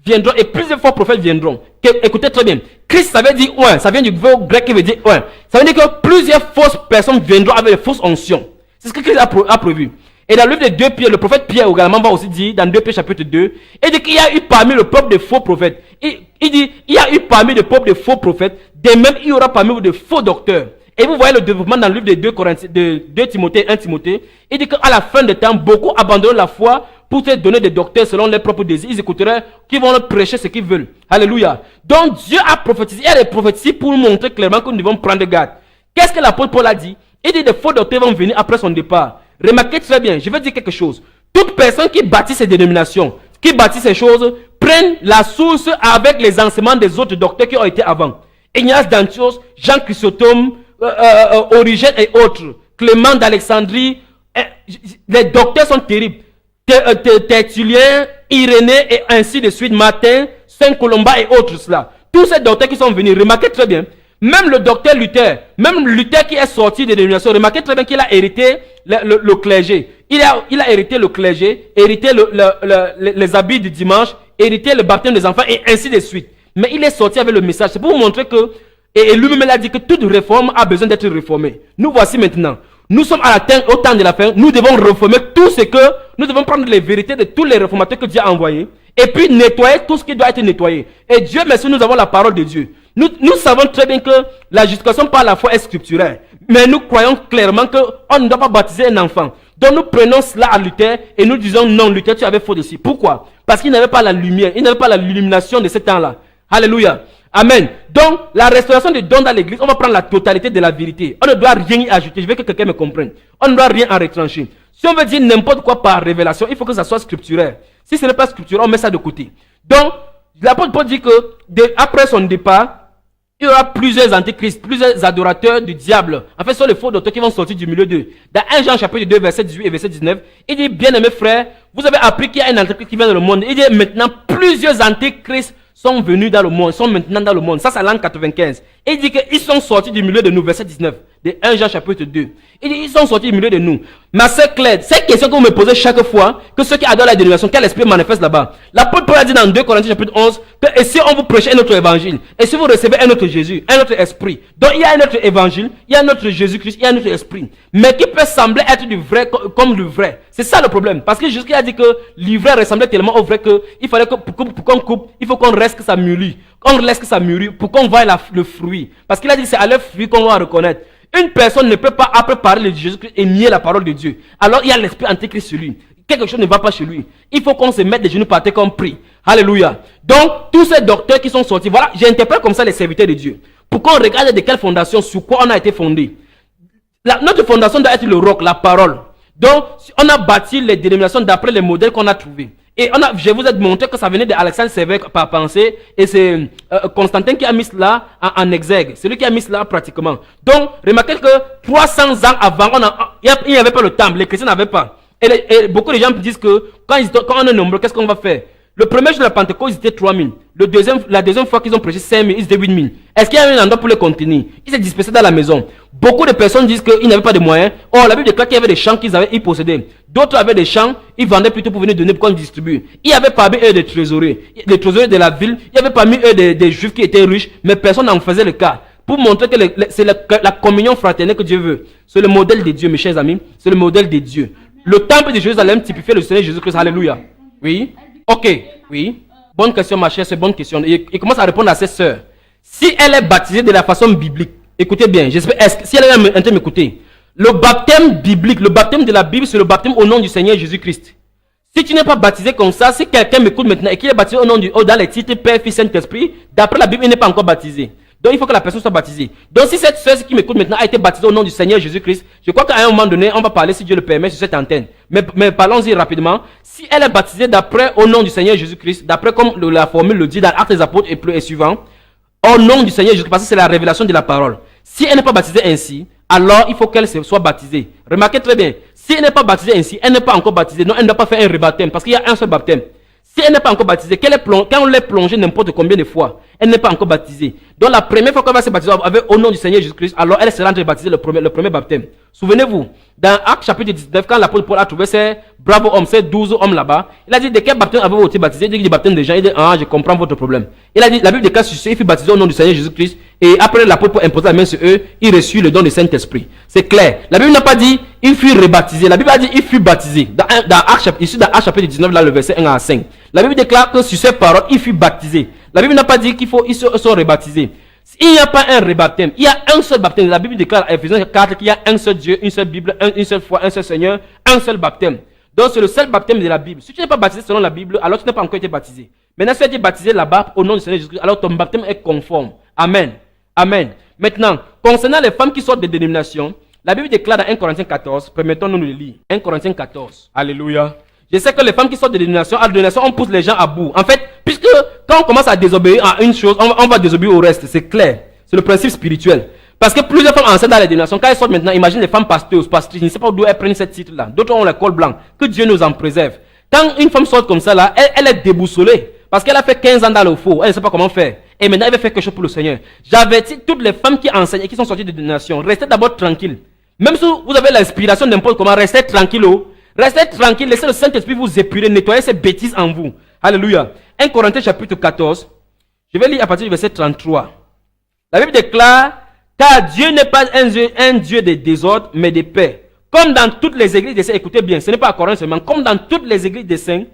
viendront et plusieurs faux prophètes viendront. Écoutez très bien. Christ, ça veut dire un. Ça vient du grec qui veut dire un. Ça veut dire que plusieurs fausses personnes viendront avec des fausses onction. C'est ce que Christ a prévu. Et dans le livre de 2 Pierre, le prophète Pierre également va aussi dire, dans 2 Pierre chapitre 2, il dit qu'il y a eu parmi le peuple de faux prophètes. Il dit, il y a eu parmi le peuple de faux prophètes, de même il y aura parmi vous de faux docteurs. Et vous voyez le développement dans le livre de 2 Timothée, 1 Timothée. Il dit qu'à la fin des temps, beaucoup abandonneront la foi pour te donner des docteurs selon leurs propres désirs. Ils écouteraient, qui vont leur prêcher ce qu'ils veulent. Alléluia. Donc Dieu a prophétisé. Il y a des prophéties pour nous montrer clairement que nous devons prendre garde. Qu'est-ce que l'apôtre Paul a dit? Il dit des faux docteurs vont venir après son départ. Remarquez très bien, je vais dire quelque chose. Toute personne qui bâtit ces dénominations, qui bâtit ces choses, prennent la source avec les enseignements des autres docteurs qui ont été avant. Ignace d'Antioche, Jean Chrysostome, Origène et autres, Clément d'Alexandrie, les docteurs sont terribles. Tertullien, Irénée et ainsi de suite, Martin, Saint Colomba et autres cela. Tous ces docteurs qui sont venus, remarquez très bien, même le docteur Luther, même Luther qui est sorti des dénominations, remarquez très bien qu'il a hérité le clergé. Il a hérité le clergé, hérité les habits du dimanche, hérité le baptême des enfants et ainsi de suite. Mais il est sorti avec le message. C'est pour vous montrer que, et lui-même a dit que toute réforme a besoin d'être réformée. Nous voici maintenant. Nous sommes au temps de la fin. Nous devons réformer tout ce que, nous devons prendre les vérités de tous les réformateurs que Dieu a envoyés. Et puis nettoyer tout ce qui doit être nettoyé. Et Dieu merci, nous avons la parole de Dieu. Nous savons très bien que la justification par la foi est scripturaire. Mais nous croyons clairement qu'on ne doit pas baptiser un enfant. Donc nous prenons cela à Luther et nous disons non, Luther, tu avais faux dessus. Pourquoi? Parce qu'il n'avait pas la lumière, il n'avait pas l'illumination de ce temps-là. Alléluia. Amen. Donc, la restauration des dons dans l'église, on va prendre la totalité de la vérité. On ne doit rien y ajouter. Je veux que quelqu'un me comprenne. On ne doit rien en retrancher. Si on veut dire n'importe quoi par révélation, il faut que ça soit scripturaire. Si ce n'est pas scripturaire, on met ça de côté. Donc, l'apôtre Paul dit que après son départ, il y aura plusieurs antéchrists, plusieurs adorateurs du diable. En fait, ce sont les faux docteurs qui vont sortir du milieu d'eux. Dans 1 Jean chapitre 2, verset 18 et verset 19, il dit, bien-aimés frères, vous avez appris qu'il y a un antéchrist qui vient dans le monde. Il dit, maintenant, plusieurs antéchrists sont venus dans le monde, sont maintenant dans le monde. Ça, c'est l'an 95. Et il dit qu'ils sont sortis du milieu de nous, verset 19, de 1 Jean chapitre 2. Il dit, ils sont sortis du milieu de nous. Ma sœur Claire, cette question que vous me posez chaque fois, que ceux qui adorent la dénomination, quel esprit manifeste là-bas? L'apôtre Paul a dit dans 2 Corinthiens chapitre 11, que et si on vous prêche un autre évangile, et si vous recevez un autre Jésus, un autre esprit, donc il y a un autre évangile, il y a un autre Jésus-Christ, il y a un autre esprit, mais qui peut sembler être du vrai comme le vrai. C'est ça le problème. Parce que Jésus a dit que le vrai ressemblait tellement au vrai qu'il fallait que pour qu'on coupe, il faut qu'on reste que ça mûrit. On laisse que ça mûrit pour qu'on voie le fruit. Parce qu'il a dit que c'est à leur fruit qu'on va reconnaître. Une personne ne peut pas après parler de Jésus-Christ et nier la parole de Dieu. Alors il y a l'esprit antéchrist sur lui. Quelque chose ne va pas chez lui. Il faut qu'on se mette des genoux par terre comme prie. Alléluia. Donc tous ces docteurs qui sont sortis, voilà, j'interprète comme ça les serviteurs de Dieu. Pour qu'on regarde de quelle fondation, sur quoi on a été fondé. Notre fondation doit être le roc, la parole. Donc on a bâti les dénominations d'après les modèles qu'on a trouvés. Et je vous ai montré que ça venait d'Alexandre Sévère par pensée. Et c'est Constantin qui a mis cela en exergue. C'est lui qui a mis cela pratiquement. Donc, remarquez que 300 ans avant, il n'y avait pas le temple. Les chrétiens n'avaient pas. Et beaucoup de gens disent que quand on est nombreux, qu'est-ce qu'on va faire? Le premier jour de la Pentecôte, ils étaient 3000. La deuxième fois qu'ils ont prêché 5000, ils étaient 8000. Est-ce qu'il y avait un endroit pour les contenir? Ils s'est dispersés dans la maison. Beaucoup de personnes disent qu'ils n'avaient pas de moyens. Or, la Bible déclare qu'il y avait des champs ils possédaient. D'autres avaient des champs, ils vendaient plutôt pour venir donner pour qu'on distribue. Il y avait parmi eux des trésoriers de la ville. Il y avait parmi eux des juifs qui étaient riches, mais personne n'en faisait le cas. Pour montrer que c'est la communion fraternelle que Dieu veut. C'est le modèle de Dieu, mes chers amis. C'est le modèle de Dieu. Le temple de Jérusalem typifiait le Seigneur Jésus-Christ. Alléluia. Oui. Ok. Oui. Bonne question, ma chère. C'est bonne question. Il commence à répondre à ses sœurs. Si elle est baptisée de la façon biblique, écoutez bien. J'espère. Si elle est en train de m'écouter, le baptême biblique, le baptême de la Bible, c'est le baptême au nom du Seigneur Jésus-Christ. Si tu n'es pas baptisé comme ça, si quelqu'un m'écoute maintenant et qu'il est baptisé au nom dans les titres Père, Fils, Saint-Esprit, d'après la Bible, il n'est pas encore baptisé. Donc il faut que la personne soit baptisée. Donc si cette sœur qui m'écoute maintenant a été baptisée au nom du Seigneur Jésus-Christ, je crois qu'à un moment donné, on va parler, si Dieu le permet, sur cette antenne. Mais parlons-y rapidement. Si elle est baptisée d'après au nom du Seigneur Jésus-Christ, d'après comme la formule le dit dans Actes des Apôtres et suivant, au nom du Seigneur Jésus-Christ, parce que c'est la révélation de la parole. Si elle n'est pas baptisée ainsi, alors il faut qu'elle soit baptisée. Remarquez très bien, si elle n'est pas baptisée ainsi, elle n'est pas encore baptisée, non, elle ne doit pas faire un rebaptême, parce qu'il y a un seul baptême. Si elle n'est pas encore baptisée, quand on l'est plongée n'importe combien de fois, elle n'est pas encore baptisée. Donc la première fois qu'elle va se baptiser au nom du Seigneur Jésus-Christ, alors elle sera baptisée le premier baptême. Souvenez-vous, dans Actes chapitre 19, quand l'apôtre Paul a trouvé ces braves hommes, ces 12 hommes là-bas, il a dit de quel baptême avez-vous été baptisé? Il dit du baptême des gens. Il dit je comprends votre problème. Il a dit la Bible déclare sur ceux, il fut baptisé au nom du Seigneur Jésus-Christ, et après l'apôtre Paul imposa la main sur eux, il reçut le don du Saint-Esprit. C'est clair. La Bible n'a pas dit il fut rebaptisé. La Bible a dit il fut baptisé. Dans Actes chapitre 19, là, le verset 1 à 5. La Bible déclare que sur ces paroles, il fut baptisé. La Bible n'a pas dit qu'ils sont rebaptisés. Il n'y a pas un rebaptême. Il y a un seul baptême. La Bible déclare à Ephésiens 4 qu'il y a un seul Dieu, une seule Bible, une seule foi, un seul Seigneur, un seul baptême. Donc c'est le seul baptême de la Bible. Si tu n'es pas baptisé selon la Bible, alors tu n'as pas encore été baptisé. Maintenant, si tu as été baptisé là-bas au nom du Seigneur Jésus-Christ, alors ton baptême est conforme. Amen. Amen. Maintenant, concernant les femmes qui sortent des dénominations, la Bible déclare dans 1 Corinthiens 14, permettons-nous de le lire. 1 Corinthiens 14. Alléluia. Je sais que les femmes qui sortent de dénomination, à la dénomination, on pousse les gens à bout. En fait, puisque quand on commence à désobéir à une chose, on va désobéir au reste. C'est clair. C'est le principe spirituel. Parce que plusieurs femmes enseignent dans les dénominations. Quand elles sortent maintenant, imagine les femmes pasteuses, pastrices, je ne sais pas d'où elles prennent ce titre-là. D'autres ont le col blanc. Que Dieu nous en préserve. Quand une femme sort comme ça, là, elle est déboussolée. Parce qu'elle a fait 15 ans dans le faux. Elle ne sait pas comment faire. Et maintenant, elle veut faire quelque chose pour le Seigneur. J'avertis toutes les femmes qui enseignent et qui sont sorties de dénomination. Restez d'abord tranquilles. Même si vous avez l'inspiration n'importe comment, restez tranquille. Restez tranquille, laissez le Saint-Esprit vous épurer, nettoyer ces bêtises en vous. Alléluia. 1 Corinthiens chapitre 14. Je vais lire à partir du verset 33. La Bible déclare, car Dieu n'est pas un Dieu de désordre, mais de paix. Comme dans toutes les églises des saints, écoutez bien, ce n'est pas à Corinthe seulement, comme dans toutes les églises des saints,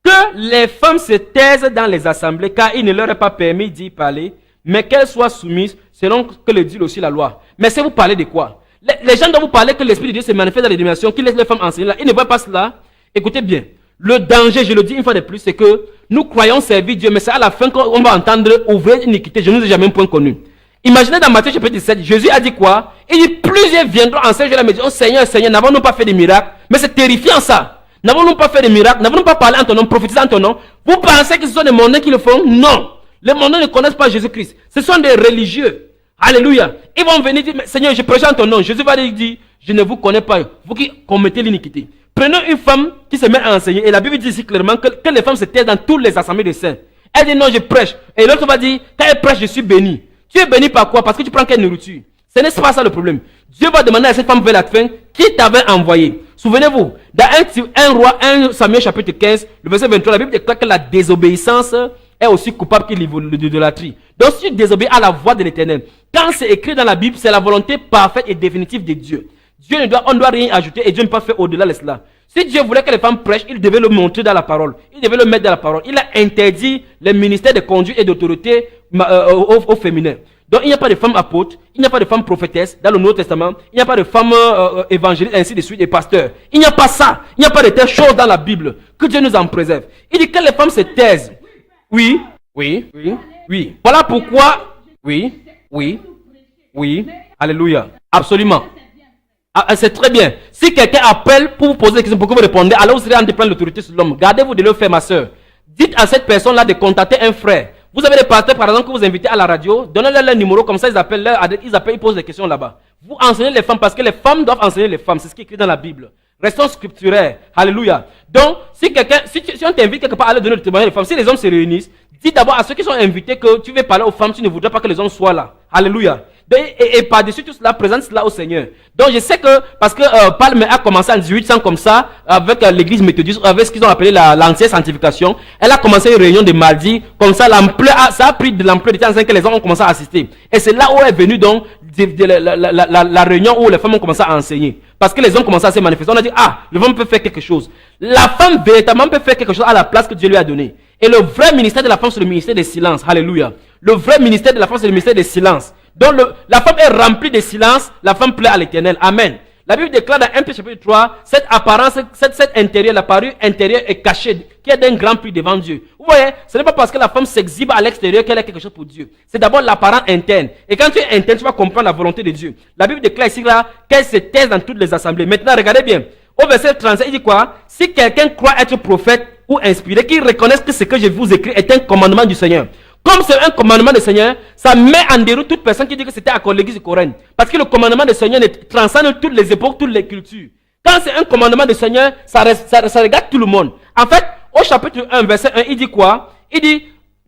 que les femmes se taisent dans les assemblées, car il ne leur est pas permis d'y parler, mais qu'elles soient soumises, selon que le dit aussi la loi. Mais c'est vous parlez de quoi? Les gens dont vous parlez que l'Esprit de Dieu se manifeste dans les dénominations, qui laissent les femmes enseigner là, ils ne voient pas cela. Écoutez bien, le danger, je le dis une fois de plus, c'est que nous croyons servir Dieu, mais c'est à la fin qu'on va entendre ouvrir une iniquité. Je ne vous ai jamais un point connu. Imaginez dans Matthieu chapitre 17, Jésus a dit quoi? Il dit, plusieurs viendront enseigner la médecine. Oh Seigneur, Seigneur, n'avons-nous pas fait des miracles? Mais c'est terrifiant ça. N'avons-nous pas fait des miracles? N'avons-nous pas parlé en ton nom, prophétisé en ton nom? Vous pensez que ce sont des mondains qui le font? Non. Les mondains ne connaissent pas Jésus-Christ. Ce sont des religieux. Alléluia. Ils vont venir dire, Seigneur, je prêche en ton nom. Jésus va dire, je ne vous connais pas. Vous qui commettez l'iniquité. Prenons une femme qui se met à enseigner. Et la Bible dit ici clairement que les femmes se taisent dans toutes les assemblées des saints. Elle dit non, je prêche. Et l'autre va dire, quand elle prêche, je suis béni. Tu es béni par quoi? Parce que tu prends quelle nourriture? Ce n'est pas ça le problème. Dieu va demander à cette femme vers la fin, qui t'avait envoyé? Souvenez-vous, dans 1 Samuel chapitre 15, le verset 23, la Bible déclare que la désobéissance est aussi coupable que l'idolâtrie. Donc si tu désobéis à la voix de l'Éternel, quand c'est écrit dans la Bible, c'est la volonté parfaite et définitive de Dieu. On ne doit rien ajouter et Dieu ne peut pas faire au-delà de cela. Si Dieu voulait que les femmes prêchent, il devait le montrer dans la parole. Il devait le mettre dans la parole. Il a interdit les ministères de conduite et d'autorité aux féminins. Donc il n'y a pas de femmes apôtres, il n'y a pas de femmes prophétesses dans le Nouveau Testament, il n'y a pas de femmes évangélistes, ainsi de suite, et pasteurs. Il n'y a pas ça. Il n'y a pas de telles choses dans la Bible. Que Dieu nous en préserve. Il dit que les femmes se taisent. Oui. Voilà pourquoi. Oui. Alléluia. Absolument. C'est très bien. Si quelqu'un appelle pour vous poser des questions, pour que vous répondez, alors vous serez en train de prendre l'autorité sur l'homme. Gardez-vous de le faire, ma soeur. Dites à cette personne-là de contacter un frère. Vous avez des pasteurs, par exemple, que vous invitez à la radio. Donnez-leur leur numéro, comme ça ils appellent, ils posent des questions là-bas. Vous enseignez les femmes, parce que les femmes doivent enseigner les femmes. C'est ce qui est écrit dans la Bible. Restons scripturaires. Alléluia. Donc, si on t'invite quelque part à aller donner le témoignage des femmes, si les hommes se réunissent, dis d'abord à ceux qui sont invités que tu veux parler aux femmes, tu ne voudrais pas que les hommes soient là. Alléluia. Et par-dessus tout cela, présente cela au Seigneur. Donc je sais que, parce que Palme a commencé en 1800 comme ça, avec l'église méthodiste, avec ce qu'ils ont appelé l'ancienne sanctification. Elle a commencé une réunion de mardi, comme ça, ça a pris de l'ampleur de temps que les hommes ont commencé à assister. Et c'est là où est venue donc la réunion où les femmes ont commencé à enseigner. Parce que les hommes commençaient à se manifester. On a dit, le femme peut faire quelque chose. La femme véritablement peut faire quelque chose à la place que Dieu lui a donnée. Et le vrai ministère de la femme, c'est le ministère des silences. Alléluia. Le vrai ministère de la femme, c'est le ministère des silences. Donc la femme est remplie de silence, la femme plaît à l'Éternel. Amen. La Bible déclare dans 1 Pierre chapitre 3, cette apparence, cette intérieur, la parure intérieure est cachée, qui est d'un grand prix devant Dieu. Vous voyez, ce n'est pas parce que la femme s'exhibe à l'extérieur qu'elle est quelque chose pour Dieu. C'est d'abord l'apparence interne. Et quand tu es interne, tu vas comprendre la volonté de Dieu. La Bible déclare ici là qu'elle se taise dans toutes les assemblées. Maintenant, regardez bien. Au verset 35, il dit quoi? Si quelqu'un croit être prophète ou inspiré, qu'il reconnaisse que ce que je vous écris est un commandement du Seigneur. Comme c'est un commandement du Seigneur, ça met en déroute toute personne qui dit que c'était à l'église de Corinthe. Parce que le commandement du Seigneur transcende toutes les époques, toutes les cultures. Quand c'est un commandement du Seigneur, ça regarde tout le monde. En fait, au chapitre 1, verset 1, il dit quoi? Il dit,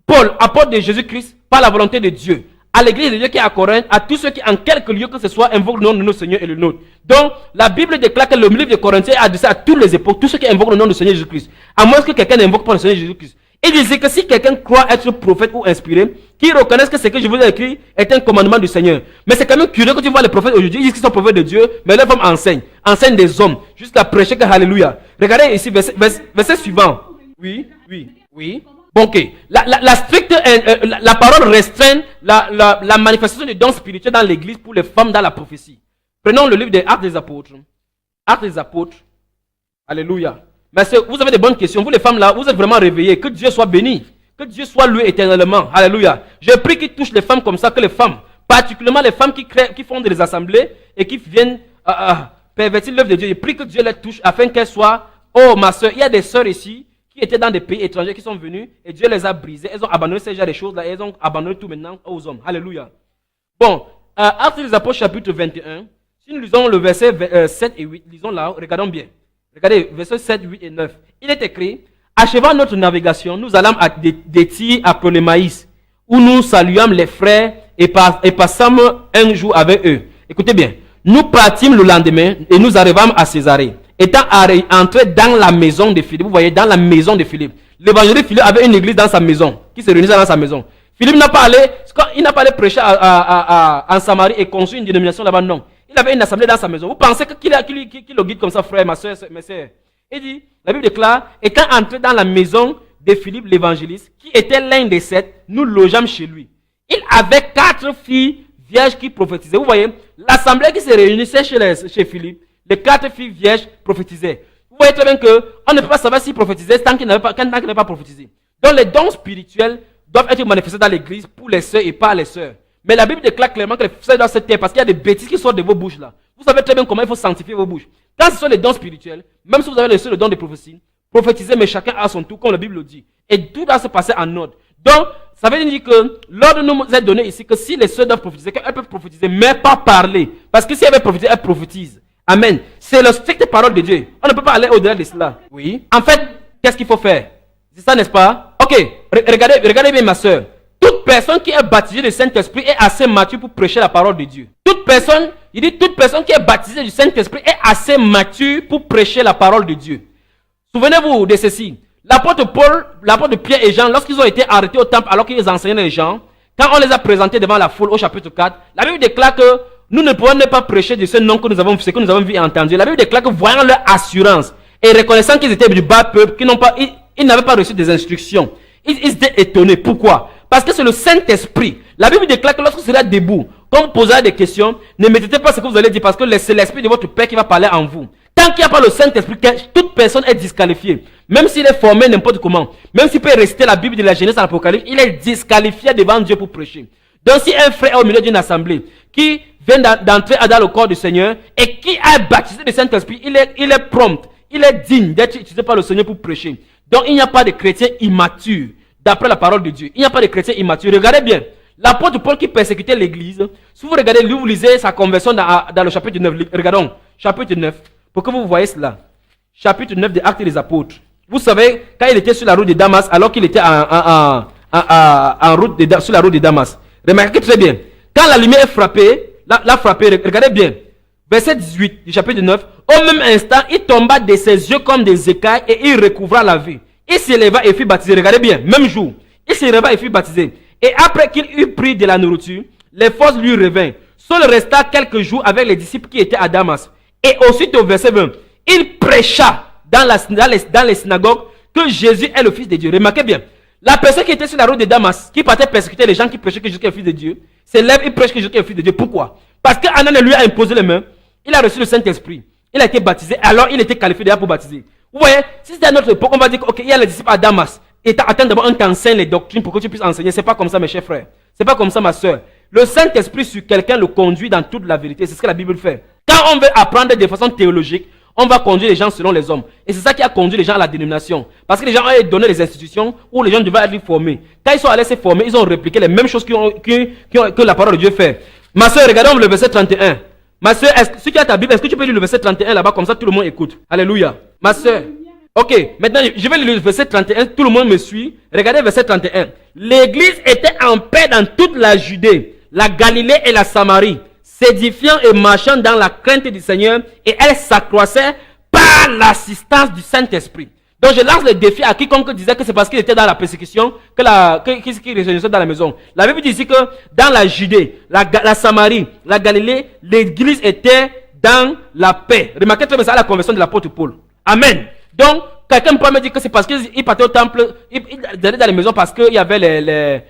Paul, apôtre de Jésus-Christ, par la volonté de Dieu, à l'église de Dieu qui est à Corinthe, à tous ceux qui, en quelque lieu que ce soit, invoquent le nom de notre Seigneur et le nôtre. Donc, la Bible déclare que le livre de Corinthiens est adressé à toutes les époques, tous ceux qui invoquent le nom du Seigneur Jésus-Christ. À moins que quelqu'un n'invoque pas le Seigneur Jésus-Christ. Il disait que si quelqu'un croit être prophète ou inspiré, qu'il reconnaisse que ce que je vous ai écrit est un commandement du Seigneur. Mais c'est quand même curieux que tu vois les prophètes aujourd'hui, ils disent qu'ils sont prophètes de Dieu, mais leurs femmes enseignent des hommes, jusqu'à prêcher que Alléluia. Regardez ici, verset suivant. Oui. Bon, ok. La parole restreint la manifestation des dons spirituels dans l'église pour les femmes dans la prophétie. Prenons le livre des Actes des Apôtres. Actes des Apôtres. Alléluia. Mais vous avez des bonnes questions. Vous les femmes là, vous êtes vraiment réveillées. Que Dieu soit béni. Que Dieu soit loué éternellement. Alléluia. Je prie qu'il touche les femmes comme ça, que les femmes, particulièrement les femmes qui font des assemblées et qui viennent pervertir l'œuvre de Dieu. Je prie que Dieu les touche afin qu'elles soient. Oh ma soeur, il y a des sœurs ici qui étaient dans des pays étrangers qui sont venus et Dieu les a brisées. Elles ont abandonné ces genres de choses là et elles ont abandonné tout maintenant aux hommes. Alléluia. Bon, Actes des Apôtres chapitre 21. Si nous lisons le verset 7 et 8, lisons là, regardons bien. Regardez, versets 7, 8 et 9. Il est écrit, achevant notre navigation, nous allâmes des Tyr à Ptolémaïs, où nous saluâmes les frères et passâmes un jour avec eux. Écoutez bien, nous partîmes le lendemain et nous arrivâmes à Césarée. Étant entrés dans la maison de Philippe, vous voyez, dans la maison de Philippe. L'évangéliste Philippe avait une église dans sa maison, qui se réunissait dans sa maison. Philippe n'a pas allé prêcher en Samarie et construire une dénomination là-bas, non. Il avait une assemblée dans sa maison. Vous pensez qu'il le guide comme ça, frère, ma soeur, mes soeurs? Il dit, la Bible déclare, étant entré dans la maison de Philippe l'évangéliste, qui était l'un des 7, nous logeâmes chez lui. Il avait 4 filles vierges qui prophétisaient. Vous voyez, l'assemblée qui se réunissait chez Philippe, les 4 filles vierges prophétisaient. Vous voyez très bien qu'on ne peut pas savoir s'ils prophétisaient tant qu'ils n'avaient pas prophétisé. Donc les dons spirituels doivent être manifestés dans l'église pour les sœurs et pas les sœurs. Mais la Bible déclare clairement que les sœurs doivent se taire parce qu'il y a des bêtises qui sortent de vos bouches là. Vous savez très bien comment il faut sanctifier vos bouches. Quand ce sont les dons spirituels, même si vous avez reçu le don de prophétie, prophétisez, mais chacun à son tour, comme la Bible le dit. Et tout doit se passer en ordre. Donc, ça veut dire que l'ordre nous est donné ici que si les sœurs doivent prophétiser, qu'elles peuvent prophétiser, mais pas parler. Parce que si elles veulent prophétiser, elles prophétisent. Amen. C'est la stricte parole de Dieu. On ne peut pas aller au-delà de cela. Oui. En fait, qu'est-ce qu'il faut faire? C'est ça, n'est-ce pas? Ok. Regardez bien ma soeur. Toute personne qui est baptisée du Saint-Esprit est assez mature pour prêcher la parole de Dieu. Toute personne qui est baptisée du Saint-Esprit est assez mature pour prêcher la parole de Dieu. Souvenez-vous de ceci. L'apôtre Paul, l'apôtre Pierre et Jean, lorsqu'ils ont été arrêtés au temple alors qu'ils enseignaient les gens, quand on les a présentés devant la foule au chapitre 4, la Bible déclare que nous ne pouvons pas prêcher de ce nom que nous avons vu et entendu. La Bible déclare que voyant leur assurance et reconnaissant qu'ils étaient du bas peuple, ils n'avaient pas reçu des instructions, ils étaient étonnés. Pourquoi? Parce que c'est le Saint-Esprit. La Bible déclare que lorsque vous serez debout, quand vous poserez des questions, ne méditez pas ce que vous allez dire parce que c'est l'Esprit de votre Père qui va parler en vous. Tant qu'il n'y a pas le Saint-Esprit, toute personne est disqualifiée. Même s'il est formé n'importe comment, même s'il peut réciter la Bible de la Genèse à l'Apocalypse, il est disqualifié devant Dieu pour prêcher. Donc si un frère est au milieu d'une assemblée qui vient d'entrer dans le corps du Seigneur et qui a baptisé le Saint-Esprit, il est prompt, il est digne d'être utilisé par le Seigneur pour prêcher. Donc il n'y a pas de chrétien immature. D'après la parole de Dieu, il n'y a pas de chrétiens immatures. Regardez bien, l'apôtre Paul qui persécutait l'église, si vous regardez, vous lisez sa conversion dans le chapitre 9, regardons, chapitre 9, pour que vous voyez cela. Chapitre 9 des Actes des Apôtres. Vous savez, quand il était sur la route de Damas, alors qu'il était sur la route de Damas, remarquez très bien, quand la lumière est frappée, regardez bien, verset 18 du chapitre 9, au même instant, il tomba de ses yeux comme des écailles et il recouvra la vue. Il s'éleva et fut baptisé. Regardez bien, même jour. Il s'éleva et fut baptisé. Et après qu'il eut pris de la nourriture, les forces lui revinrent. Saul resta quelques jours avec les disciples qui étaient à Damas. Et aussitôt, verset 20, il prêcha dans les synagogues que Jésus est le Fils de Dieu. Remarquez bien, la personne qui était sur la route de Damas, qui partait persécuter les gens qui prêchaient que Jésus est le Fils de Dieu, s'élève et prêche que Jésus est le Fils de Dieu. Pourquoi? Parce qu'Anan lui a imposé les mains. Il a reçu le Saint-Esprit. Il a été baptisé. Alors il était qualifié déjà pour baptiser. Vous voyez, si c'était à notre époque, on va dire qu'il y a les disciples à Damas. Et attends d'abord, on t'enseigne les doctrines pour que tu puisses enseigner. C'est pas comme ça, mes chers frères. C'est pas comme ça, ma soeur. Le Saint-Esprit sur quelqu'un le conduit dans toute la vérité. C'est ce que la Bible fait. Quand on veut apprendre de façon théologique, on va conduire les gens selon les hommes. Et c'est ça qui a conduit les gens à la dénomination. Parce que les gens ont donné les institutions où les gens devaient être formés. Quand ils sont allés se former, ils ont répliqué les mêmes choses que la parole de Dieu fait. Ma soeur, regardons le verset 31. Ma soeur, si tu as ta Bible, est-ce que tu peux lire le verset 31 là-bas, comme ça tout le monde écoute? Alléluia. Ma soeur, Ok, maintenant je vais lire le verset 31. Tout le monde me suit. Regardez le verset 31. L'église était en paix dans toute la Judée, la Galilée et la Samarie, s'édifiant et marchant dans la crainte du Seigneur, et elle s'accroissait par l'assistance du Saint-Esprit. Donc je lance le défi à quiconque disait que c'est parce qu'il était dans la persécution qu'il réunissait dans la maison. La Bible dit ici que dans la Judée, la Samarie, la Galilée, l'église était dans la paix. Remarquez très bien ça à la conversion de l'apôtre Paul. Amen. Donc, quelqu'un peut me dire que c'est parce qu'il partait au temple, il allait dans les maisons parce qu'il y avait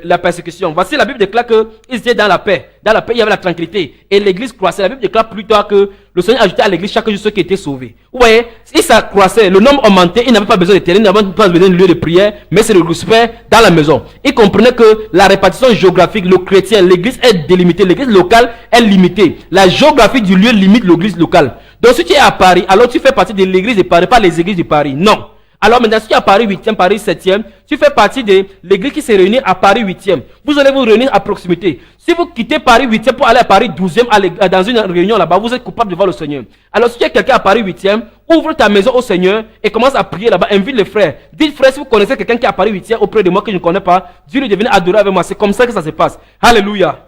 la persécution. Voici, la Bible déclare qu'ils étaient dans la paix. Dans la paix, il y avait la tranquillité. Et l'église croissait. La Bible déclare plus tard que le Seigneur ajoutait à l'église chaque jour ceux qui étaient sauvés. Vous voyez, il s'accroissait, le nombre augmentait, il n'avait pas besoin de terrain, il n'avait pas besoin de lieu de prière, mais c'est le respect dans la maison. Il comprenait que la répartition géographique, le chrétien, l'église est délimitée, l'église locale est limitée. La géographie du lieu limite l'église locale. Donc si tu es à Paris, alors tu fais partie de l'église de Paris, pas les églises de Paris. Non. Alors maintenant, si tu es à Paris 8e, Paris 7e, tu fais partie de l'église qui se réunit à Paris 8e. Vous allez vous réunir à proximité. Si vous quittez Paris 8e pour aller à Paris 12e, dans une réunion là-bas, vous êtes coupable devant le Seigneur. Alors si tu es quelqu'un à Paris 8e, ouvre ta maison au Seigneur et commence à prier là-bas. Invite les frères. Dites frères, si vous connaissez quelqu'un qui est à Paris 8e auprès de moi que je ne connais pas, Dieu lui devient adorer avec moi. C'est comme ça que ça se passe. Alléluia.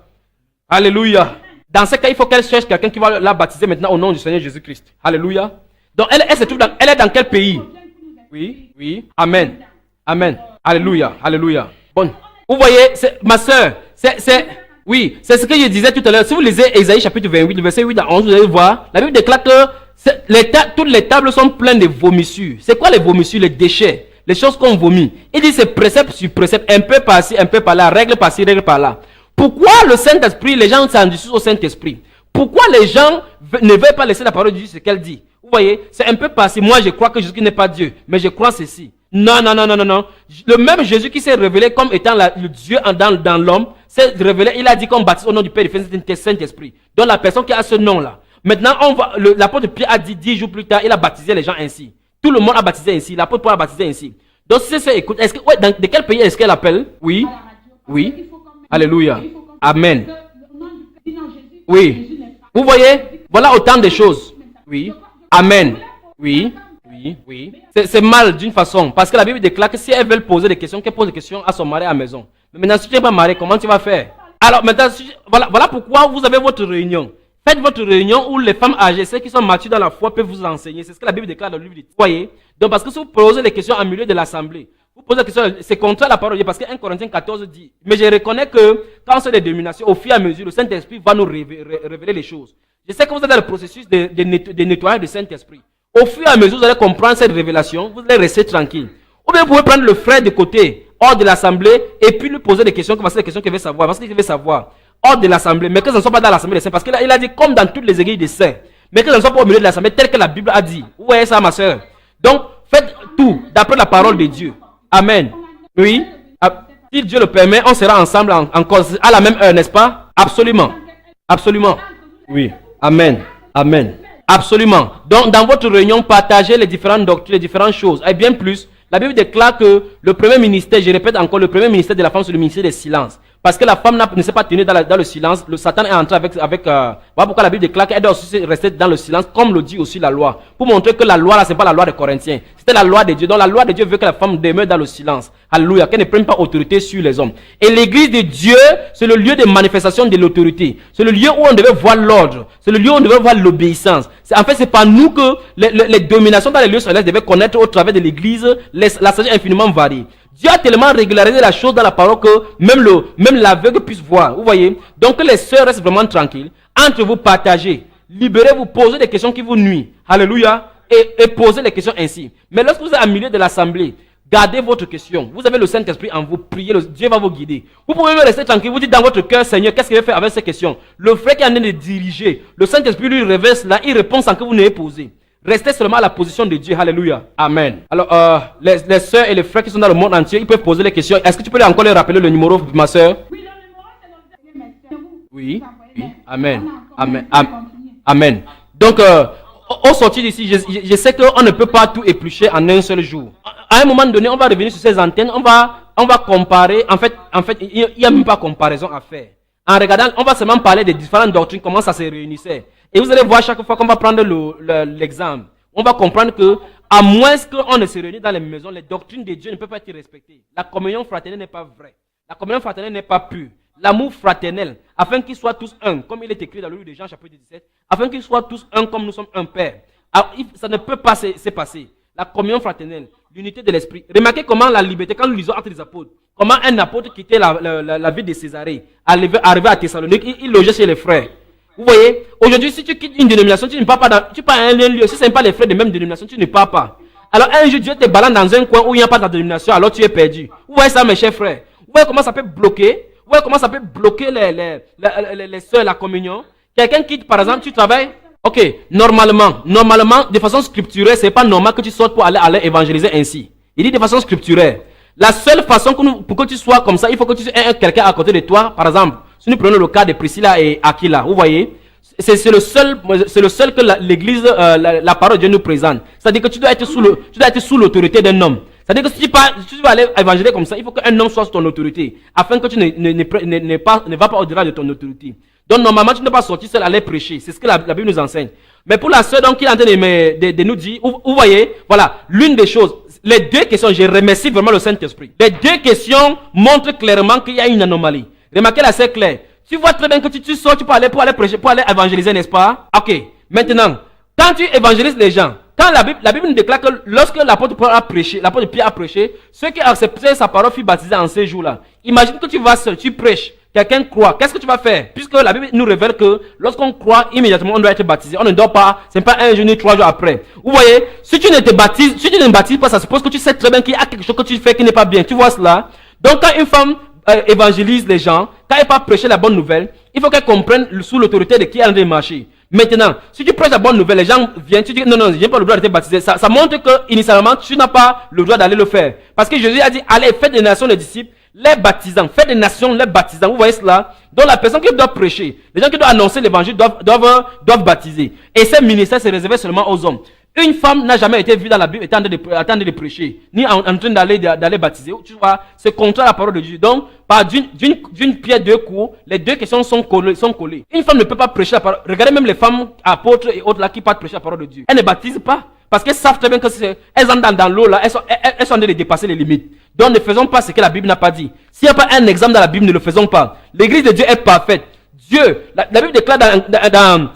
Alléluia. Dans ce cas, il faut qu'elle cherche quelqu'un qui va la baptiser maintenant au nom du Seigneur Jésus-Christ. Alléluia. Donc, elle se trouve elle est dans quel pays? Oui, oui. Amen. Amen. Alléluia. Alléluia. Bon. Vous voyez, ma soeur, oui, c'est ce que je disais tout à l'heure. Si vous lisez Ésaïe chapitre 28, le verset 8 à 11, vous allez voir, la Bible déclare que toutes les tables sont pleines de vomissures. C'est quoi les vomissures? Les déchets, les choses qu'on vomit. Il dit c'est précepte sur précepte, un peu par-ci, un peu par-là, règle par-ci, règle par-là. Pourquoi le Saint-Esprit, les gens s'endurcissent au Saint-Esprit? Pourquoi les gens ne veulent pas laisser la parole de Dieu ce qu'elle dit? Vous voyez, c'est un peu passé. Moi, je crois que Jésus n'est pas Dieu, mais je crois ceci. Non. Le même Jésus qui s'est révélé comme étant le Dieu dans l'homme, s'est révélé, il a dit qu'on baptise au nom du Père, du Fils et du Saint-Esprit. Donc la personne qui a ce nom-là. Maintenant, l'apôtre Pierre a dit 10 jours plus tard, il a baptisé les gens ainsi. Tout le monde a baptisé ainsi. L'apôtre Paul a baptisé ainsi. Donc si c'est ça, écoute, de quel pays est-ce qu'elle appelle? Oui. Oui. Alléluia. Amen. Oui. Vous voyez, voilà autant de choses. Oui. Amen. Oui. C'est mal d'une façon. Parce que la Bible déclare que si elles veulent poser des questions, qu'elles posent des questions à son mari à la maison. Mais maintenant, si tu n'es pas marié, comment tu vas faire? Alors maintenant, voilà pourquoi vous avez votre réunion. Faites votre réunion où les femmes âgées, celles qui sont matures dans la foi, peuvent vous enseigner. C'est ce que la Bible déclare dans le livre. Vous voyez? Donc parce que si vous posez des questions en milieu de l'assemblée, vous posez la question, c'est contre la parole de Dieu, parce que 1 Corinthiens 14 dit, mais je reconnais que quand c'est des dominations, au fur et à mesure, le Saint-Esprit va nous révéler les choses. Je sais que vous êtes dans le processus de nettoyage du Saint-Esprit. Au fur et à mesure, vous allez comprendre cette révélation, vous allez rester tranquille. Ou bien vous pouvez prendre le frère de côté, hors de l'assemblée, et puis lui poser des questions, comme c'est des questions qu'il veut savoir, parce qu'il veut savoir, hors de l'assemblée, mais que ce ne soit pas dans l'assemblée des saints, parce qu'il a dit comme dans toutes les églises des saints, mais que ce ne soit pas au milieu de l'assemblée, tel que la Bible a dit. Vous voyez ça, ma soeur? Donc, faites tout d'après la parole de Dieu. Amen. Oui. Si Dieu le permet, on sera ensemble encore à la même heure, n'est-ce pas? Absolument. Absolument. Oui. Amen. Amen. Absolument. Donc, dans votre réunion, partagez les différentes doctrines, les différentes choses. Et bien plus, la Bible déclare que le premier ministère, je répète encore, le premier ministère de la femme, c'est le ministère des silences. Parce que la femme ne s'est pas tenue dans le silence. Le Satan est entré avec voilà pourquoi la Bible déclare qu'elle doit aussi rester dans le silence, comme le dit aussi la loi. Pour montrer que la loi, là, c'est pas la loi des Corinthiens. C'était la loi de Dieu. Donc la loi de Dieu veut que la femme demeure dans le silence. Alléluia. Qu'elle ne prenne pas autorité sur les hommes. Et l'église de Dieu, c'est le lieu de manifestation de l'autorité. C'est le lieu où on devait voir l'ordre. C'est le lieu où on devait voir l'obéissance. En fait, c'est pas nous que les dominations dans les lieux célestes devaient connaître au travers de l'église. La sagesse infiniment varie. Dieu a tellement régularisé la chose dans la parole que même l'aveugle puisse voir. Vous voyez? Donc que les sœurs restent vraiment tranquilles. Entre vous, partagez. Libérez-vous, posez des questions qui vous nuisent. Alléluia. Et posez les questions ainsi. Mais lorsque vous êtes au milieu de l'assemblée, gardez votre question. Vous avez le Saint-Esprit en vous. Priez. Dieu va vous guider. Vous pouvez même rester tranquille. Vous dites dans votre cœur, Seigneur, qu'est-ce qu'il va faire avec ces questions? Le frère qui est en train de diriger, le Saint-Esprit lui révèle cela. Il répond sans que vous n'ayez posé. Restez seulement à la position de Dieu. Alléluia. Amen. Alors, les sœurs et les frères qui sont dans le monde entier, ils peuvent poser les questions. Est-ce que tu peux encore leur rappeler le numéro, ma sœur? Oui, le numéro, c'est le Oui. Amen. Amen. Amen. Donc, au sortir d'ici, je sais qu'on ne peut pas tout éplucher en un seul jour. À un moment donné, on va revenir sur ces antennes. On va comparer. En fait, il n'y a même pas comparaison à faire. En regardant, on va seulement parler des différentes doctrines, comment ça se réunissait. Et vous allez voir chaque fois qu'on va prendre l'exemple. on va comprendre que, à moins qu'on ne se réunisse dans les maisons, les doctrines de Dieu ne peuvent pas être respectées. La communion fraternelle n'est pas vraie. La communion fraternelle n'est pas pure. L'amour fraternel, afin qu'ils soient tous un, comme il est écrit dans le livre de Jean chapitre 17, afin qu'ils soient tous un comme nous sommes un Père. Alors, ça ne peut pas se passer. La communion fraternelle, l'unité de l'esprit. Remarquez comment la liberté, quand nous lisons Actes des apôtres, comment un apôtre quittait la ville de Césarée, arrivé à Thessalonique, il logeait chez les frères. Vous voyez, aujourd'hui, si tu quittes une dénomination, tu ne pars pas tu pars à un lieu. Si ce n'est pas les frères de même dénomination, tu ne pars pas. Alors un jour, Dieu te balance dans un coin où il n'y a pas de dénomination, alors tu es perdu. Vous voyez ça, mes chers frères? Vous voyez comment ça peut bloquer? Vous voyez comment ça peut bloquer les soeurs, la communion? Quelqu'un quitte, par exemple, tu travailles. Ok, normalement, de façon scripturaire, c'est pas normal que tu sortes pour aller évangéliser ainsi. Il dit de façon scripturaire. La seule façon pour que tu sois comme ça, il faut que tu aies quelqu'un à côté de toi. Par exemple, si nous prenons le cas de Priscilla et Aquila, vous voyez, c'est le seul que l'église, la parole de Dieu nous présente. C'est-à-dire que tu dois être sous l'autorité d'un homme. C'est-à-dire que si tu vas aller évangéliser comme ça, il faut qu'un homme soit sous ton autorité, afin que tu ne vas pas au-delà de ton autorité. Donc normalement, tu ne dois pas sortir seul aller prêcher. C'est ce que la Bible nous enseigne. Mais pour la sœur donc qui est en train de nous dire, vous voyez, voilà, l'une des choses, les deux questions, je remercie vraiment le Saint-Esprit. Les deux questions montrent clairement qu'il y a une anomalie. Remarquez là, c'est clair. Tu vois très bien que tu sors, tu peux aller pour aller prêcher, pour aller évangéliser, n'est-ce pas? Ok. Maintenant, quand tu évangélises les gens, quand la Bible nous déclare que lorsque l'apôtre Pierre a prêché, ceux qui acceptaient sa parole furent baptisés en ces jours-là. Imagine que tu vas seul, tu prêches. Quelqu'un croit, qu'est-ce que tu vas faire? Puisque la Bible nous révèle que lorsqu'on croit, immédiatement on doit être baptisé. On ne doit pas, c'est pas un jour ni 3 jours après. Vous voyez, si tu ne baptises pas, ça suppose que tu sais très bien qu'il y a quelque chose que tu fais qui n'est pas bien. Tu vois cela? Donc quand une femme évangélise les gens, quand elle part prêcher la bonne nouvelle, il faut qu'elle comprenne sous l'autorité de qui elle est en train de marcher. Maintenant, si tu prêches la bonne nouvelle, les gens viennent, tu dis non, je n'ai pas le droit d'être baptisé. Ça montre que initialement tu n'as pas le droit d'aller le faire. Parce que Jésus a dit, allez, faites des nations les disciples, les baptisants, faites des nations les baptisants. Vous voyez cela? Donc la personne qui doit prêcher, les gens qui doivent annoncer l'évangile doivent baptiser. Et ce ministère c'est réservé seulement aux hommes. Une femme n'a jamais été vue dans la Bible étant de prêcher, ni en train d'aller baptiser. Tu vois, c'est contre la parole de Dieu. Donc, par d'une pierre deux coups, les deux questions sont collées. Une femme ne peut pas prêcher la parole. Regardez même les femmes apôtres et autres là qui partent prêcher la parole de Dieu. Elles ne baptisent pas. Parce qu'elles savent très bien que elles entrent dans l'eau là, elles sont en train de dépasser les limites. Donc ne faisons pas ce que la Bible n'a pas dit. S'il n'y a pas un exemple dans la Bible, ne le faisons pas. L'église de Dieu est parfaite. Dieu, la Bible déclare dans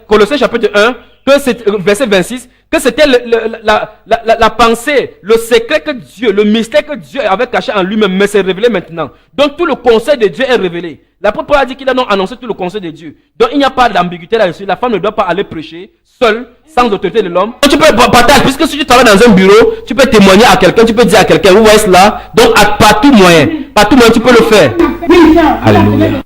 Colossiens chapitre 1, que c'est verset 26, que c'était la pensée, le secret que Dieu, le mystère que Dieu avait caché en lui-même, mais c'est révélé maintenant. Donc tout le conseil de Dieu est révélé. L'apôtre Paul a dit qu'il a annoncé tout le conseil de Dieu. Donc il n'y a pas d'ambiguïté là-dessus. La femme ne doit pas aller prêcher seule, sans autorité de l'homme. Tu peux partager, puisque si tu travailles dans un bureau, tu peux témoigner à quelqu'un, tu peux dire à quelqu'un, vous voyez cela. Donc par tout moyen, tu peux le faire. Alléluia.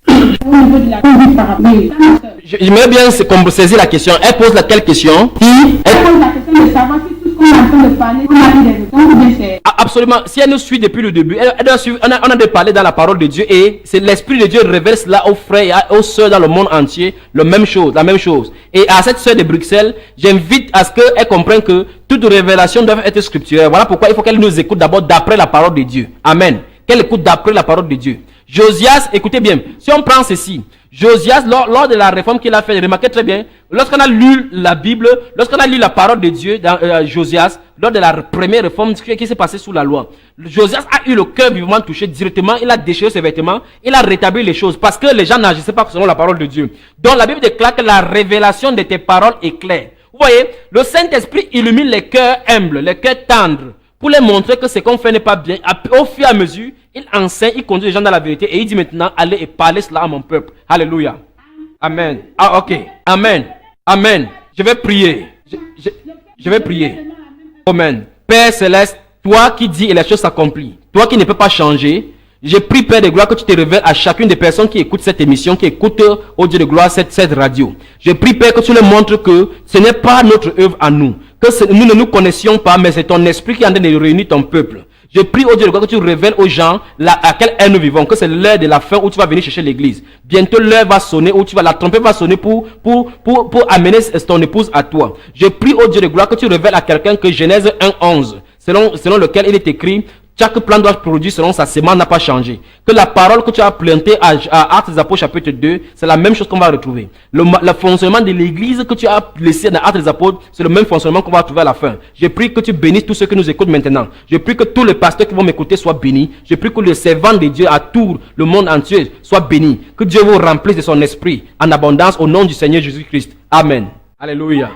J'aimerais bien saisir la question. Elle pose quelle question? Elle pose la question de savoir si tout ce qu'on est en train de parler, on a dit des réponses ou bien c'est... Absolument. Si elle nous suit depuis le début, elle doit suivre. On a de parler dans la parole de Dieu et c'est l'Esprit de Dieu révèle cela aux frères et aux sœurs dans le monde entier, la même chose. Et à cette sœur de Bruxelles, j'invite à ce qu'elle comprenne que toute révélation doit être scripturaire. Voilà pourquoi il faut qu'elle nous écoute d'abord d'après la parole de Dieu. Amen. Qu'elle écoute d'après la parole de Dieu. Josias, écoutez bien, si on prend ceci, Josias, lors de la réforme qu'il a fait, remarquez très bien, lorsqu'on a lu la Bible, lorsqu'on a lu la parole de Dieu dans Josias, lors de la première réforme qui s'est passée sous la loi, Josias a eu le cœur vivement touché directement, il a déchiré ses vêtements, il a rétabli les choses, parce que les gens n'agissaient pas selon la parole de Dieu. Donc la Bible déclare que la révélation de tes paroles est claire. Vous voyez, le Saint-Esprit illumine les cœurs humbles, les cœurs tendres, pour les montrer que ce qu'on fait n'est pas bien. Au fur et à mesure, il enseigne, il conduit les gens dans la vérité et il dit maintenant, allez et parlez cela à mon peuple. Alléluia. Amen. Ah, ok. Amen. Amen. Je vais prier. Je vais prier. Amen. Père Céleste, toi qui dis et les choses s'accomplissent, toi qui ne peux pas changer, je prie, Père de gloire, que tu te révèles à chacune des personnes qui écoutent cette émission, qui écoutent, au Dieu de gloire, cette radio. Je prie, Père, que tu leur montres que ce n'est pas notre œuvre à nous, que nous ne nous connaissions pas, mais c'est ton esprit qui est en train de réunir ton peuple. Je prie, au Dieu de gloire, que tu révèles aux gens à quelle ère nous vivons, que c'est l'heure de la fin où tu vas venir chercher l'église. Bientôt l'heure va sonner, où la trompette va sonner pour amener ton épouse à toi. Je prie, au Dieu de gloire, que tu révèles à quelqu'un que Genèse 1:11, selon lequel il est écrit, Chaque plant doit produire selon sa semence, n'a pas changé. Que la parole que tu as plantée à Actes des Apôtres chapitre 2, c'est la même chose qu'on va retrouver. Le fonctionnement de l'église que tu as laissé dans Actes des Apôtres, c'est le même fonctionnement qu'on va retrouver à la fin. Je prie que tu bénisses tous ceux qui nous écoutent maintenant. Je prie que tous les pasteurs qui vont m'écouter soient bénis. Je prie que les servants de Dieu à tout le monde entier soient bénis. Que Dieu vous remplisse de son esprit en abondance au nom du Seigneur Jésus-Christ. Amen. Alléluia.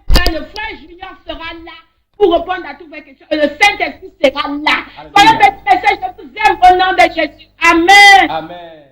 Le frère Junior sera là pour répondre à toutes vos questions. Et le Saint-Esprit sera là. Soyez bénis, je vous aime au nom de Jésus. Amen. Amen.